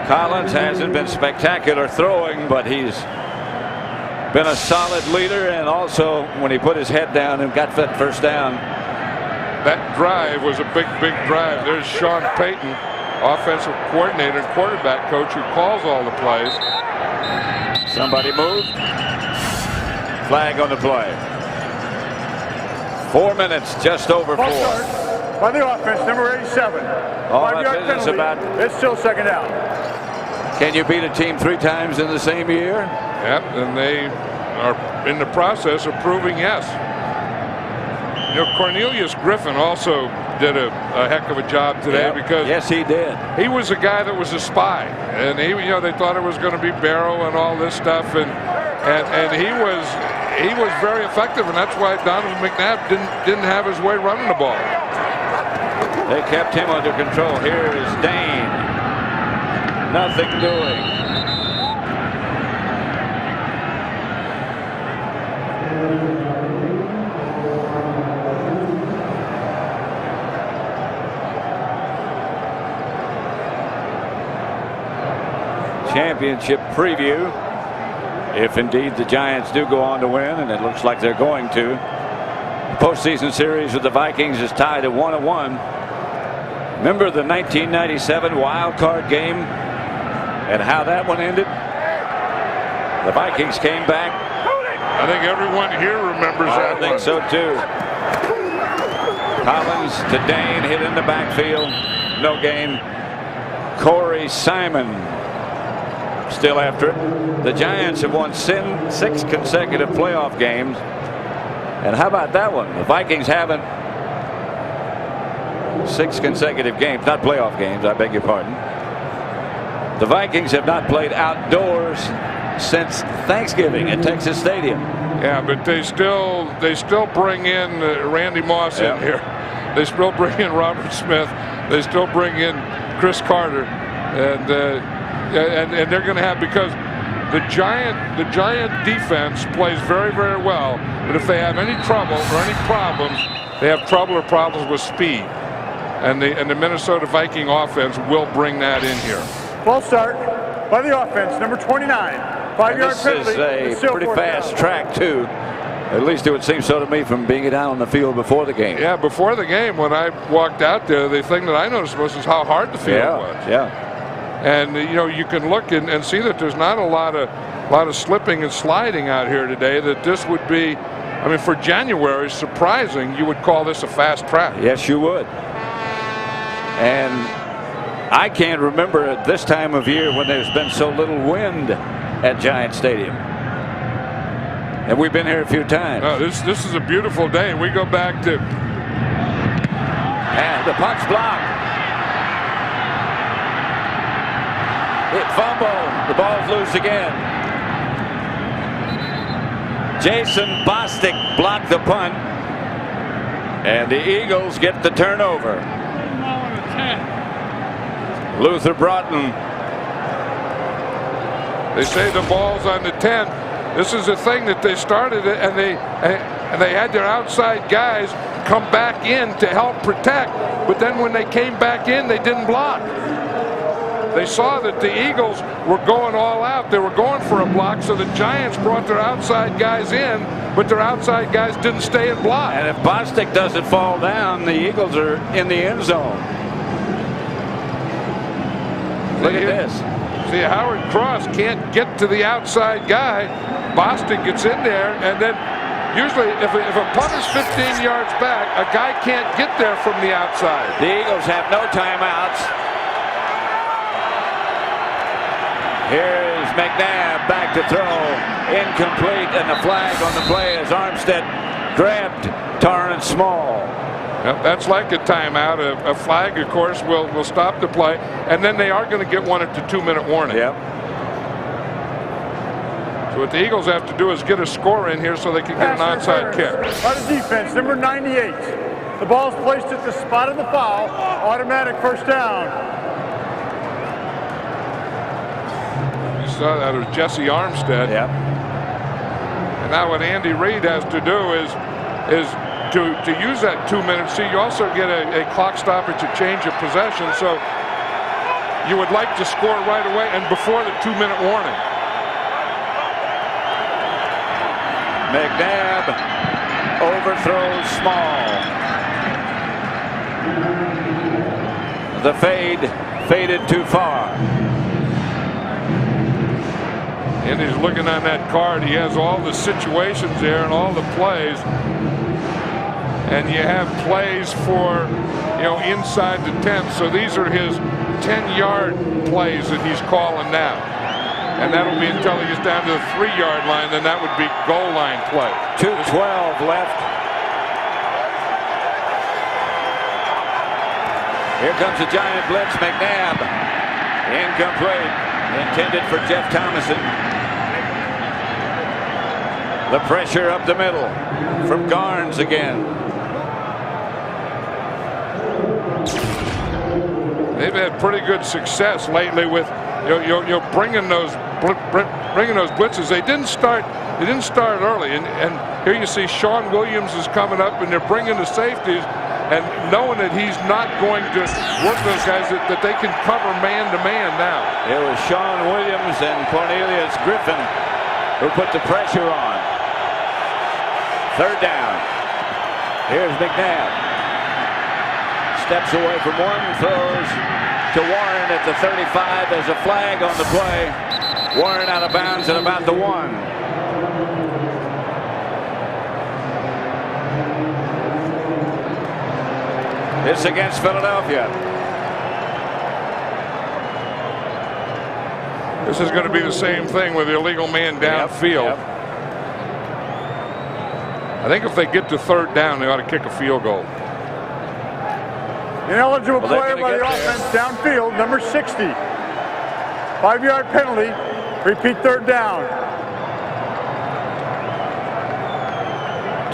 Collins hasn't been spectacular throwing, but he's been a solid leader, and also when he put his head down and got that first down. That drive was a big drive. There's Sean Payton, offensive coordinator and quarterback coach, who calls all the plays. Somebody moved. Flag on the play. 4 minutes, just over 4. By the offense, number 87. All that business about. It's still second down. Can you beat a team 3 times in the same year? Yep, and they are in the process of proving yes. Cornelius Griffin also did a heck of a job today, because yes, he did. He was a guy that was a spy, and they thought it was going to be Barrow and all this stuff, and he was very effective, and that's why Donovan McNabb didn't have his way running the ball. They kept him under control. Here is Dane. Nothing doing. Championship preview, if indeed the Giants do go on to win, and it looks like they're going to. The postseason series with the Vikings is tied at 1-1. Remember the 1997 wild card game and how that one ended? The Vikings came back. I think everyone here remembers that. I think so too. Collins to Dane, hit in the backfield, no gain. Corey Simon still after it. The Giants have won 6 consecutive playoff games. And how about that one? The Vikings haven't. 6 consecutive games, not playoff games, I beg your pardon. The Vikings have not played outdoors since Thanksgiving at Texas Stadium. Yeah, but they still bring in Randy Moss in here. They still bring in Robert Smith. They still bring in Chris Carter, and they're going to have, because the Giant defense plays very, very well. But if they have any trouble or any problems, they have trouble or problems with speed, and the Minnesota Viking offense will bring that in here. Ball start by the offense, number 29. 5-yard penalty. This is a pretty fast track too. At least it would seem so to me from being down on the field before the game. Yeah, before the game, when I walked out there, the thing that I noticed was how hard the field was. Yeah. And you can look and see that there's not a lot of slipping and sliding out here today. That this would be, I mean, for January, surprising. You would call this a fast track. Yes, you would. And I can't remember at this time of year when there's been so little wind at Giant Stadium. And we've been here a few times. This is a beautiful day. We go back to, and the punt's blocked. It fumbled. The ball's loose again. Jason Bostic blocked the punt, and the Eagles get the turnover. Luther Broughton. They say the ball's on the 10. This is a thing that they started, and they had their outside guys come back in to help protect. But then when they came back in, they didn't block. They saw that the Eagles were going all out. They were going for a block, so the Giants brought their outside guys in, but their outside guys didn't stay and block. And if Bostic doesn't fall down, the Eagles are in the end zone. Look at this. See, Howard Cross can't get to the outside guy. Bostic gets in there, and then usually if a punter's 15 yards back, a guy can't get there from the outside. The Eagles have no timeouts. Here's McNabb back to throw. Incomplete, and the flag on the play as Armstead grabbed Torrance Small. Yep, that's like a timeout. A flag, of course, will stop the play, and then they are going to get one at the 2-minute warning. Yep. So what the Eagles have to do is get a score in here so they can get an onside kick. By the defense, number 98. The ball is placed at the spot of the foul. Automatic first down. You saw that. It was Jesse Armstead. Yep. And now what Andy Reid has to do is to use that 2 minutes. See, you also get a clock stoppage, a change of possession. So you would like to score right away and before the 2-minute warning. McNabb overthrows Small. The faded too far. And he's looking on that card. He has all the situations there and all the plays. And you have plays for, inside the 10. So these are his 10-yard plays that he's calling now. And that'll be until he gets down to the 3-yard line. Then that would be goal line play. 2:12 left. Here comes the Giant blitz. McNabb. Incomplete. Intended for Jeff Thomason. The pressure up the middle from Garnes again. They've had pretty good success lately with bringing those blitzes. They didn't start early, and here you see Sean Williams is coming up, and they're bringing the safeties, and knowing that he's not going to work those guys, that they can cover man to man now. It was Sean Williams and Cornelius Griffin who put the pressure on. Third down. Here's McNabb. steps away from one, throws to Warren at the 35. There's a flag on the play. Warren out of bounds at about the 1. It's against Philadelphia. This is going to be the same thing with the illegal man downfield. Yep. I think if they get to third down, they ought to kick a field goal. Ineligible Well, they're player gonna by the get offense downfield, number 60. 5-yard penalty. Repeat third down.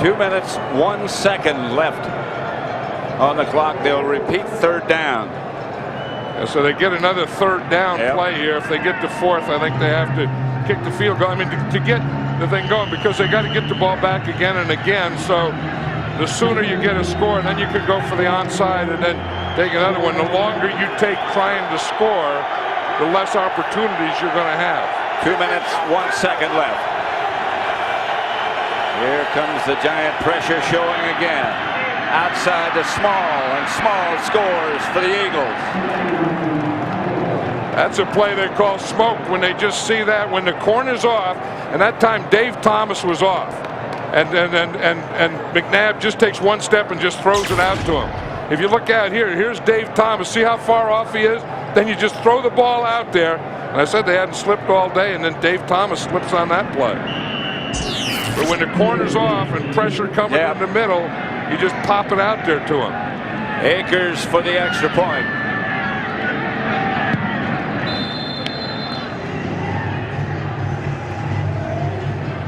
2 minutes, 1 second left on the clock. They'll repeat third down. And so they get another third down play here. If they get to fourth, I think they have to kick the field goal. I mean, to get the thing going, because they got to get the ball back again and again. So the sooner you get a score, then you could go for the onside and then take another one. The longer you take trying to score, the less opportunities you're going to have. 2 minutes, 1 second left. Here comes the Giant pressure showing again. Outside to Small, and Small scores for the Eagles. That's a play they call smoke when they just see that when the corner's off, and that time Dave Thomas was off. And McNabb just takes one step and just throws it out to him. If you look out here, here's Dave Thomas. See how far off he is? Then you just throw the ball out there. And I said they hadn't slipped all day, and then Dave Thomas slips on that play. But when the corner's off and pressure coming in the middle, you just pop it out there to him. Akers for the extra point.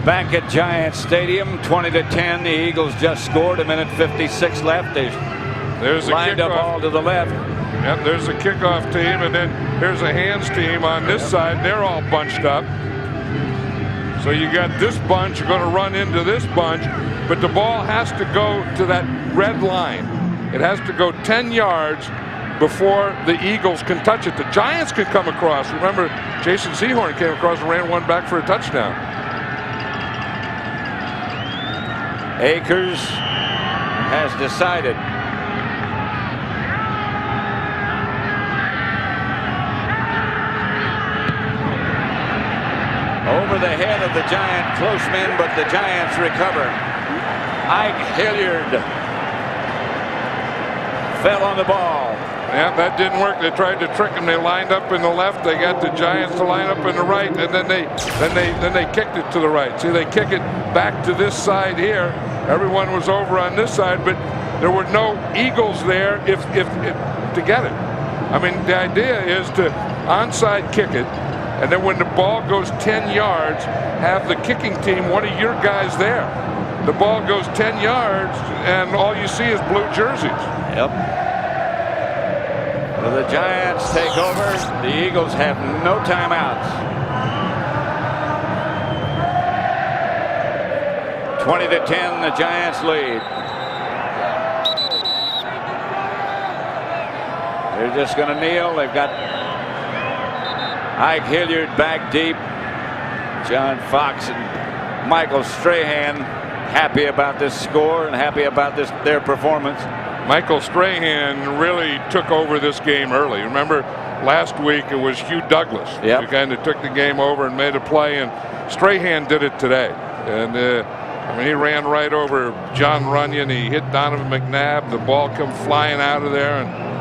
Back at Giant Stadium, 20-10. The Eagles just scored. 1:56 left. There's a lined up all to the left. Yep, there's a kickoff team, and then here's a hands team on this side. They're all bunched up. So you got this bunch. You're going to run into this bunch, but the ball has to go to that red line. It has to go 10 yards before the Eagles can touch it. The Giants can come across. Remember, Jason Sehorn came across and ran one back for a touchdown. Akers has decided. Over the head of the Giant close men, but the Giants recover. Ike Hilliard fell on the ball. Yeah, that didn't work. They tried to trick him. They lined up in the left. They got the Giants to line up in the right, and then they kicked it to the right. See, they kick it back to this side here. Everyone was over on this side, but there were no Eagles there if to get it. I mean, the idea is to onside kick it, and then when the ball goes 10 yards, have the kicking team, one of your guys there. The ball goes 10 yards, and all you see is blue jerseys. Yep. Well, the Giants take over. The Eagles have no timeouts. 20-10, the Giants lead. They're just going to kneel. They've got Ike Hilliard back deep. John Fox and Michael Strahan happy about this score and happy about their performance. Michael Strahan really took over this game early. Remember, last week it was Hugh Douglas who kind of took the game over and made a play, and Strahan did it today. And I mean, he ran right over John Runyon. He hit Donovan McNabb. The ball come flying out of there, and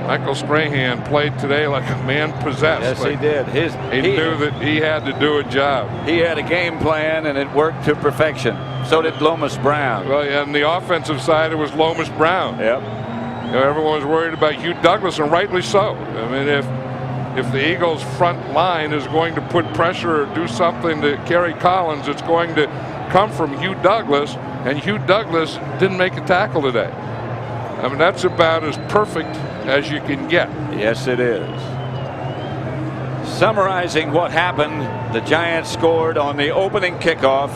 Michael Strahan played today like a man possessed. Yes, like he did. He knew that he had to do a job. He had a game plan, and it worked to perfection. So did Lomas Brown. Well, yeah, on the offensive side, it was Lomas Brown. Yep. You know, everyone was worried about Hugh Douglas, and rightly so. I mean, if the Eagles' front line is going to put pressure or do something to Kerry Collins, it's going to come from Hugh Douglas, and Hugh Douglas didn't make a tackle today. I mean, that's about as perfect as you can get. Yes, it is. Summarizing what happened, the Giants scored on the opening kickoff.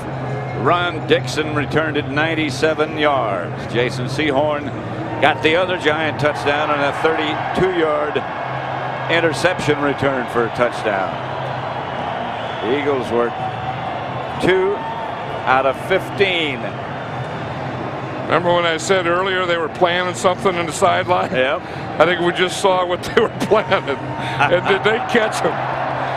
Ron Dixon returned it 97 yards. Jason Sehorn got the other Giant touchdown on a 32-yard interception return for a touchdown. The Eagles were 2 out of 15 Remember when I said earlier they were planning something in the sideline? Yep. I think we just saw what they were planning. And did they catch him?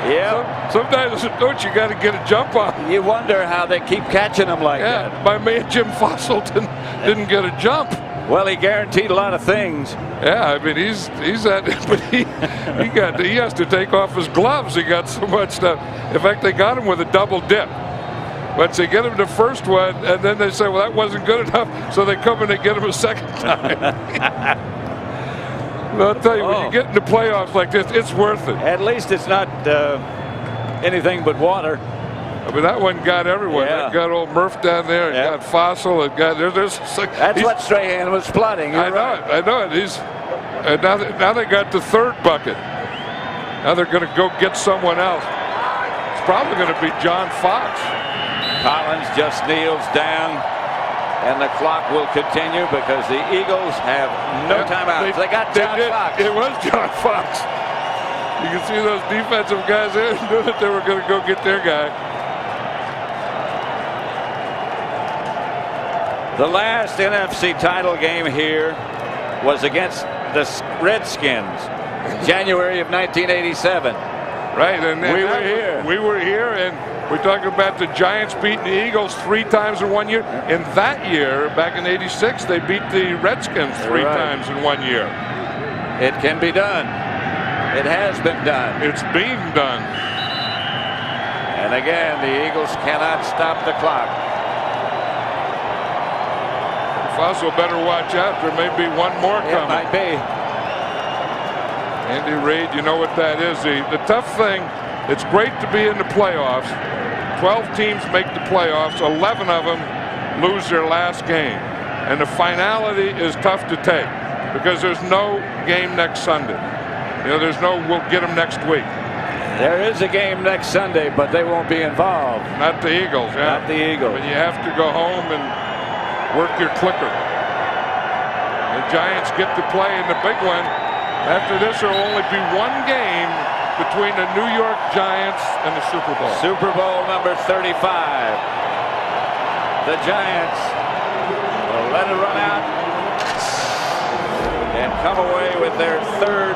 Yep. Sometimes, don't you got to get a jump on? You wonder how they keep catching them like Yeah, that. my man Jim Fossil didn't get a jump. Well, he guaranteed a lot of things. Yeah, I mean he's at, but he has to take off his gloves. He got so much stuff. In fact, they got him with a double dip. Once they get him the first one, and then they say, well, that wasn't good enough, so they come and they get him a second time. Well, I'll tell you, when you get into playoffs like this, it's worth it. At least it's not anything but water. I mean, that one got everyone. Yeah. It got old Murph down there. It Yep. got Fossil. It got That's what Strahan was plotting. You're I know right. it. I know it. And now they got the third bucket. Now they're going to go get someone else. It's probably going to be John Fox. Collins just kneels down, and the clock will continue because the Eagles have no timeouts. They got John Fox. It was John Fox. You can see those defensive guys there knew that they were going to go get their guy. The last NFC title game here was against the Redskins, January of 1987. Right, and We were here. We were here, and we're talking about the Giants beating the Eagles 3 times in 1 year. In that year, back in '86, they beat the Redskins 3 Right. times in 1 year. It can be done. It has been done. It's being done. And again, the Eagles cannot stop the clock. Fossil better watch out. There may be one more It coming. might be. Andy Reid, you know what that is. The tough thing, it's great to be in the playoffs. 12 teams make the playoffs. 11 of them lose their last game. And the finality is tough to take because there's no game next Sunday. You know, there's no we'll get them next week. There is a game next Sunday, but they won't be involved. Not the Eagles. Yeah. Not the Eagles. But you have to go home and work your clicker. The Giants get to play in the big one. After this, there will only be one game between the New York Giants and the Super Bowl. Super Bowl number 35. The Giants will let it run out and come away with their third